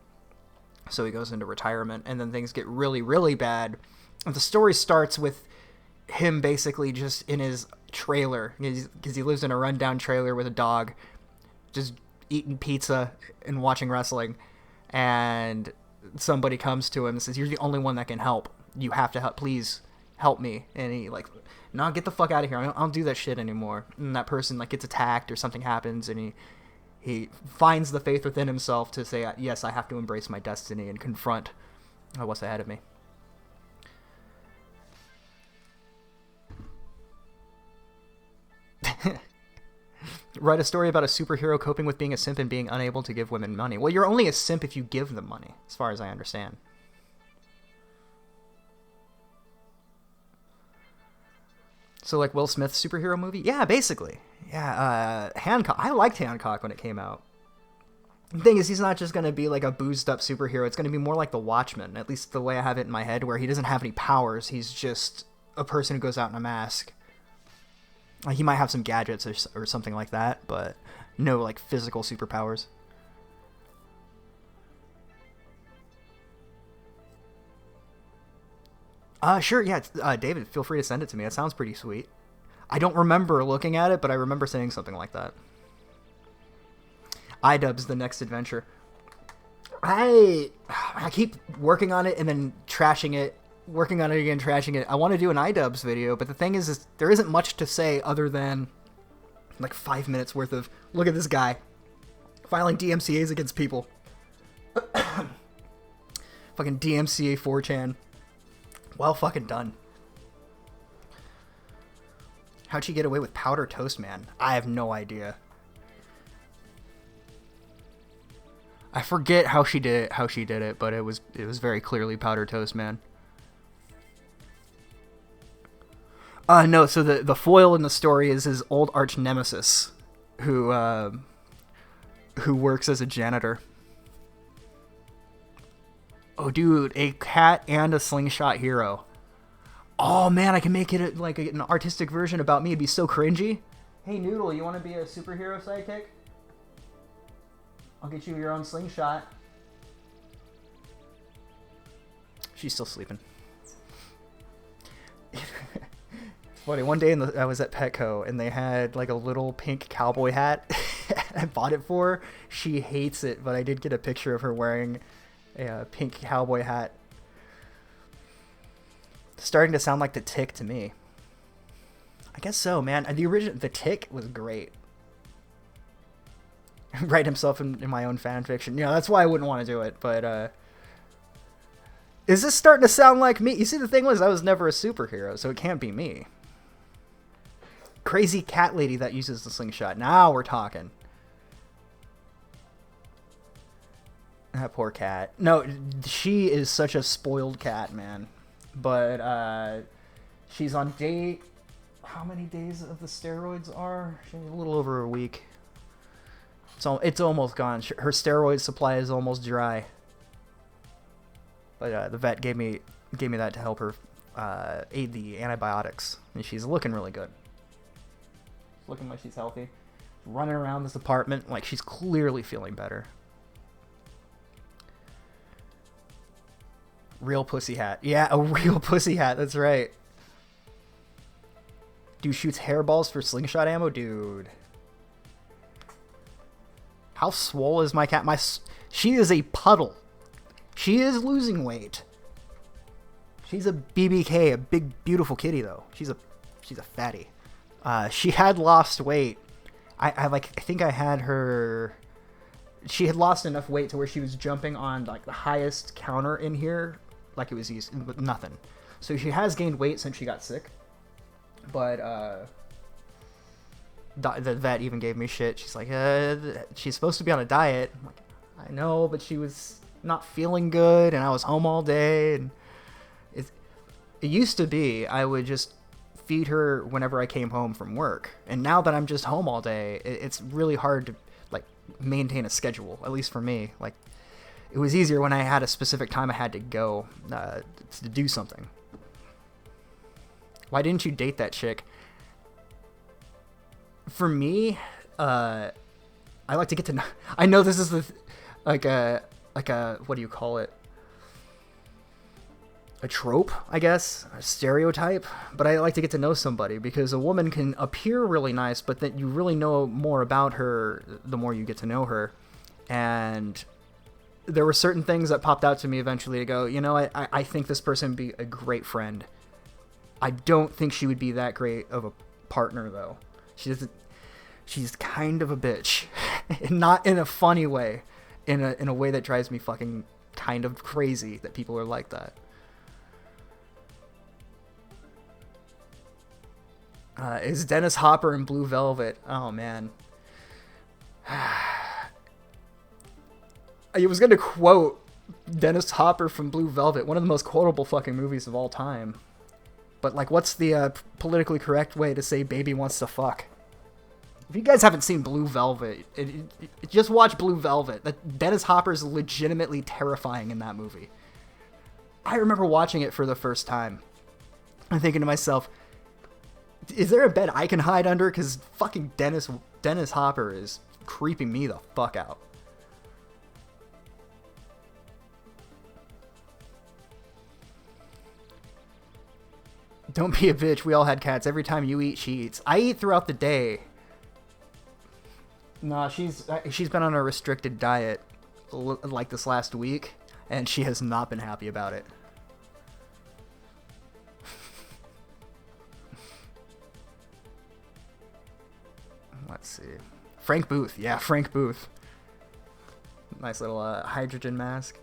So he goes into retirement, and then things get really, really bad. And the story starts with him basically just in his trailer, because he lives in a rundown trailer with a dog, just eating pizza and watching wrestling. And somebody comes to him and says, "You're the only one that can help. You have to help. Please help me." And he like, "No, get the fuck out of here. I don't do that shit anymore." And that person like gets attacked or something happens, and he finds the faith within himself to say, "Yes, I have to embrace my destiny and confront what's ahead of me." Write a story about a superhero coping with being a simp and being unable to give women money. Well, you're only a simp if you give them money, as far as I understand. So like Will Smith's superhero movie? Yeah, basically. Yeah, Hancock. I liked Hancock when it came out. The thing is, he's not just going to be like a boozed up superhero. It's going to be more like the Watchmen, at least the way I have it in my head, where he doesn't have any powers. He's just a person who goes out in a mask. Like, he might have some gadgets or something like that, but no like physical superpowers. Sure, yeah, David, feel free to send it to me. It sounds pretty sweet. I don't remember looking at it, but I remember saying something like that. iDubbbz The Next Adventure. I keep working on it and then trashing it, working on it again, trashing it. I want to do an iDubbbz video, but the thing is there isn't much to say other than like 5 minutes worth of, look at this guy filing DMCAs against people. Fucking DMCA 4chan. Well fucking done. How'd she get away with powder toast, man? I have no idea. I forget how she did it, but it was very clearly powder toast, man. No, so the foil in the story is his old arch nemesis, who works as a janitor. Oh, dude, a cat and a slingshot hero. Oh man, I can make it like an artistic version about me. It'd be so cringy. Hey Noodle, you want to be a superhero sidekick? I'll get you your own slingshot. She's still sleeping. It's funny, one day I was at Petco and they had like a little pink cowboy hat. I bought it for her. She hates it, but I did get a picture of her wearing a pink cowboy hat. Starting to sound like The Tick to me. I guess so, man. The Tick was great. Write himself in my own fan fiction. Yeah, that's why I wouldn't want to do it, but is this starting to sound like me? You see, the thing was, I was never a superhero, so it can't be me. Crazy cat lady that uses the slingshot. Now we're talking. That poor cat. No, she is such a spoiled cat, man. But she's on day... How many days of the steroids are? She's a little over a week. So it's almost gone. Her steroid supply is almost dry. But the vet gave me that to help her aid the antibiotics, and she's looking really good. Looking like she's healthy. Running around this apartment like she's clearly feeling better. Real pussy hat. Yeah, a real pussy hat. That's right. Dude shoots hairballs for slingshot ammo, dude. How swole is my cat? She is a puddle. She is losing weight. She's a BBK, a big beautiful kitty though. She's a fatty. She had lost weight. I think I had her. She had lost enough weight to where she was jumping on like the highest counter in here, like it was easy, but nothing. So she has gained weight since she got sick. But the vet even gave me shit. She's like, she's supposed to be on a diet. I'm like, I know, but she was not feeling good, and I was home all day. And it used to be I would just feed her whenever I came home from work, and now that I'm just home all day, it's really hard to like maintain a schedule. At least for me, like it was easier when I had a specific time I had to go to do something. Why didn't you date that chick? For me, I like to get to know... I know this is like a what do you call it? A trope, I guess, a stereotype. But I like to get to know somebody, because a woman can appear really nice, but then you really know more about her the more you get to know her. And there were certain things that popped out to me eventually to go, you know, I think this person would be a great friend. I don't think she would be that great of a partner, though. She's kind of a bitch. Not in a funny way. In a way that drives me fucking kind of crazy that people are like that. Is Dennis Hopper in Blue Velvet? Oh, man. I was going to quote Dennis Hopper from Blue Velvet, one of the most quotable fucking movies of all time. But, like, what's the politically correct way to say baby wants to fuck? If you guys haven't seen Blue Velvet, just watch Blue Velvet. Dennis Hopper's legitimately terrifying in that movie. I remember watching it for the first time and thinking to myself, is there a bed I can hide under? Because fucking Dennis Hopper is creeping me the fuck out. Don't be a bitch. We all had cats. Every time you eat, she eats. I eat throughout the day. Nah, she's been on a restricted diet like this last week, and she has not been happy about it. Let's see. Frank Booth. Yeah, Frank Booth. Nice little hydrogen mask.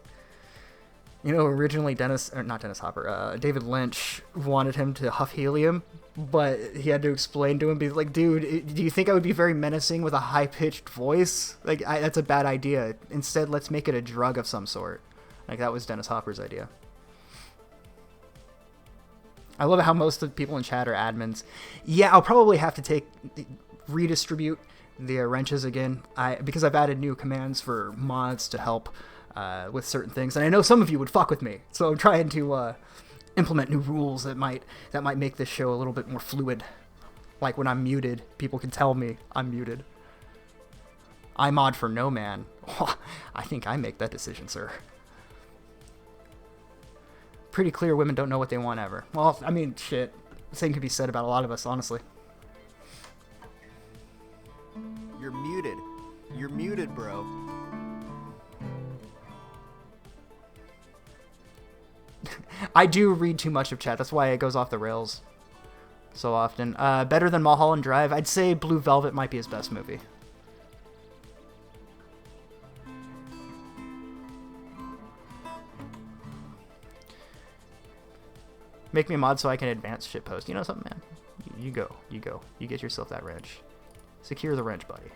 You know, originally David Lynch wanted him to huff helium, but he had to explain to him, be like, dude, do you think I would be very menacing with a high-pitched voice? Like, that's a bad idea. Instead, let's make it a drug of some sort. Like, that was Dennis Hopper's idea. I love how most of the people in chat are admins. Yeah, I'll probably have to redistribute the wrenches again, because I've added new commands for mods to help with certain things, and I know some of you would fuck with me, so I'm trying to implement new rules that might make this show a little bit more fluid. Like when I'm muted, people can tell me I'm muted. I mod for no man. I think I make that decision, sir. Pretty clear women don't know what they want ever. Well, I mean, shit. The same could be said about a lot of us, honestly. You're muted. You're muted, bro. I do read too much of chat. That's why it goes off the rails so often. Better than Mulholland Drive? I'd say Blue Velvet might be his best movie. Make me a mod so I can advance shitpost. You know something, man? You go. You get yourself that wrench. Secure the wrench, buddy.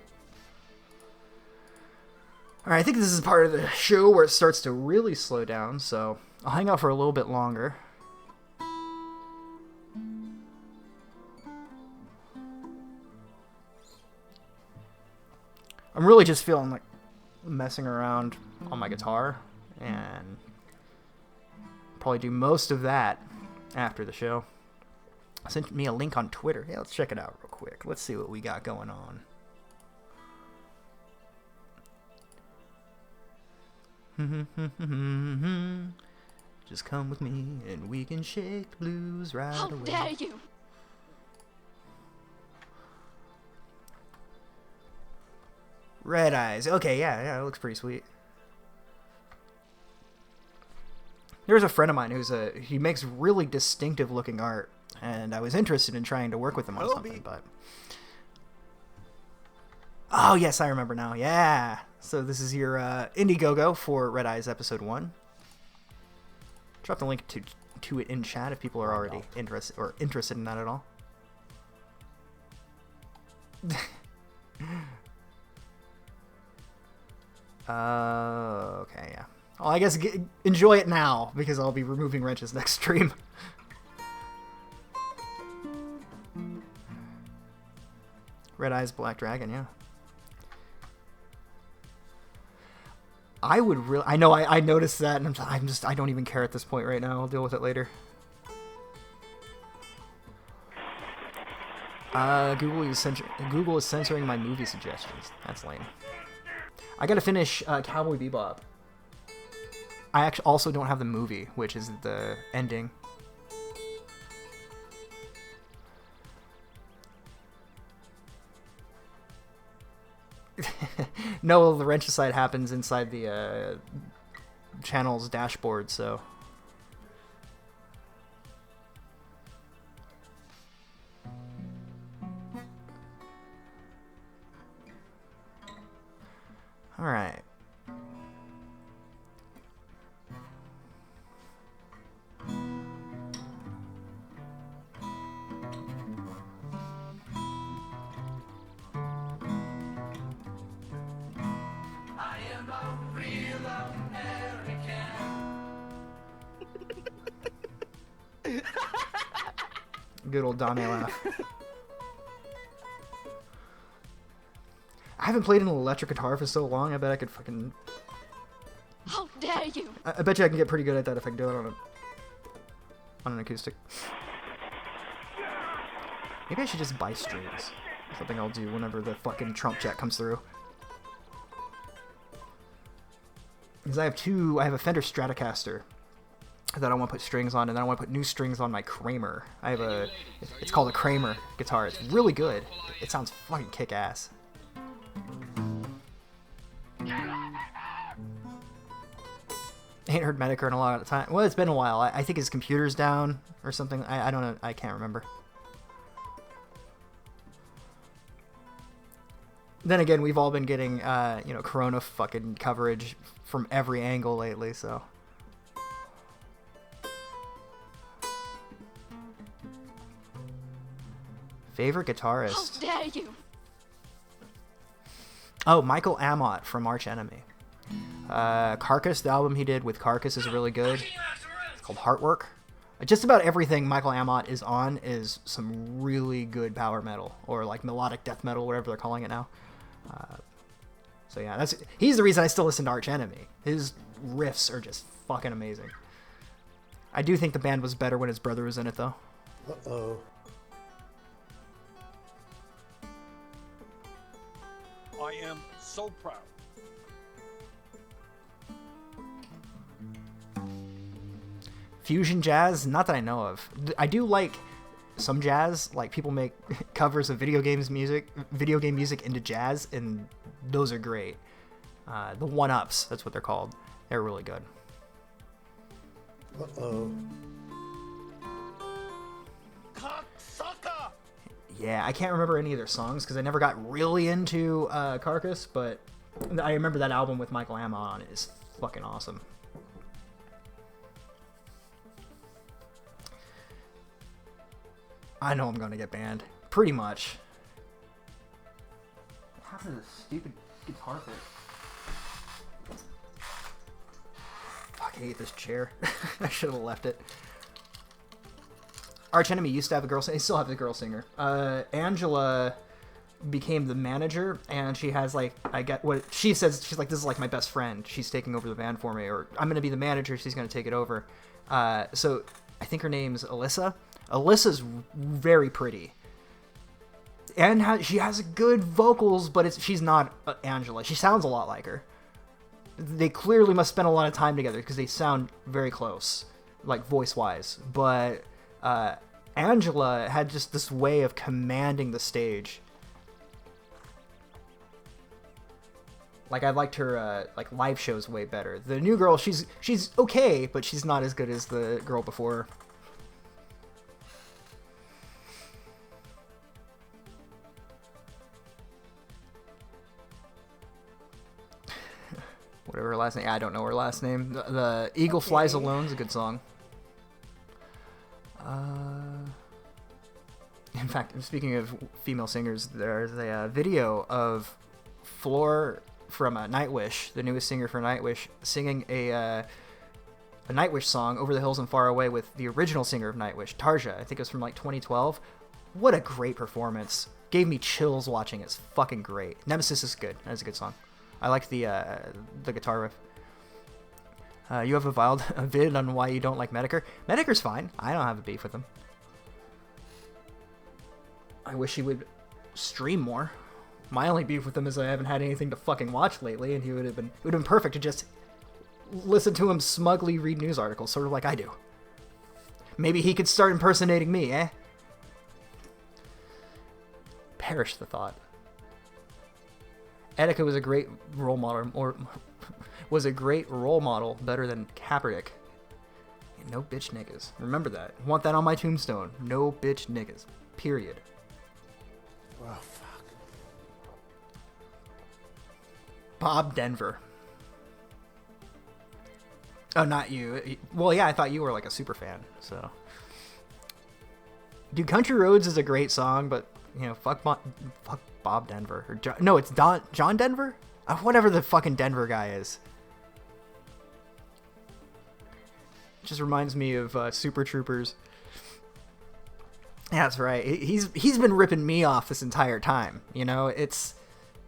Alright, I think this is part of the show where it starts to really slow down, so I'll hang out for a little bit longer. I'm really just feeling like messing around on my guitar, and probably do most of that after the show. Sent me a link on Twitter. Yeah, let's check it out real quick. Let's see what we got going on. Just come with me and we can shake the blues right away. How dare you! Red Eyes. Okay, yeah, it looks pretty sweet. There's a friend of mine he makes really distinctive looking art, and I was interested in trying to work with him on something, but... Oh, yes, I remember now. Yeah. So this is your Indiegogo for Red Eyes Episode 1. Drop the link to it in chat if people are already interested in that at all. Okay, yeah. Well, I guess enjoy it now, because I'll be removing wrenches next stream. Red Eyes Black Dragon, yeah. I would really... I know, I noticed that, and I don't even care at this point right now. I'll deal with it later. Google is censoring my movie suggestions. That's lame. I gotta finish Cowboy Bebop. I actually also don't have the movie, which is the ending. No, the wrenchicide happens inside the channel's dashboard, so... Alright. Good old Dame laugh. I haven't played an electric guitar for so long. I bet I could fucking... How dare you! I bet you I can get pretty good at that if I can do it on an acoustic. Maybe I should just buy strings. Something I'll do whenever the fucking Trump check comes through. Because I have a Fender Stratocaster that I want to put strings on, and then I want to put new strings on my Kramer. It's called a Kramer guitar. It's really good. It sounds fucking kick-ass. Ain't heard Medicare in a lot of time. Well, it's been a while. I think his computer's down or something. I don't know. I can't remember. Then again, we've all been getting, Corona fucking coverage from every angle lately, so. Favorite guitarist? How dare you! Oh, Michael Amott from Arch Enemy. Carcass, the album he did with Carcass is really good. It's called Heartwork. Just about everything Michael Amott is on is some really good power metal, or like melodic death metal, whatever they're calling it now. So yeah, he's the reason I still listen to Arch Enemy. His riffs are just fucking amazing. I do think the band was better when his brother was in it, though. Uh-oh. I am so proud. Fusion jazz? Not that I know of. I do like some jazz. Like, people make covers of video game music into jazz, and those are great. The one-ups, that's what they're called. They're really good. Uh-oh. Cocksucker! Yeah, I can't remember any of their songs because I never got really into Carcass, but I remember that album with Michael Amott on it is fucking awesome. I know I'm gonna get banned. Pretty much. What happened to this stupid guitar pick? Fuck, I hate this chair. I should have left it. Arch Enemy used to have a girl singer. They still have the girl singer. Angela became the manager, and she has, like, I get what she says. She's like, this is like my best friend. She's taking over the band for me, or I'm gonna be the manager. She's gonna take it over. So I think her name's Alyssa. Alyssa's very pretty, and she has good vocals, but she's not Angela. She sounds a lot like her. They clearly must spend a lot of time together because they sound very close, like voice-wise. But Angela had just this way of commanding the stage. Like, I liked her like live shows way better. The new girl, she's okay, but she's not as good as the girl before. Whatever her last name. I don't know her last name. The Eagle Flies Alone is a good song. In fact, speaking of female singers, there's a video of Floor from Nightwish, the newest singer for Nightwish, singing a Nightwish song, Over the Hills and Far Away, with the original singer of Nightwish, Tarja. I think it was from like 2012. What a great performance. Gave me chills watching it. It's fucking great. Nemesis is good. That's a good song. I like the guitar riff. You have a vid on why you don't like Medicare. Medicare's fine. I don't have a beef with him. I wish he would stream more. My only beef with him is I haven't had anything to fucking watch lately, and it would have been perfect to just listen to him smugly read news articles, sort of like I do. Maybe he could start impersonating me, eh? Perish the thought. Etika was a great role model, better than Kaepernick. No bitch niggas. Remember that. Want that on my tombstone. No bitch niggas. Period. Oh, fuck. Bob Denver. Oh, not you. Well, yeah, I thought you were like a super fan, so. Dude, Country Roads is a great song, but, fuck Bob Denver. No, it's John Denver? Whatever the fucking Denver guy is. Just reminds me of Super Troopers. That's right. He's been ripping me off this entire time. You know, it's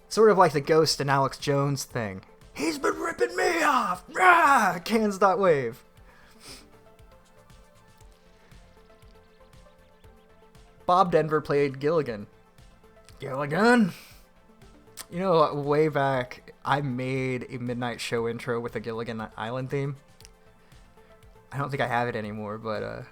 sort of like the Ghost and Alex Jones thing. He's been ripping me off. Rah! Cans.wave. Bob Denver played Gilligan. Gilligan? You know, way back, I made a Midnight Show intro with a Gilligan Island theme. I don't think I have it anymore, but,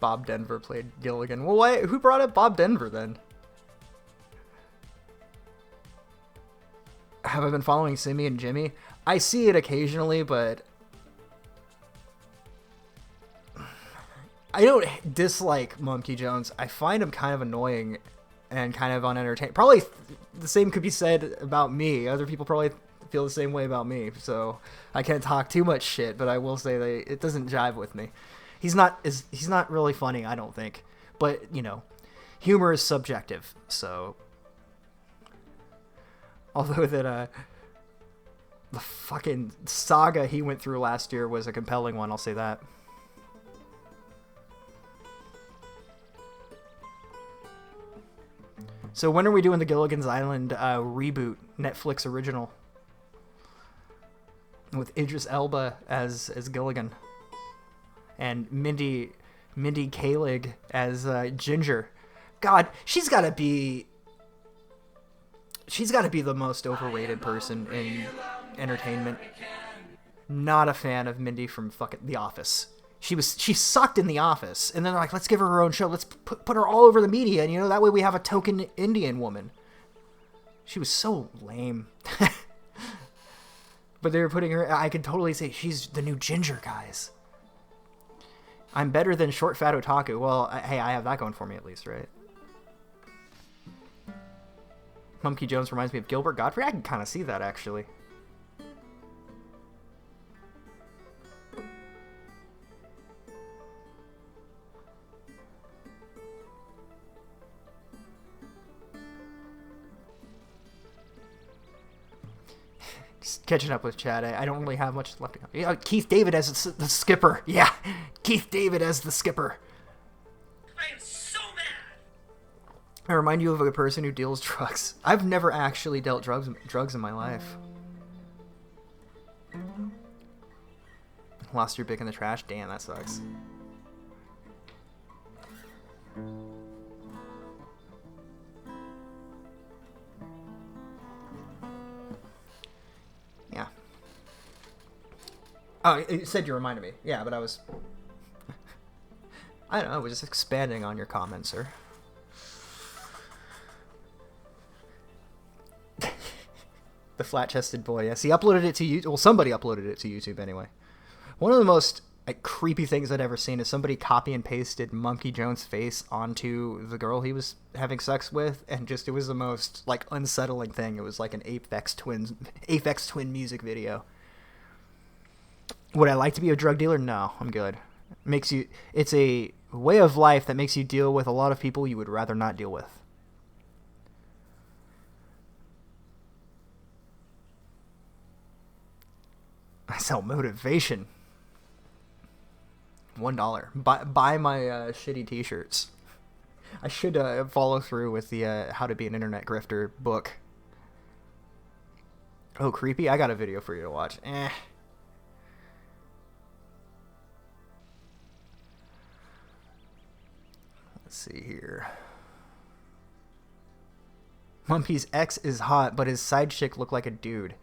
Bob Denver played Gilligan. Well, wait, who brought up Bob Denver, then? Have I been following Simmy and Jimmy? I see it occasionally, but I don't dislike Monkey Jones. I find him kind of annoying and kind of unentertaining. Probably the same could be said about me. Other people probably feel the same way about me, so I can't talk too much shit, but I will say that it doesn't jive with me. He's not really funny, I don't think. But, you know, humor is subjective, so although that the fucking saga he went through last year was a compelling one, I'll say that. So when are we doing the Gilligan's Island reboot, Netflix original? With Idris Elba as Gilligan. And Mindy Kaling as Ginger. God, she's got to be the most overrated person in entertainment. Not a fan of Mindy from fucking The Office. She sucked in The Office, and then they're like, let's give her her own show. Let's put her all over the media, and you know that way we have a token Indian woman. She was so lame. But they were putting her. I could totally say she's the new Ginger, guys. I'm better than short fat otaku. Well, hey, I have that going for me at least, right? Monkey Jones reminds me of Gilbert Gottfried. I can kind of see that, actually. Just catching up with Chad. I don't really have much left. Keith David as the skipper. Yeah, Keith David as the skipper. I am so mad. I remind you of a person who deals drugs. I've never actually dealt drugs in my life. Lost your bic in the trash? Damn, that sucks. Yeah. Oh, it said you reminded me. Yeah, but I was... I don't know, I was just expanding on your comment, sir. The flat-chested boy, yes. He uploaded it to YouTube. Well, somebody uploaded it to YouTube anyway. One of the most creepy things I'd ever seen is somebody copy and pasted Monkey Jones' face onto the girl he was having sex with, and just, it was the most, unsettling thing. It was like an Aphex Twin music video. Would I like to be a drug dealer? No, I'm good. It's a way of life that makes you deal with a lot of people you would rather not deal with. I sell motivation. $1. Buy my shitty t-shirts. I should follow through with the How to Be an Internet Grifter book. Oh, creepy? I got a video for you to watch. Let's see here. Mumpy's ex is hot, but his side chick looked like a dude.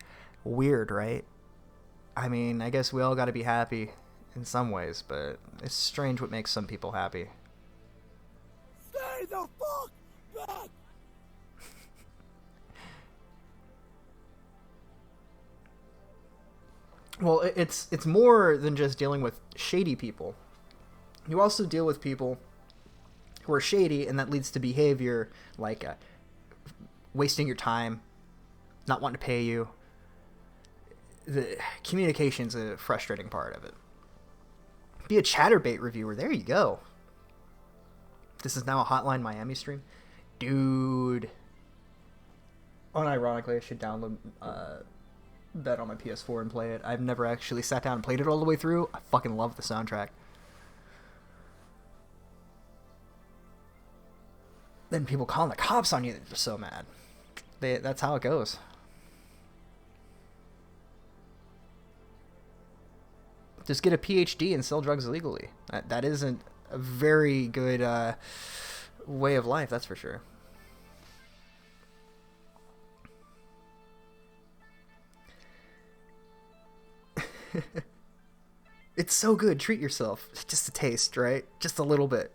Weird, right? I mean, I guess we all gotta be happy in some ways, but it's strange what makes some people happy. Stay the fuck back! Well, it's more than just dealing with shady people. You also deal with people who are shady, and that leads to behavior like wasting your time, not wanting to pay you. The communication's a frustrating part of it. Be a Chatterbait reviewer. There you go. This is now a Hotline Miami stream. Dude. Unironically, I should download that on my PS4 and play it. I've never actually sat down and played it all the way through. I fucking love the soundtrack. Then people calling the cops on you, they're so mad. That's how it goes. Just get a PhD and sell drugs legally. That isn't a very good way of life, that's for sure. It's so good. Treat yourself. Just a taste, right? Just a little bit.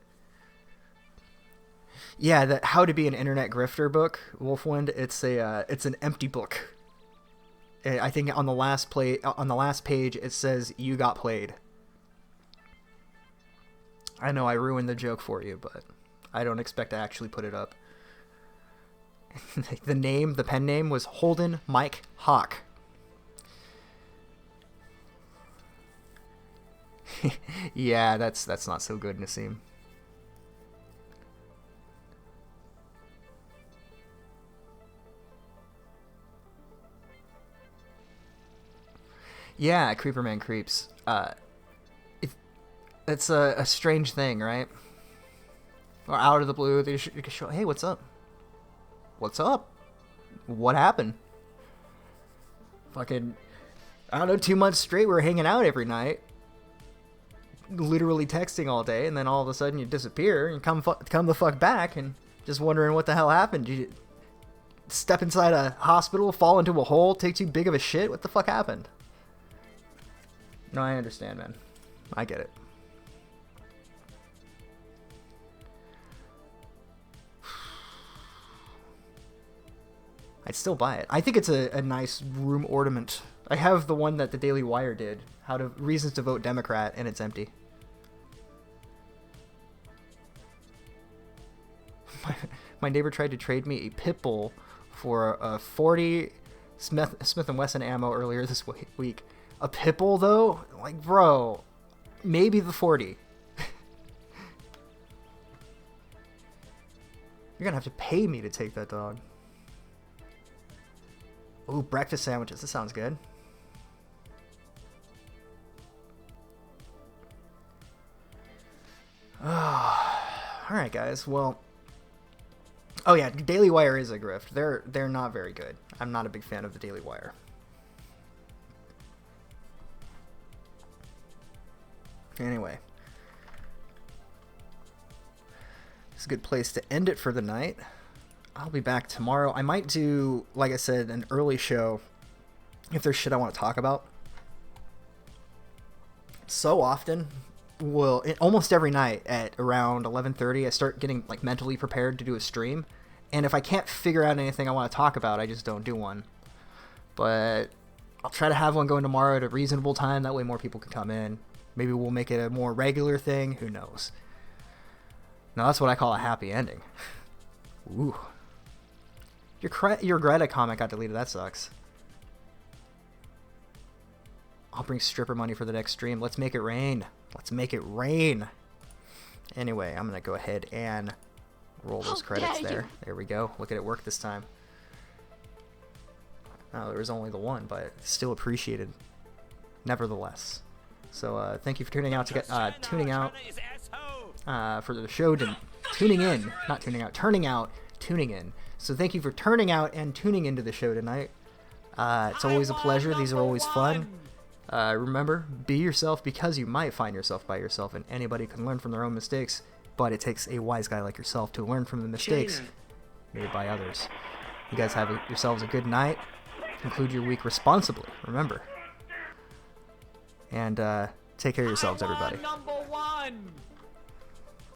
Yeah, that How to Be an Internet Grifter book, Wolfwind. It's an empty book. I think on the last page it says you got played. I know I ruined the joke for you, but I don't expect to actually put it up. The pen name was Holden Mike Hawk. Yeah, that's not so good, Nassim. Yeah, Creeperman creeps. It's a strange thing, right? Or out of the blue, they show, hey, what's up? What's up? What happened? Fucking, I don't know, 2 months straight, we were hanging out every night. Literally texting all day, and then all of a sudden you disappear and come the fuck back, and just wondering what the hell happened. Did you step inside a hospital, fall into a hole, take too big of a shit? What the fuck happened? No, I understand, man. I get it. I'd still buy it. I think it's a nice room ornament. I have the one that the Daily Wire did. Reasons to vote Democrat, and it's empty. My neighbor tried to trade me a pit bull for a 40 Smith & Wesson ammo earlier this week. A pit bull, though? Like, bro, maybe the 40. You're gonna have to pay me to take that dog. Ooh, breakfast sandwiches. This sounds good. Alright, guys. Well, oh yeah, Daily Wire is a grift. They're not very good. I'm not a big fan of the Daily Wire. Anyway, it's a good place to end it for the night. I'll be back tomorrow. I might do, like I said, an early show if there's shit I want to talk about. So often, almost every night at around 11:30, I start getting like mentally prepared to do a stream. And if I can't figure out anything I want to talk about, I just don't do one. But I'll try to have one going tomorrow at a reasonable time. That way more people can come in. Maybe we'll make it a more regular thing. Who knows? Now that's what I call a happy ending. Ooh. Your Greta comment got deleted. That sucks. I'll bring stripper money for the next stream. Let's make it rain. Let's make it rain. Anyway, I'm going to go ahead and roll those credits there. There we go. Look at it work this time. Oh, there was only the one, but still appreciated nevertheless. So thank you for tuning out tuning in. So thank you for turning out and tuning into the show tonight. It's always a pleasure. These are always fun. Remember, be yourself, because you might find yourself by yourself, and anybody can learn from their own mistakes, but it takes a wise guy like yourself to learn from the mistakes made by others. You guys have yourselves a good night. Conclude your week responsibly, remember. And take care of yourselves, everybody. #1